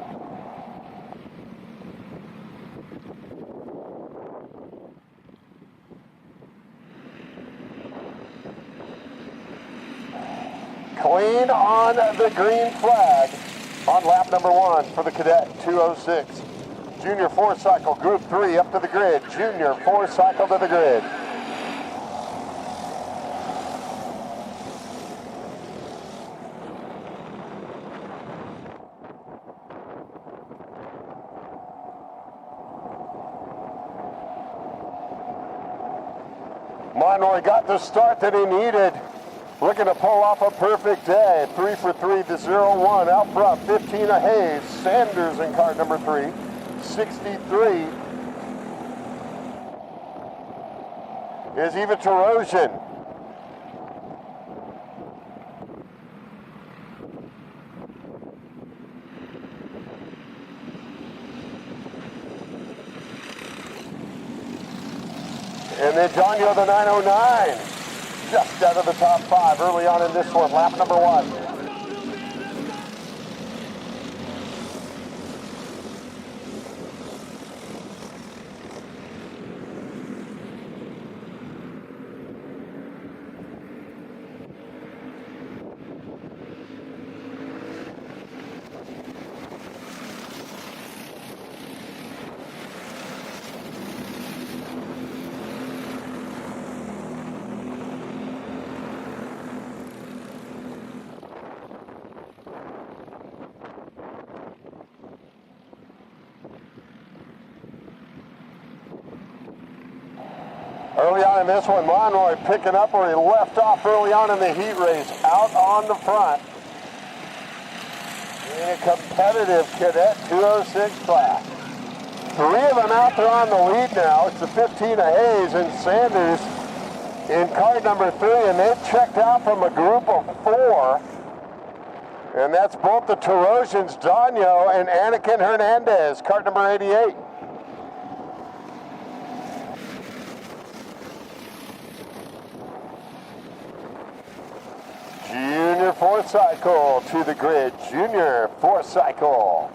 Clean on the green flag on lap number 1 for the Cadet 206. Junior 4-cycle, Group 3 up to the grid. Junior 4-cycle to the grid. Monroy got the start that he needed. Looking to pull off a perfect day. 3 for 3 to 0-1. Out front, 15 of Hayes. Sanders in car number 3. 63 is Eva Tarosian. And then Daniel the 909. Just out of the top 5 early on in this one, lap number 1. Early on in this one, Monroy picking up where he left off early on in the heat race, out on the front in a competitive Cadet 206 class. 3 of them out there on the lead now. It's the 15 of Hayes and Sanders in car number 3, and they've checked out from a group of 4. And that's both the Tarosians, Daniel and Anakin Hernandez, car number 88. Junior 4-cycle to the grid. Junior 4-cycle.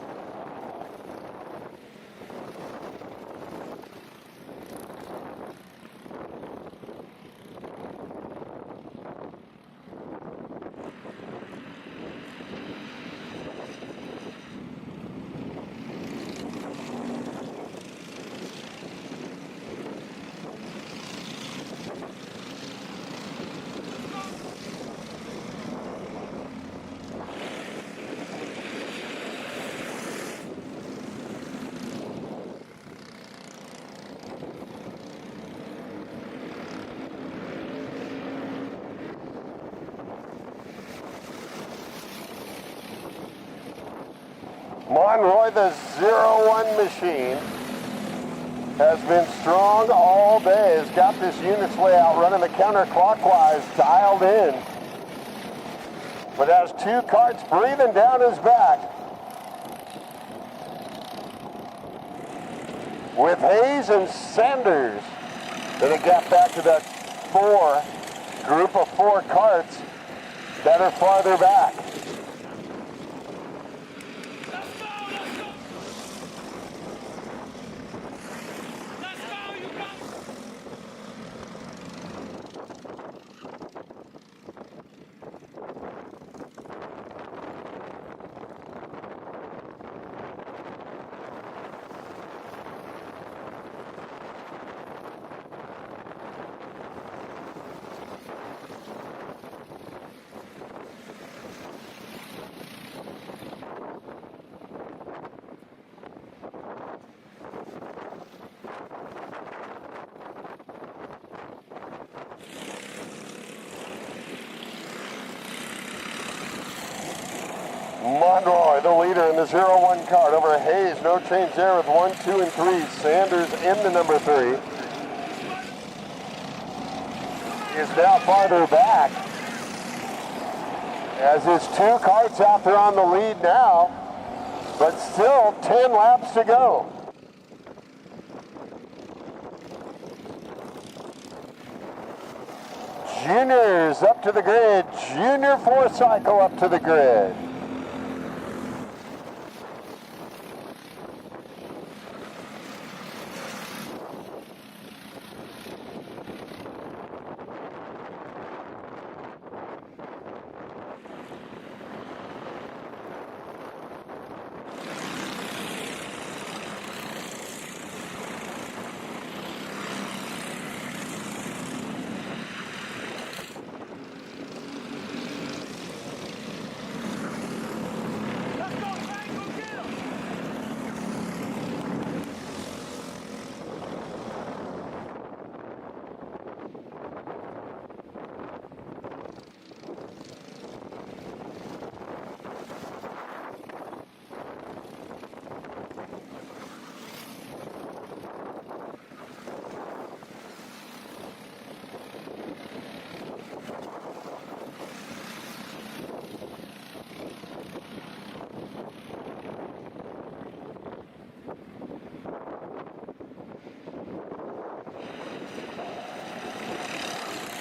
Monroy, the 0-1 machine, has been strong all day. Has got this Eunice layout running the counterclockwise dialed in. But has 2 carts breathing down his back. With Hayes and Sanders. Then it got back to that group of 4 carts that are farther back. Monroy, the leader in the 0-1 cart over Hayes. No change there with 1, 2, and 3. Sanders in the number 3. Is now farther back. As his 2 carts out there on the lead now, but still 10 laps to go. juniors up to the grid. Junior 4-cycle up to the grid.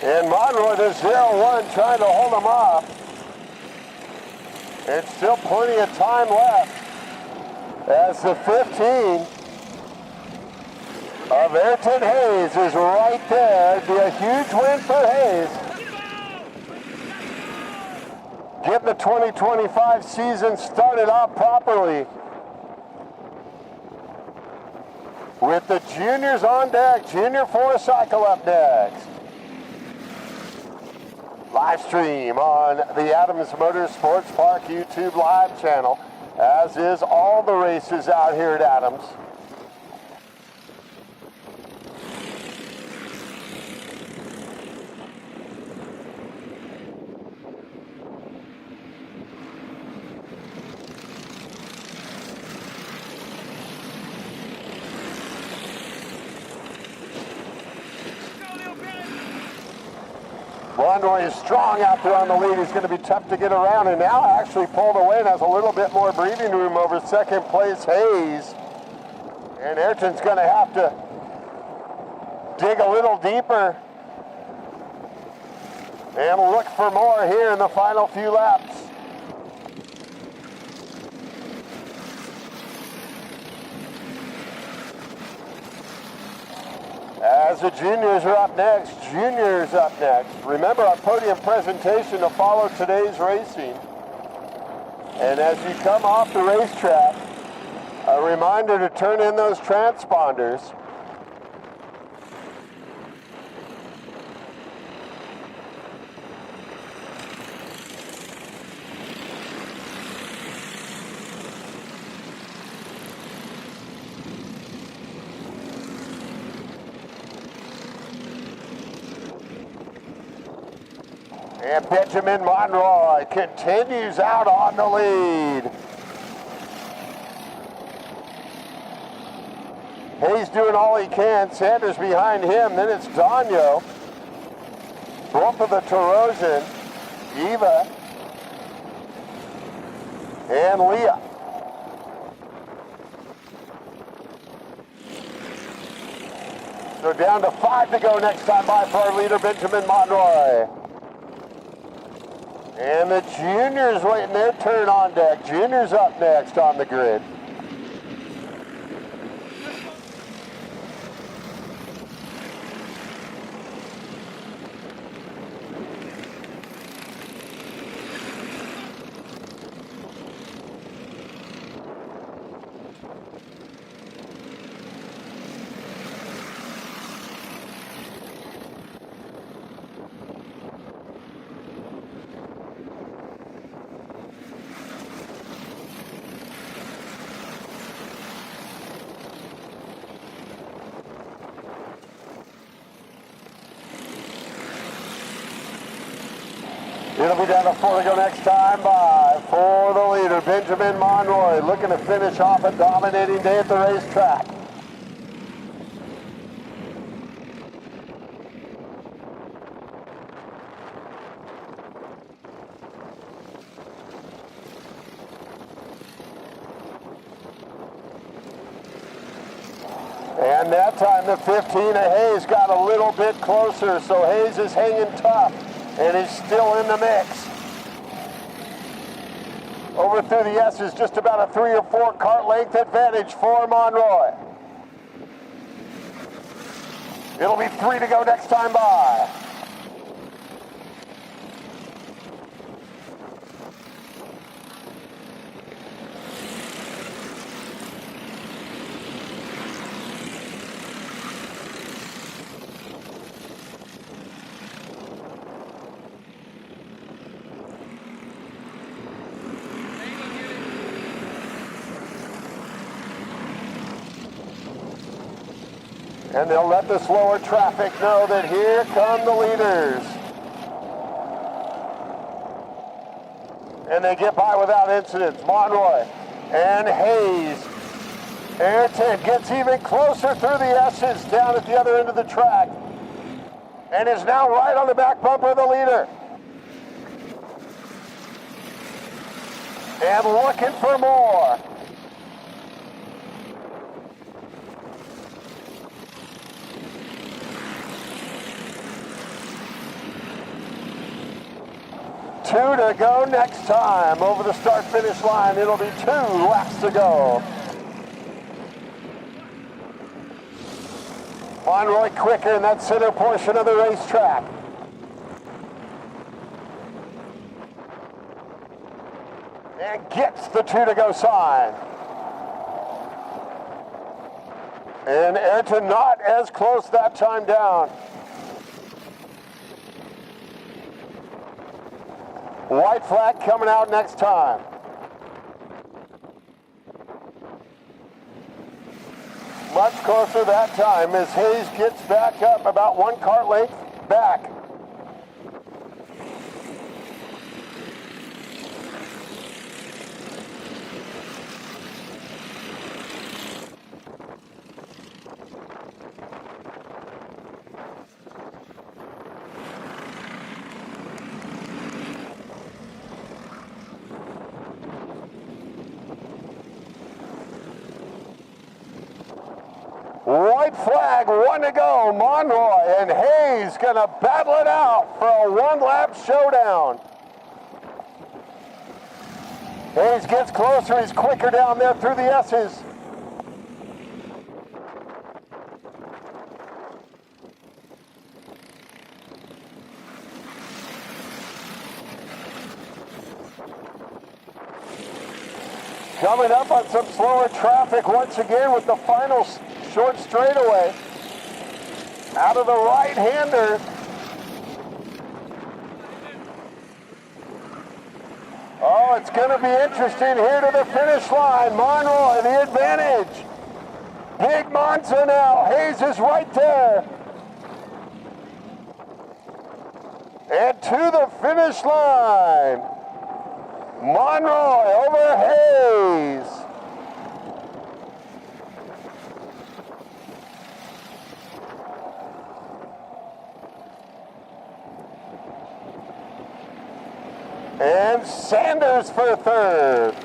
And Monroy, the 0-1, trying to hold him off. It's still plenty of time left as the 15 of Ayrton Hayes is right there. It'd be a huge win for Hayes. Get the 2025 season started off properly. With the juniors on deck, Junior 4-cycle up next. Live stream on the Adams Motorsports Park YouTube live channel, as is all the races out here at Adams. Monroy is strong out there on the lead. He's going to be tough to get around, and now actually pulled away and has a little bit more breathing room over second place Hayes. And Ayrton's going to have to dig a little deeper and look for more here in the final few laps. As the juniors are up next, Remember our podium presentation to follow today's racing. And as you come off the racetrack, a reminder to turn in those transponders. And Benjamin Monroy continues out on the lead. Hayes doing all he can. Sanders behind him. Then it's Danyo. Both of the Torosin, Eva, and Leah. So down to 5 to go next time by for our leader, Benjamin Monroy. And the juniors waiting their turn on deck. Juniors up next on the grid. It'll be down to 4 to go next time by for the leader, Benjamin Monroy, looking to finish off a dominating day at the racetrack. And that time the 15 of Hayes got a little bit closer, so Hayes is hanging tough and he's still in the mix. Over through the S's, just about a 3 or 4 cart length advantage for Monroy. It'll be 3 to go next time by. And they'll let the slower traffic know that here come the leaders. And they get by without incidents. Monroy and Hayes. Ayrton gets even closer through the S's down at the other end of the track. And is now right on the back bumper of the leader. And looking for more. Two to go next time. Over the start-finish line, it'll be 2 laps to go. Monroy quicker in that center portion of the racetrack. And gets the 2 to go sign. And Ayrton not as close that time down. White flag coming out next time. Much closer that time as Hayes gets back up about 1 cart length back. White flag, 1 to go. Monroy and Hayes gonna battle it out for a 1-lap showdown. Hayes gets closer, he's quicker down there through the S's. Coming up on some slower traffic once again with the final short straightaway. Out of the right-hander. Oh, it's going to be interesting here to the finish line. Monroy, the advantage. Big Monza now. Hayes is right there. And to the finish line. Monroy over Hayes. And Sanders for 3rd.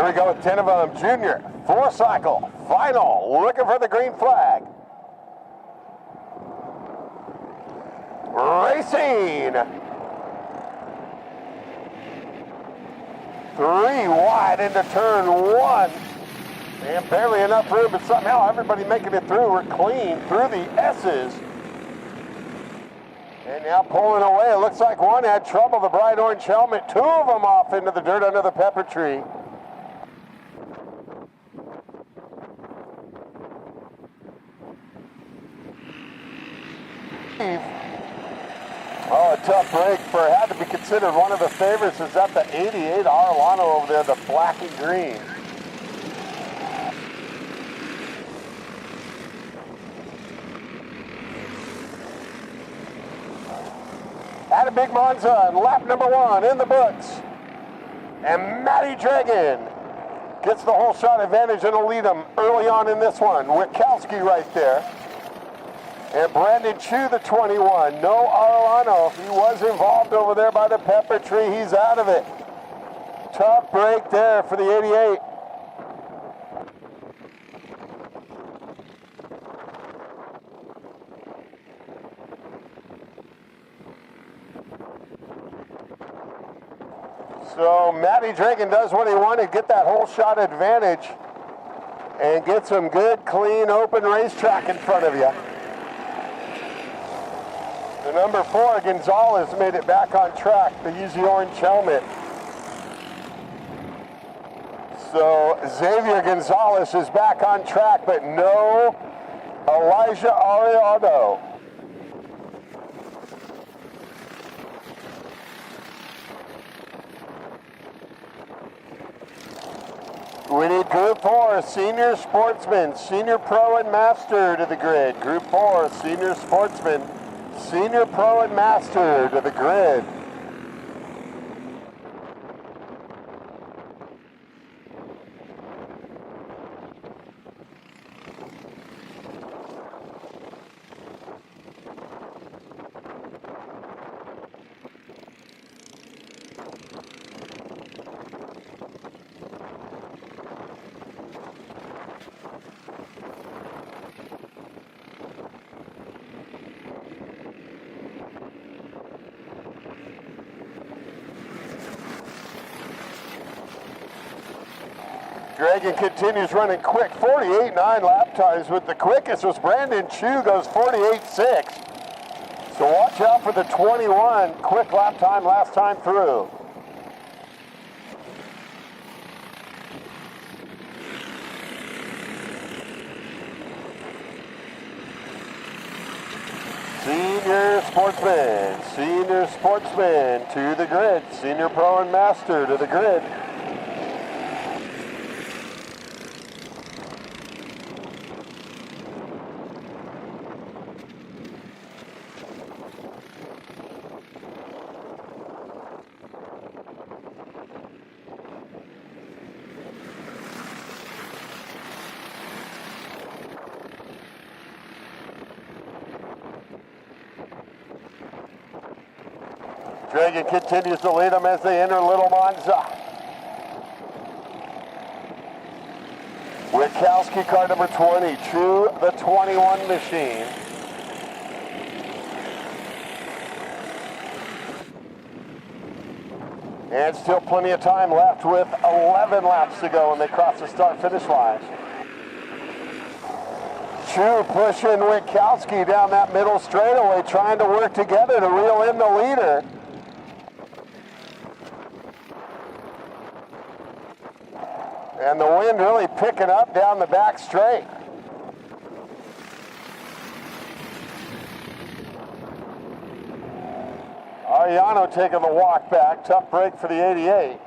we go with 10 of them. Junior, 4-cycle, final, looking for the green flag. Racing. 3 wide into turn 1. And barely enough room, but somehow everybody making it through. We're clean through the S's. And now pulling away. It looks like one had trouble, the bright orange helmet. 2 of them off into the dirt under the pepper tree. Oh, a tough break for, had to be considered one of the favorites. Is that the 88 Arellano over there, the black and green. Had a big Monza on lap number 1 in the books. And Matty Dragon gets the whole shot advantage and will lead him early on in this one. Witkowski right there. And Brandon Chu, the 21. No Arellano. He was involved over there by the pepper tree. He's out of it. Tough break there for the 88. So Matty Dragon does what he wanted, get that whole shot advantage and get some good, clean, open racetrack in front of you. The number 4, Gonzalez, made it back on track, the Yeezy orange helmet. So Xavier Gonzalez is back on track, but no Elijah Arellano. We need Group 4, Senior Sportsman, Senior Pro and Master to the grid. Group 4, Senior Sportsman, Senior Pro and Master to the grid. Dragon continues running quick, 48.9 lap times, but the quickest was Brandon Chu, goes 48.6. So watch out for the 21, quick lap time last time through. Senior Sportsman to the grid, Senior Pro and Master to the grid. Dragon continues to lead them as they enter Little Monza. Witkowski, car number 20, Chu, the 21 machine. And still plenty of time left with 11 laps to go when they cross the start-finish line. Chu pushing Witkowski down that middle straightaway, trying to work together to reel in the leader. And the wind really picking up down the back straight. Arellano taking the walk back. Tough break for the 88.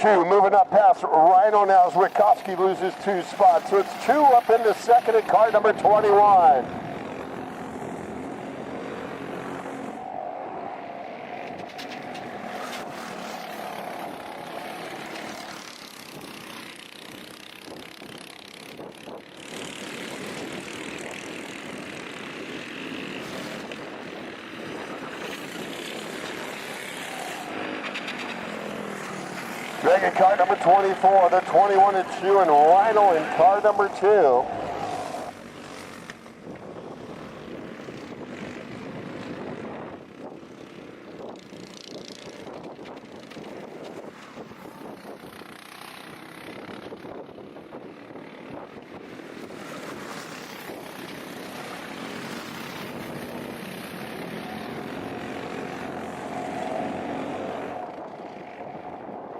Two moving up past Rhino now as Witkowski loses 2 spots. So it's 2 up into second in car number 21. Greg in car number 24, the 21 is Chew, and Rhino in car number 2.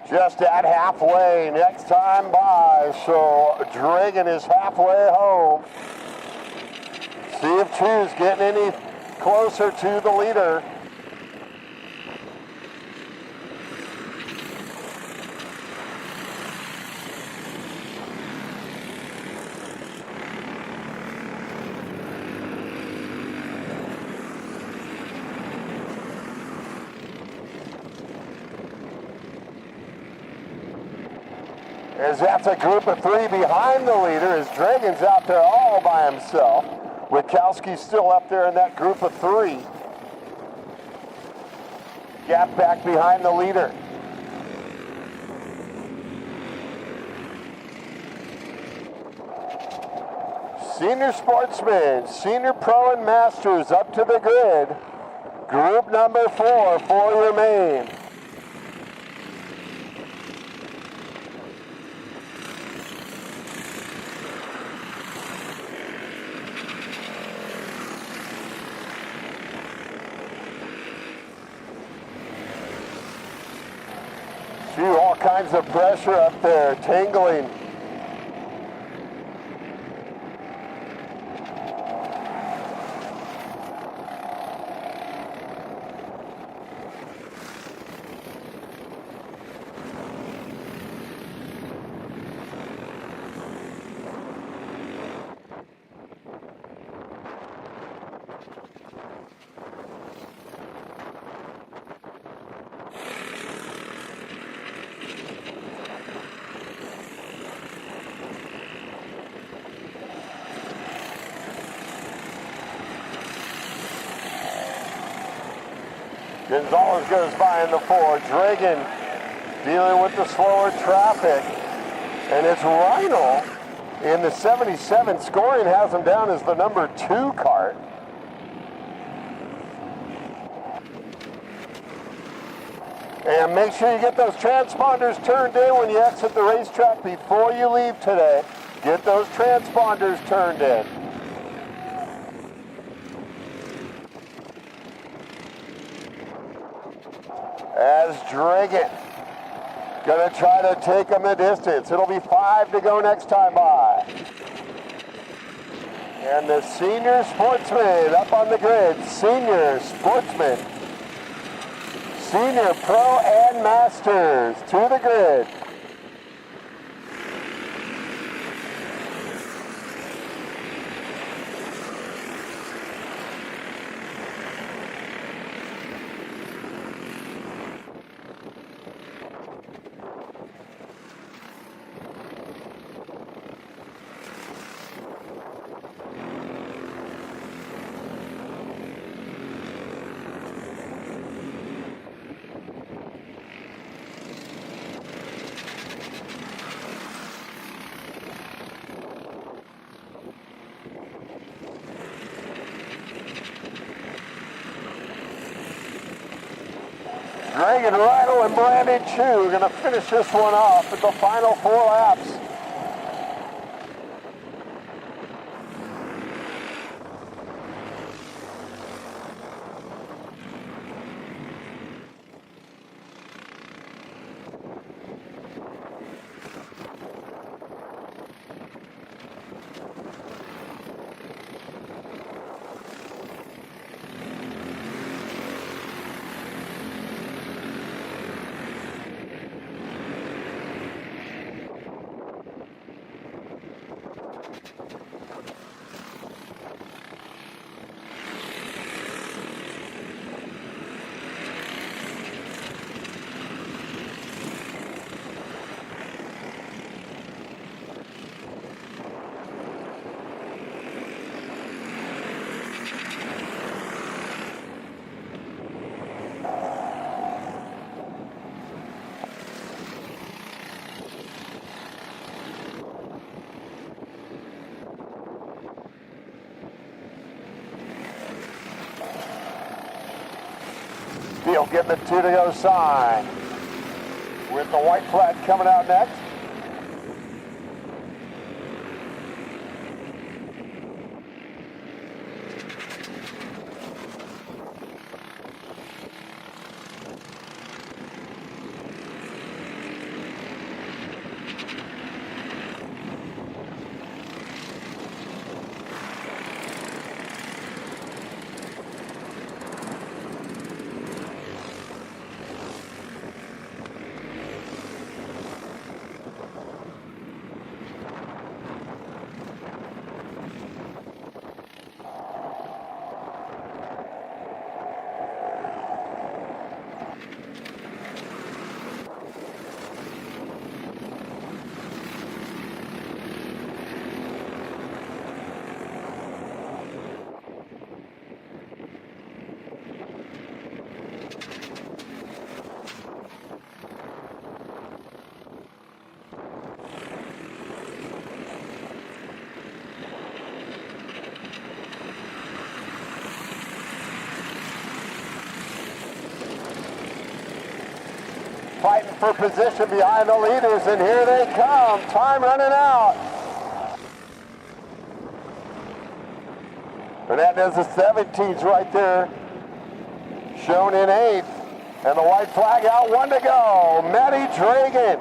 Just at halfway, next time by, so Dragon is halfway home. See if Chew's getting any closer to the leader. As that's a group of 3 behind the leader, as Dragon's out there all by himself. Witkowski's still up there in that group of 3. Gap back behind the leader. Senior Sportsmen, Senior Pro and Masters up to the grid. Group number 4 for your main. All kinds of pressure up there, tingling. Gonzalez goes by in the 4. Dragon dealing with the slower traffic. And it's Rhino in the 77. Scoring has him down as the number 2 kart. And make sure you get those transponders turned in when you exit the racetrack before you leave today. Get those transponders turned in. As Dragon gonna try to take him the distance. It'll be 5 to go next time by. And the Senior Sportsman up on the grid. Senior Sportsman, Senior Pro and Masters to the grid. Dragon, Rhino, and Brandon Chew are going to finish this one off at the final 4 laps. Field getting the 2 to go sign. With the white flag coming out next. Fighting for position behind the leaders, and here they come. Time running out. Hernandez, the 17's right there, shown in 8th. And the white flag out, 1 to go. Matty Dragan.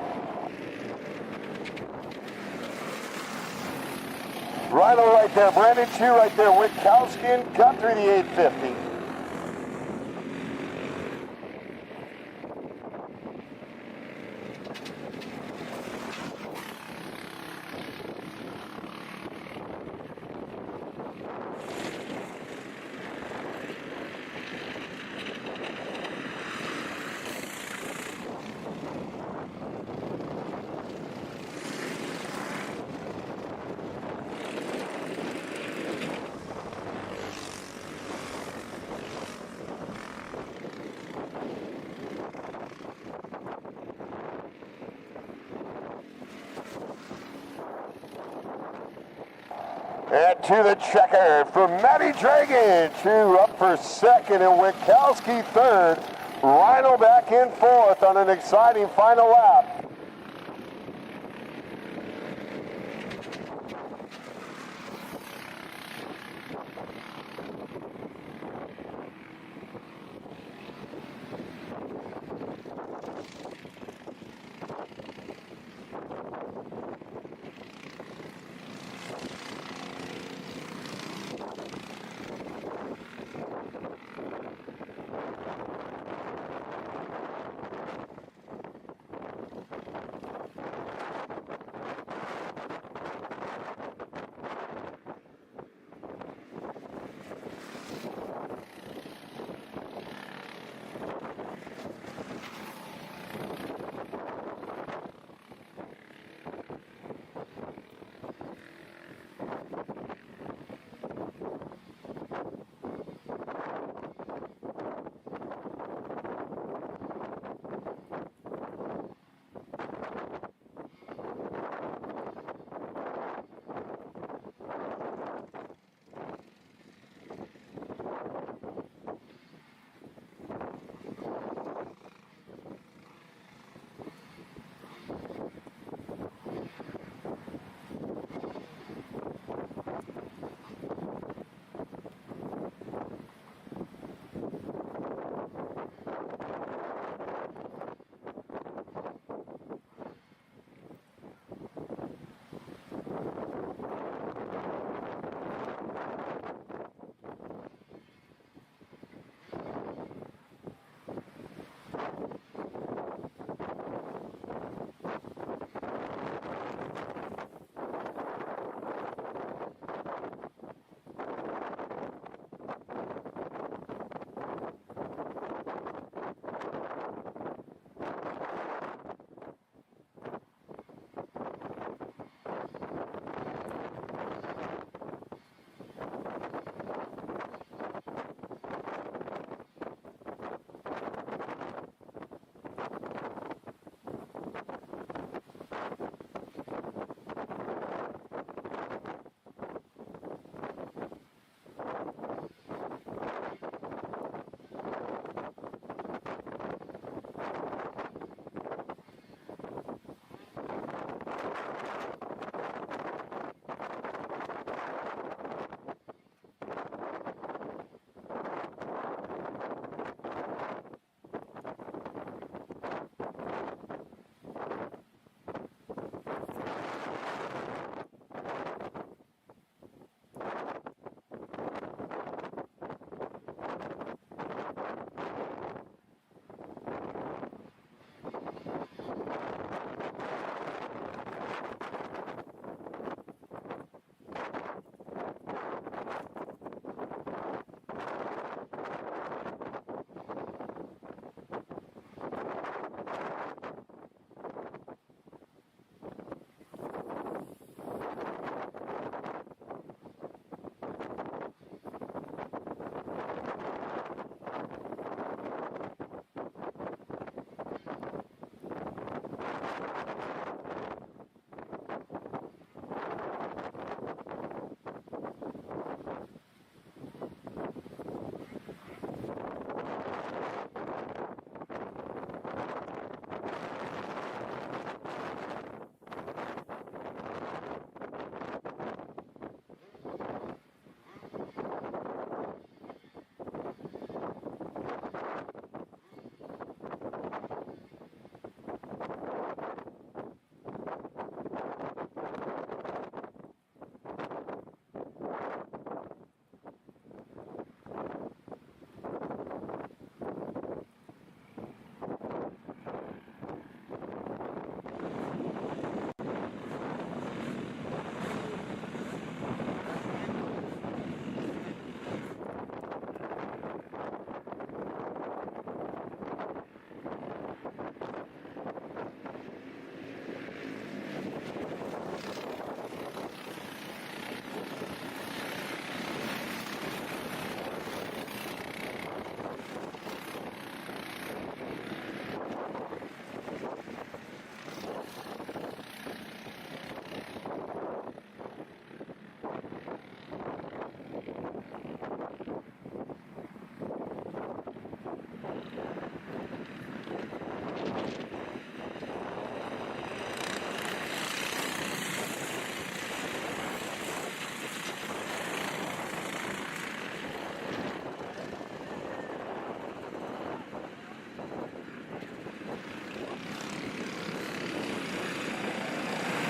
Rhino right there, Brandon Chu right there, Witkowski and Guthrie, the 850. And to the checker for Matty Dragan. Chu up for 2nd and Witkowski 3rd. Rhino back in 4th on an exciting final lap.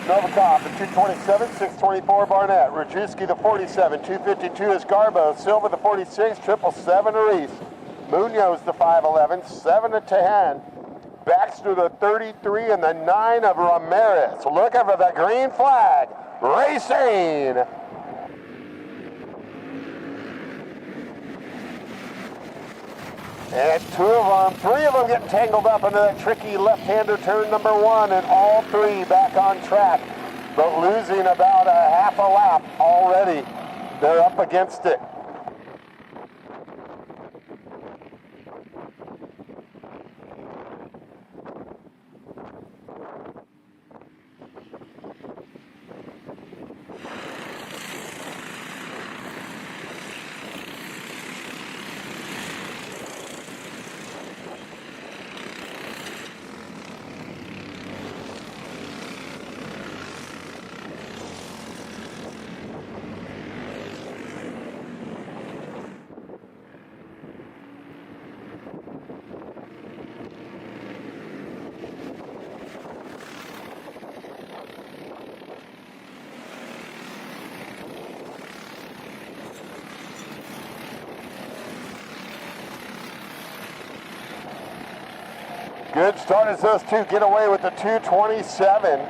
Novikov, the 227, 624 Barnett. Rajewski, the 47, 252 is Garbo. Silva, the 46, 777 Reese. Munoz, the 511, 7 to Tejan. Baxter, the 33, and the 9 of Ramirez. Looking for the green flag. Racing. And 2 of them, 3 of them get tangled up into that tricky left-hander turn number 1, and all 3 back on track, but losing about a half a lap already. They're up against it. Good start as those 2 get away with the 227.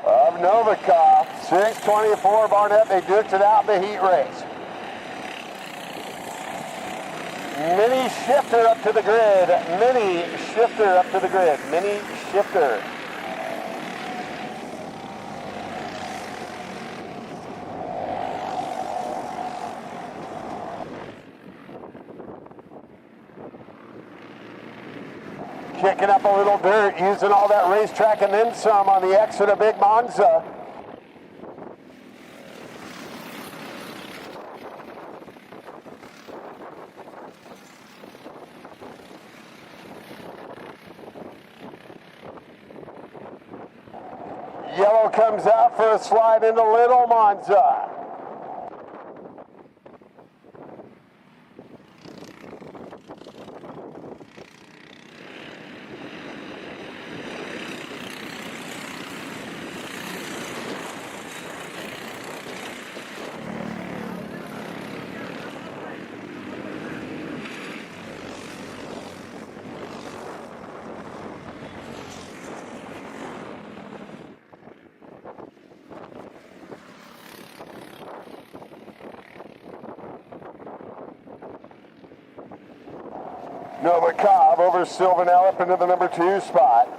Of Novikov, 624 Barnett. They duked it out in the heat race. Mini shifter up to the grid. Mini shifter up to the grid. Mini shifter. Kicking up a little dirt, using all that racetrack and then some on the exit of Big Monza. Yellow comes out for a slide into Little Monza. Novikov over Silvanel up into the number 2 spot.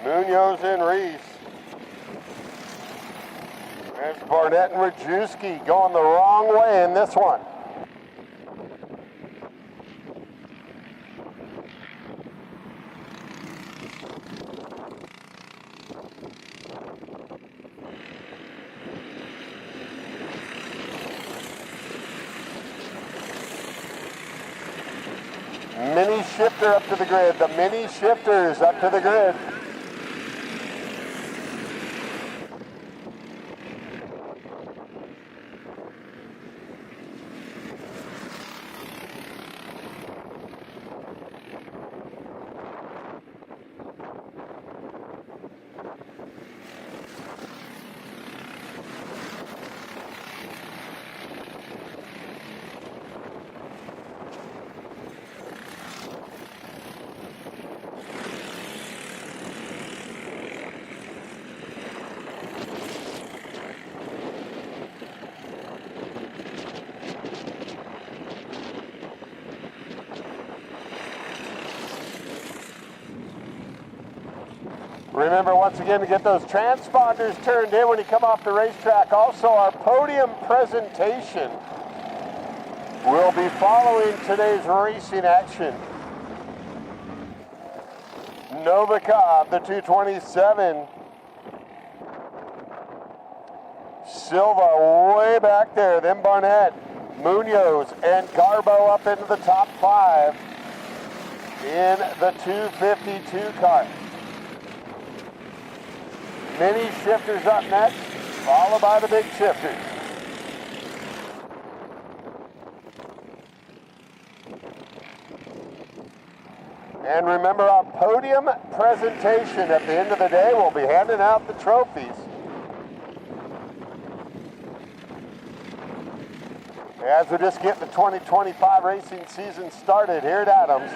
Munoz and Reese. There's Barnett and Rajewski going the wrong way in this one. Mini shifter up to the grid. The mini shifters up to the grid. Remember, once again, to get those transponders turned in when you come off the racetrack. Also, our podium presentation will be following today's racing action. Novikov, the 227. Silva way back there, then Barnett, Munoz, and Garbo up into the top 5 in the 252 car. Mini shifters up next, followed by the big shifters. And remember our podium presentation at the end of the day. We'll be handing out the trophies. As we just get the 2025 racing season started here at Adams.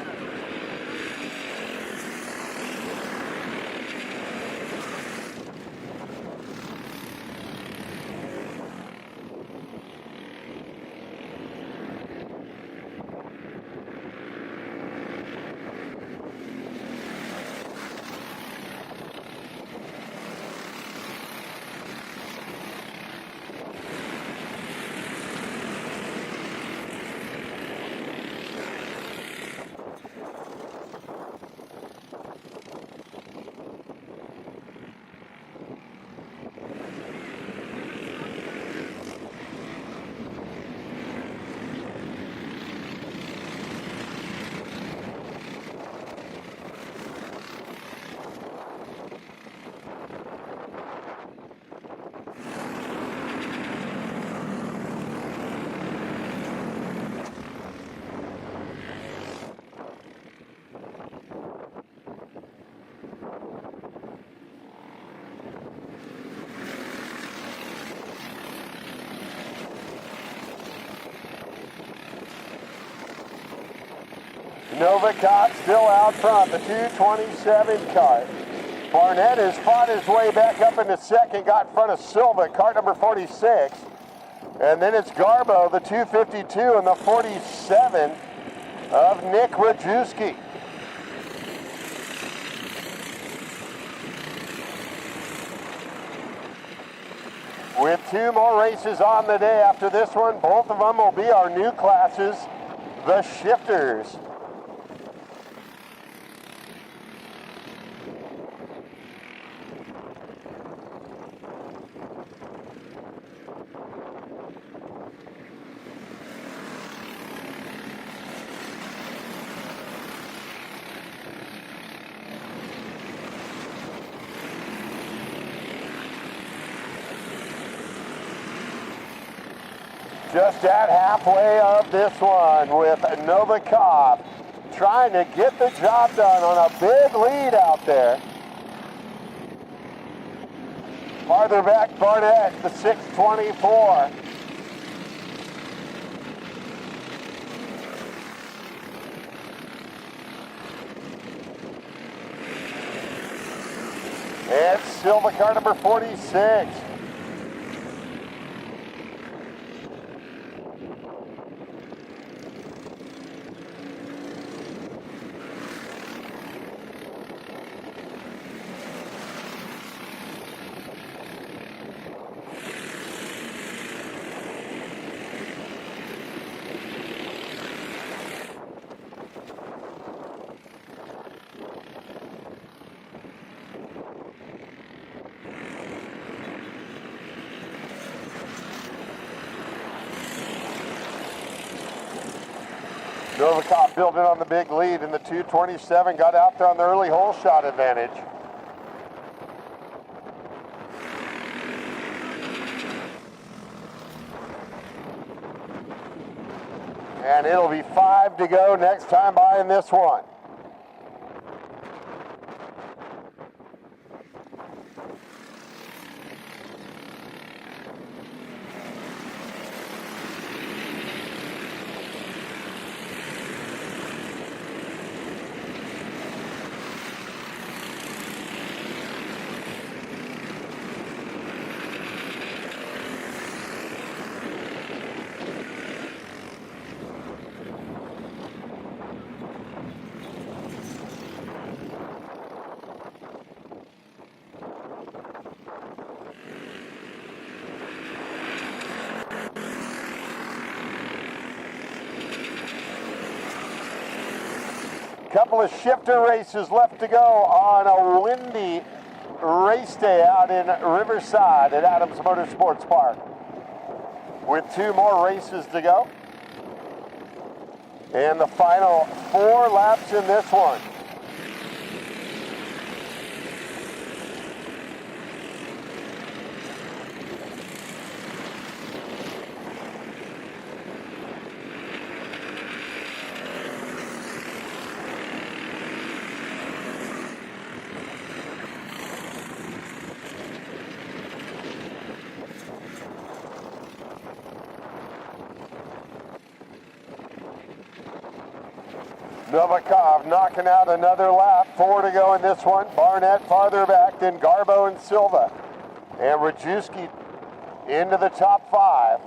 Novikov still out front, the 227 car. Barnett has fought his way back up into second, got in front of Silva, car number 46. And then it's Garbo, the 252, and the 47 of Nick Rajewski. With two more races on the day after this one, both of them will be our new classes, the shifters. Just at halfway of this one with Novikov trying to get the job done on a big lead out there. Farther back, Barnett, the 624. And Silva, car number 46. Novikov building on the big lead in the 227, got out there on the early hole shot advantage. And it'll be 5 to go next time by in this one. Couple of shifter races left to go on a windy race day out in Riverside at Adams Motorsports Park. With 2 more races to go. And the final 4 laps in this one. Novikov knocking out another lap. 4 to go in this one. Barnett farther back, then Garbo and Silva. And Rajewski into the top 5.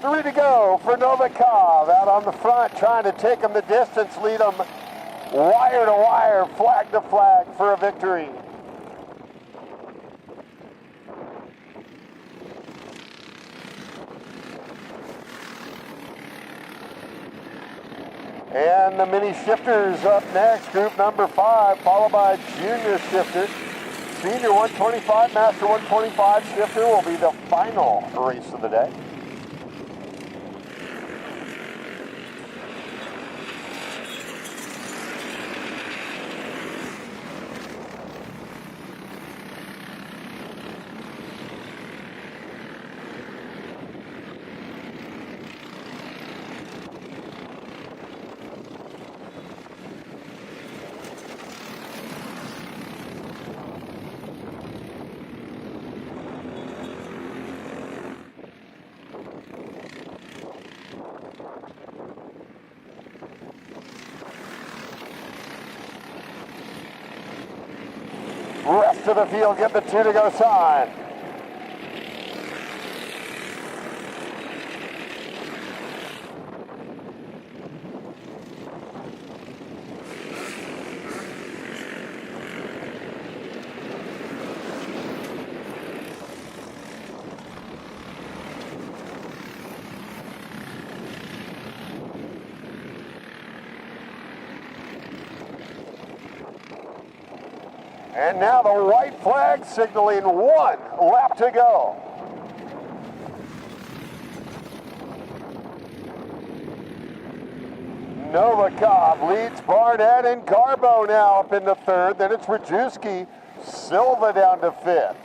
Three to go for Novikov out on the front, trying to take him the distance, lead him wire to wire, flag to flag for a victory. And the mini shifters up next, group number 5, followed by junior shifter. Senior 125, master 125 shifter will be the final race of the day. Rest of the field get the 2 to go sign. And now the white flag signaling 1 lap to go. Novikov leads Barnett and Garbo now up into 3rd. Then it's Rajewski, Silva down to 5th.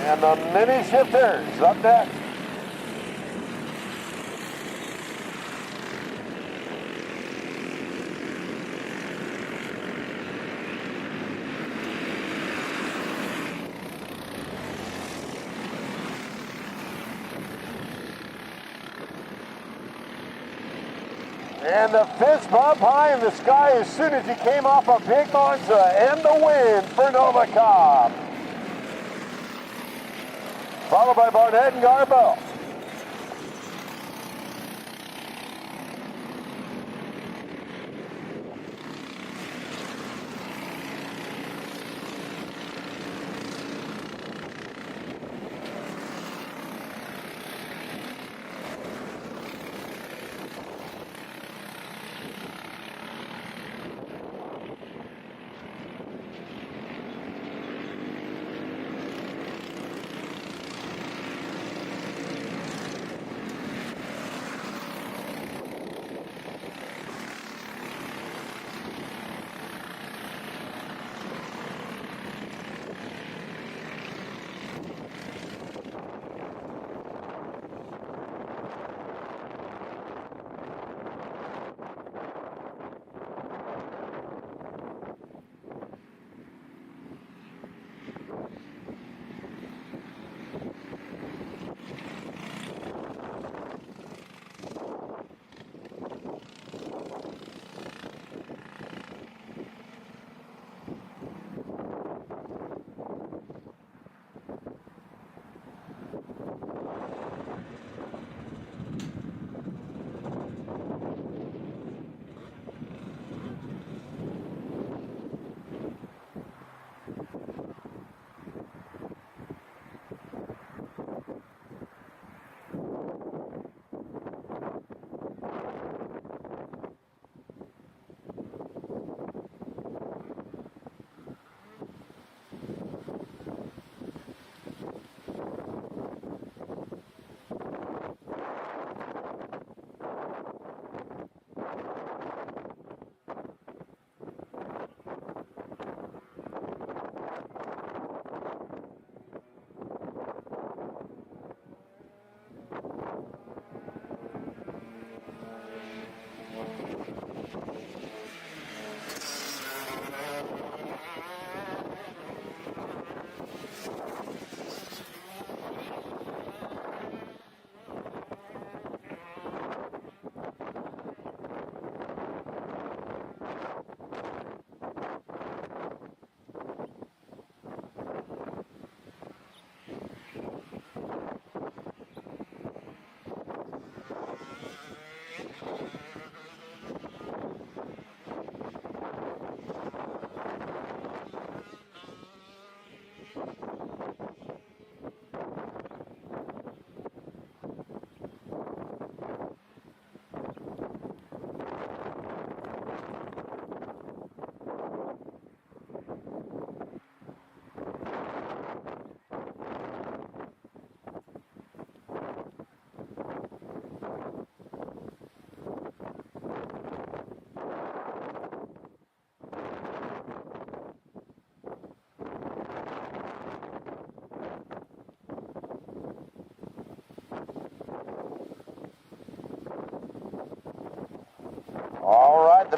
And the mini shifters up next. And the fist bump high in the sky as soon as he came off a big Monza, and the win for Novikov. Followed by Barnett and Garbo.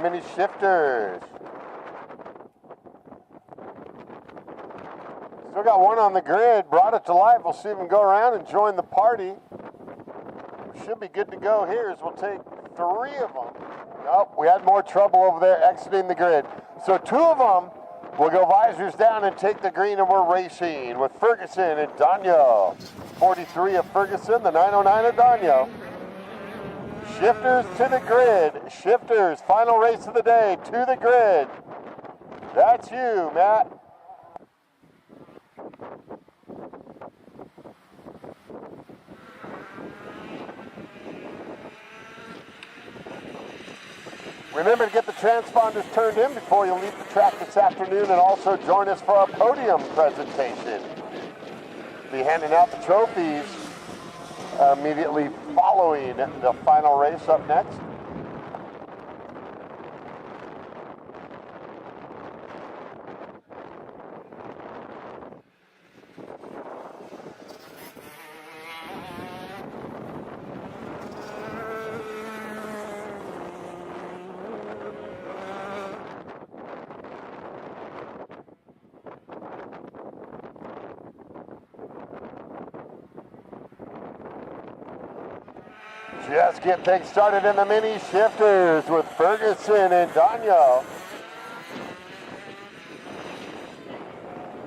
mini shifters. Still got one on the grid. Brought it to life. We'll see him go around and join the party. Should be good to go here as we'll take 3 of them. Nope, we had more trouble over there exiting the grid. So 2 of them will go visors down and take the green, and we're racing with Ferguson and Daniel. 43 of Ferguson, the 909 of Daniel. Shifters to the grid. Shifters, final race of the day, to the grid. That's you, Matt. Remember to get the transponders turned in before you leave the track this afternoon, and also join us for our podium presentation. Be handing out the trophies immediately following the final race up next. Just get things started in the mini shifters with Ferguson and Daniel.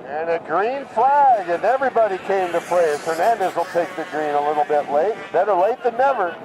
And a green flag, and everybody came to play. Hernandez will take the green a little bit late. Better late than never.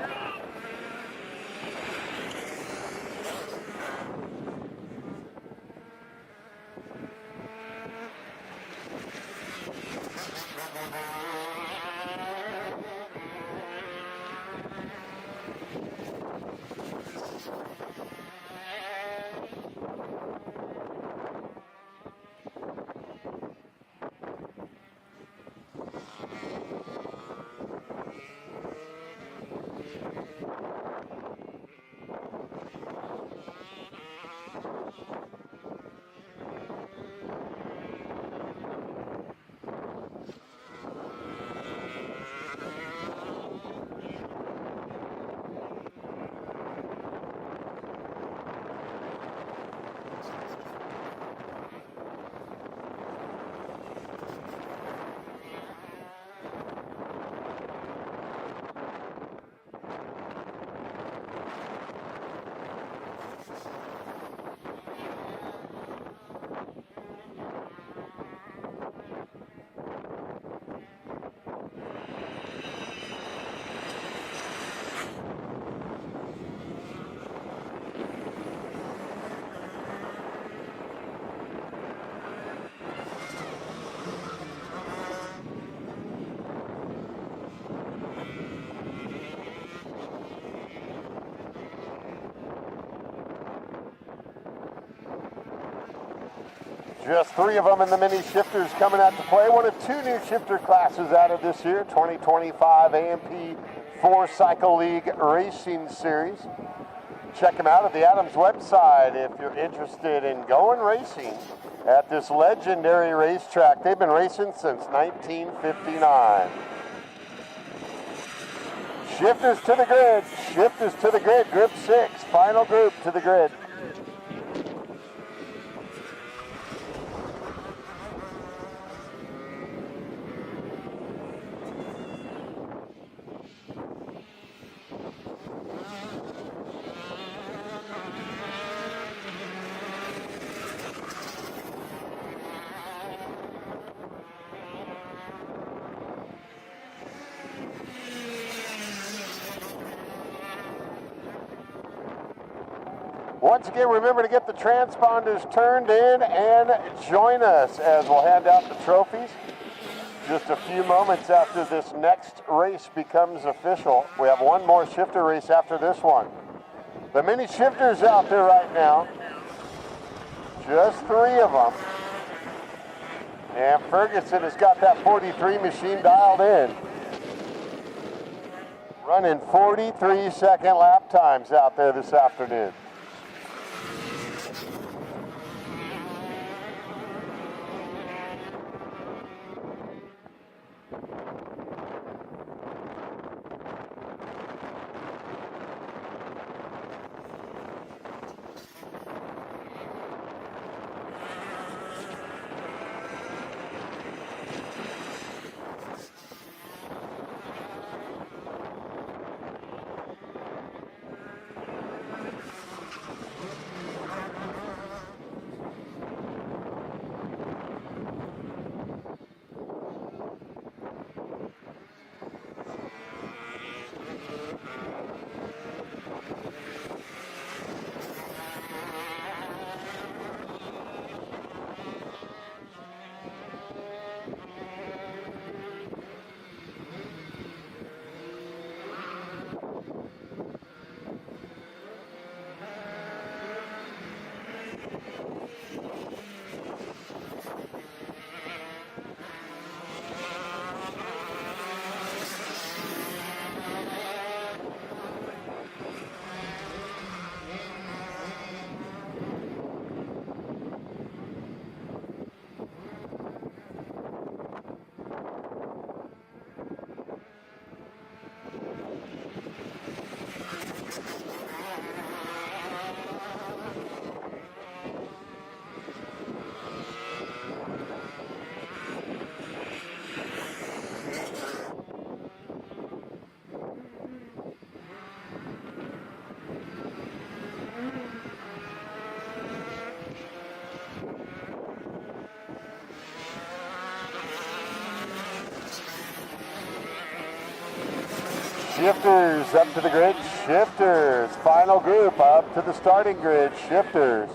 Just 3 of them in the mini shifters coming out to play. One of 2 new shifter classes added this year, 2025 AMP 4-Cycle League Racing Series. Check them out at the Adams website if you're interested in going racing at this legendary racetrack. They've been racing since 1959. Shifters to the grid. Shifters to the grid. Group 6. Final group to the grid. Once again, remember to get the transponders turned in and join us as we'll hand out the trophies just a few moments after this next race becomes official. We have one more shifter race after this one. The mini shifters out there right now, just 3 of them. And Ferguson has got that 43 machine dialed in. Running 43-second lap times out there this afternoon. shifters up to the grid. Shifters. Final group up to the starting grid. Shifters.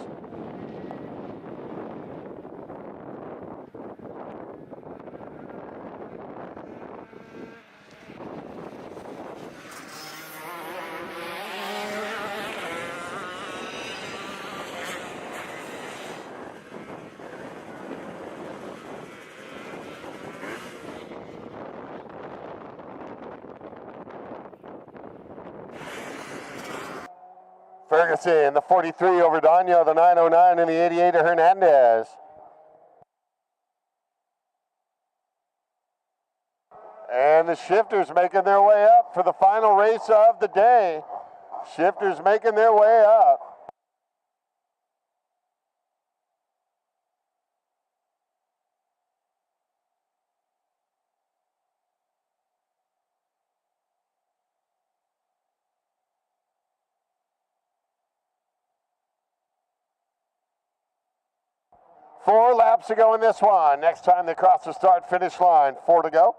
Ferguson, the 43 over Dano, the 909 and the 88 of Hernandez. And the shifters making their way up for the final race of the day. Shifters making their way up. Four laps to go in this one. Next time they cross the start-finish line. 4 to go.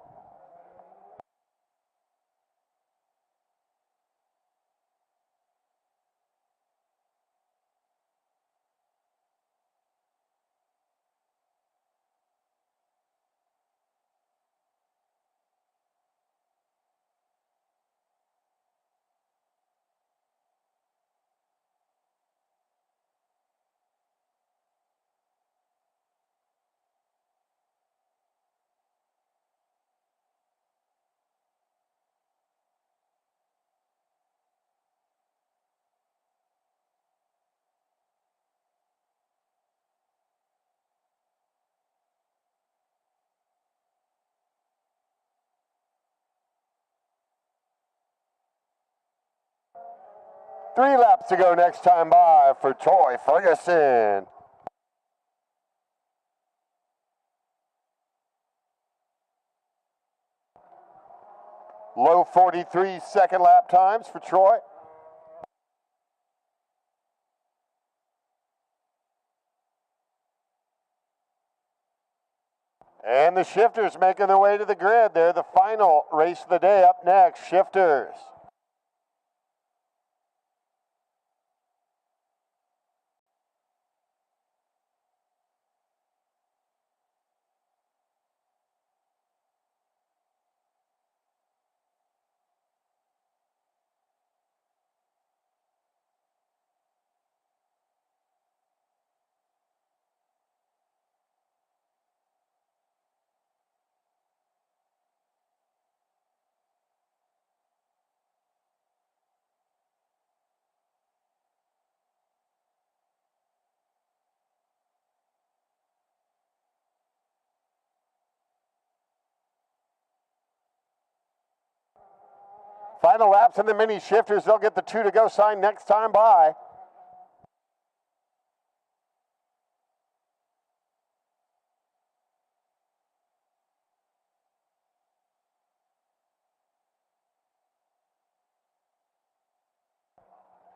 Three laps to go next time by for Troy Ferguson. Low 43 second lap times for Troy. And the shifters making their way to the grid. They're the final race of the day. Up next, shifters. Final laps in the mini shifters. They'll get the 2 to go sign next time by.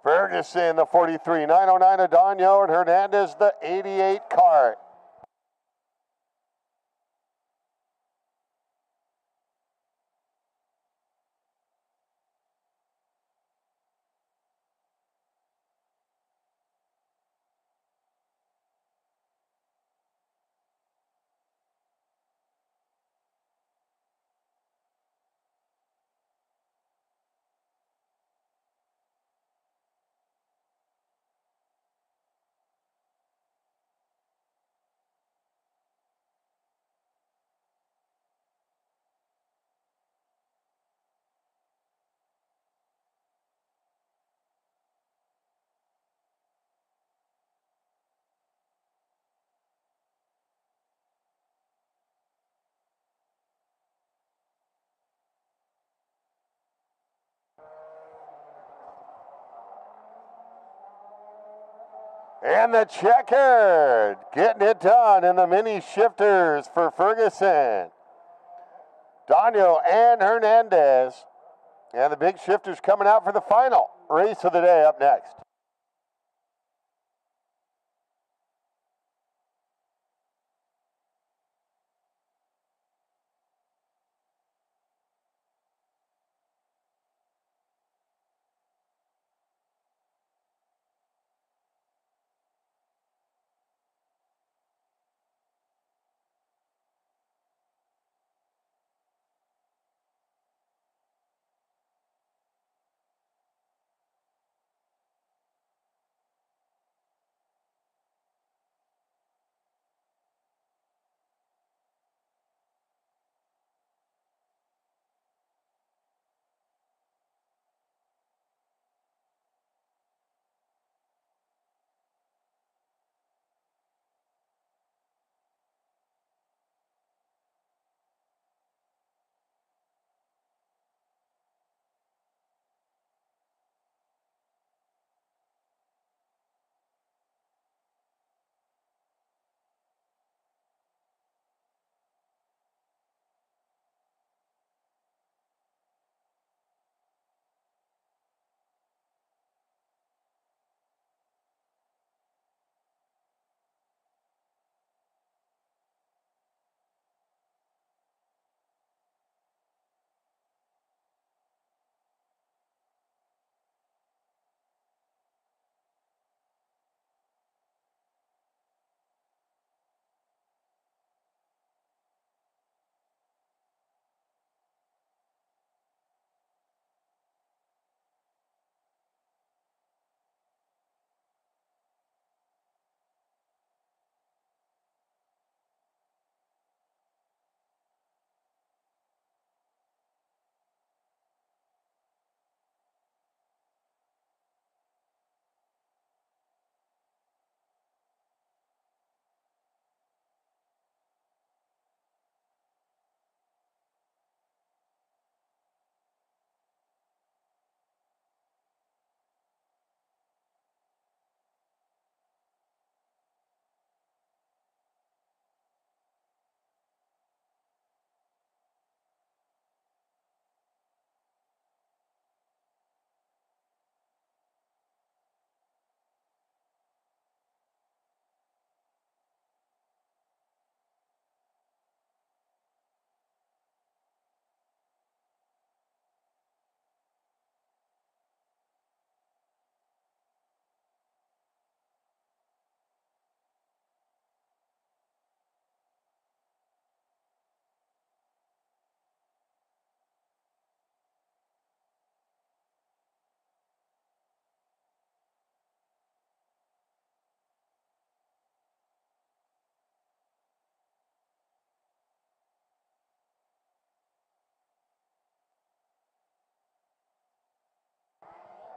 Ferguson, the 43, 909 Adano, and Hernandez, the 88 cart. And the checkered, getting it done in the mini shifters for Ferguson. Daniel and Hernandez. And the big shifters coming out for the final race of the day up next.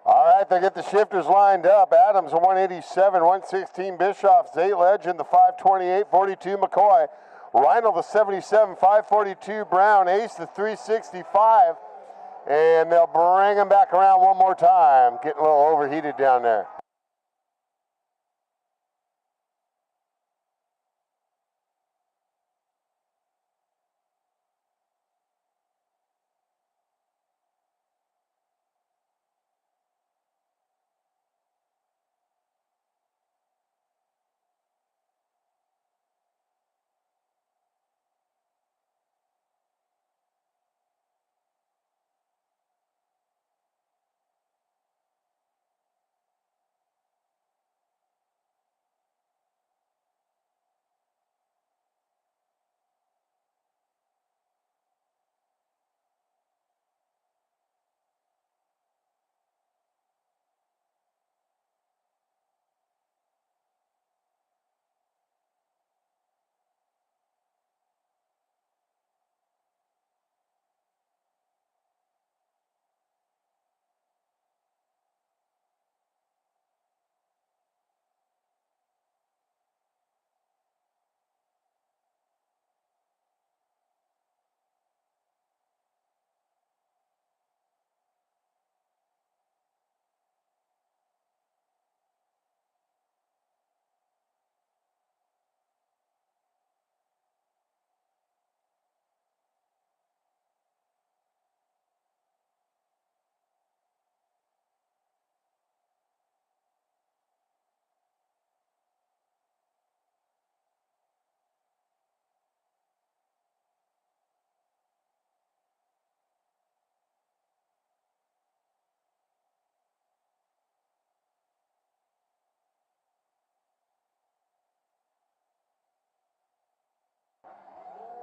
All right, they get the shifters lined up. Adams, a 187, 116 Bischoff, 8 Legend, the 528, 42 McCoy. Rhino, the 77, 542 Brown, Ace, the 365. And they'll bring him back around one more time. Getting a little overheated down there.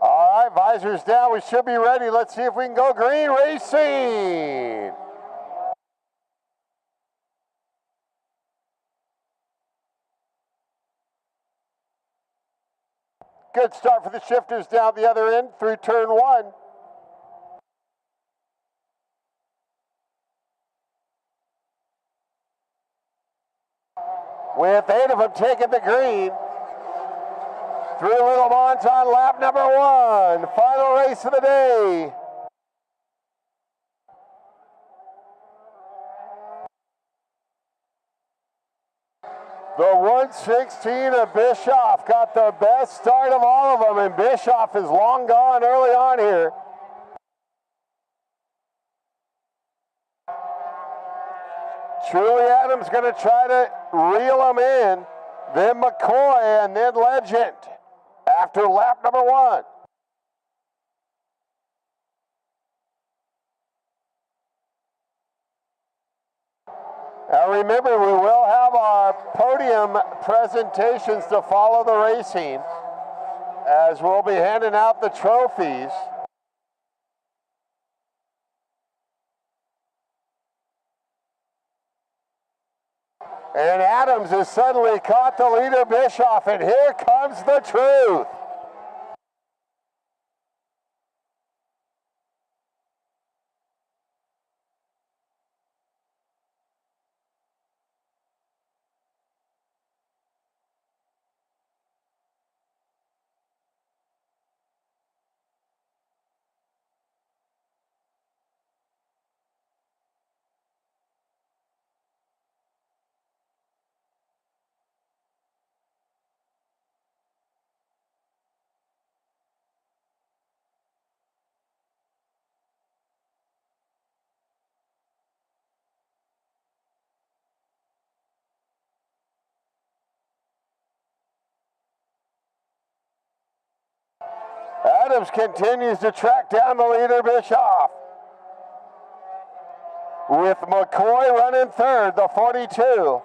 All right, visors down. We should be ready. Let's see if we can go green racing. Good start for the shifters down the other end through turn 1. With 8 of them taking the green. Through Little Monton, lap number 1. Final race of the day. The 116 of Bischoff got the best start of all of them, and Bischoff is long gone early on here. Truly Adams going to try to reel him in. Then McCoy and then Legend after lap number 1. Now remember, we will have our podium presentations to follow the racing, as we'll be handing out the trophies. And Adams has suddenly caught the leader, Bischoff, and here comes the truth. Adams continues to track down the leader, Bischoff, with McCoy running third, the 42.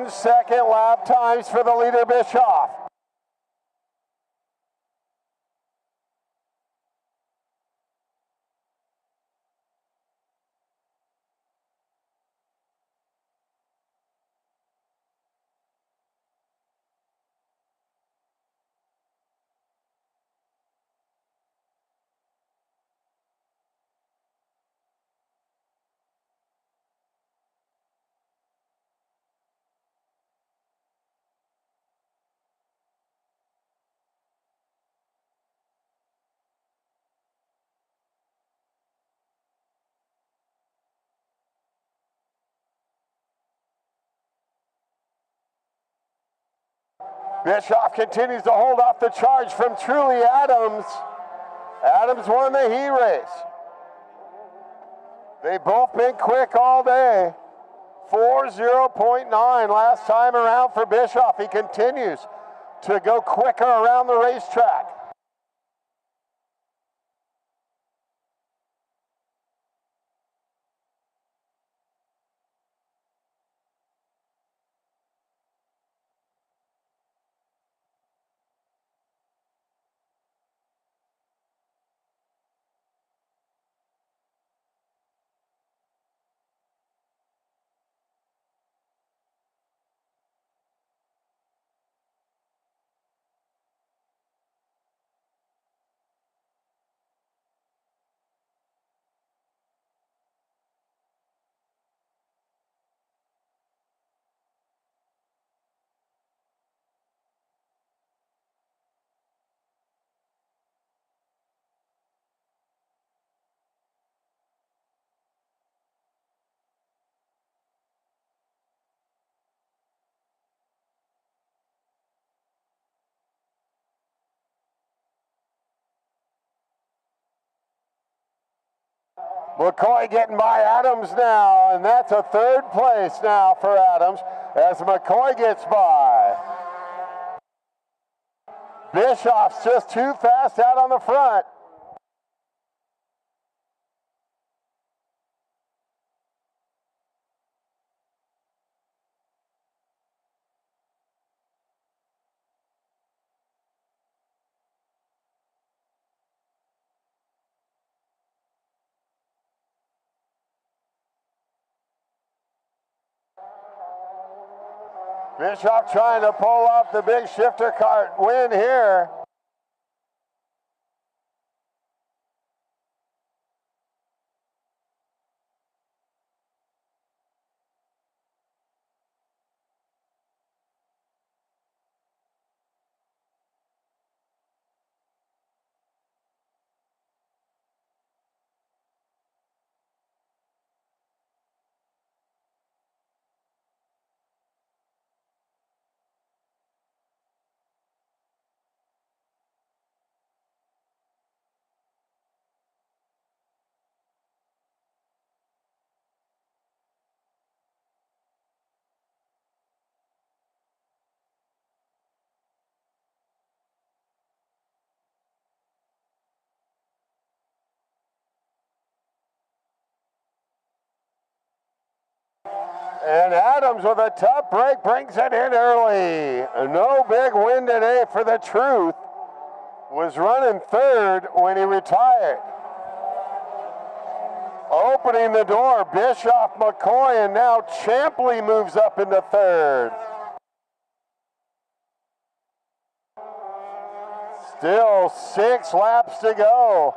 Second lap times for the leader, Bischoff. Bischoff continues to hold off the charge from Truly Adams. Adams won the heat race. They've both been quick all day. 4:0.9 last time around for Bischoff. He continues to go quicker around the racetrack. McCoy getting by Adams now, and that's a third place now for Adams as McCoy gets by. Bischoff's just too fast out on the front. Bischoff trying to pull off the big shifter cart win here. And Adams with a tough break brings it in early. No big win today for the Truth. Was running third when he retired. Opening the door, Bischoff, McCoy, and now Champley moves up into third. Still 6 laps to go.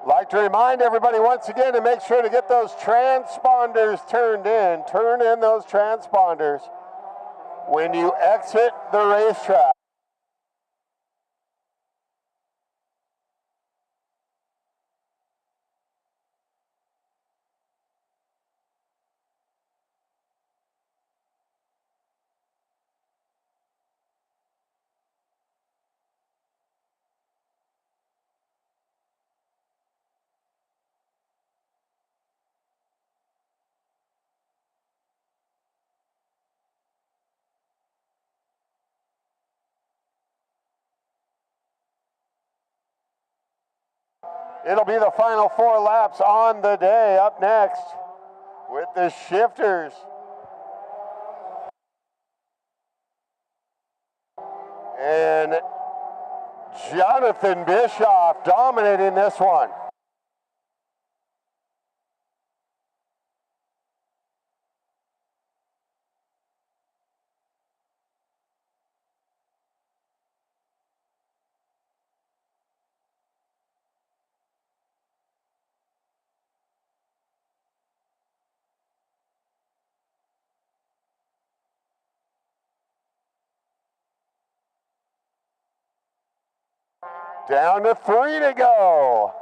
Like to remind everybody once again to make sure to get those transponders turned in. Turn in those transponders when you exit the racetrack. It'll be the final 4 laps on the day. Up next with the shifters. And Jonathan Bischoff dominating this one. Down to 3 to go.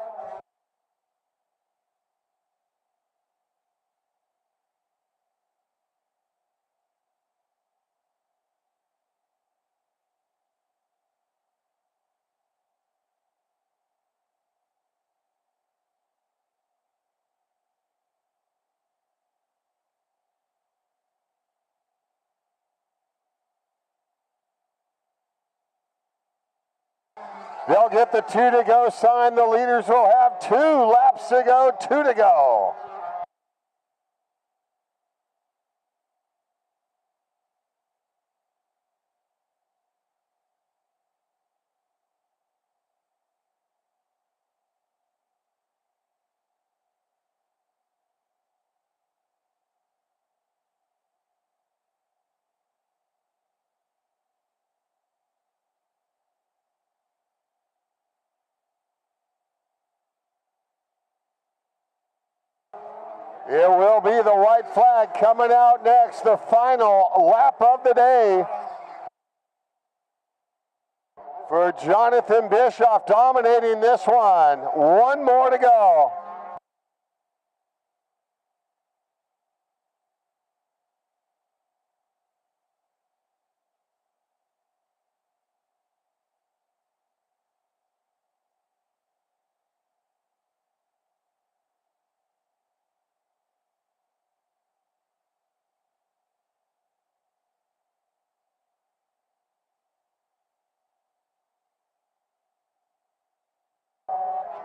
They'll get the 2 to go sign. The leaders will have 2 laps to go, 2 to go. It will be the white flag coming out next, the final lap of the day for Jonathan Bischoff, dominating this one. 1 more to go.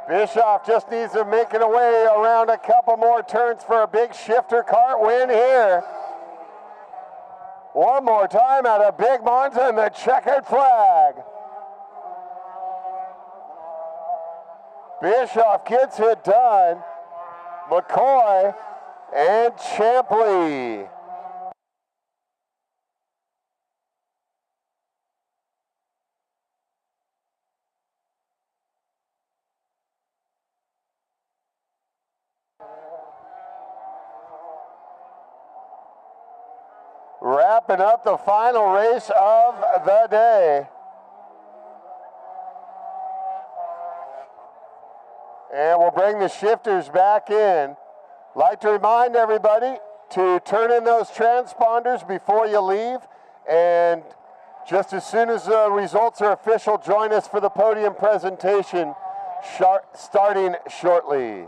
Bischoff just needs to make it away around a couple more turns for a big shifter kart win here. One more time at a big Monza and the checkered flag. Bischoff gets it done. McCoy and Champley. Wrapping up the final race of the day. And we'll bring the shifters back in. Like to remind everybody to turn in those transponders before you leave. And just as soon as the results are official, join us for the podium presentation starting shortly.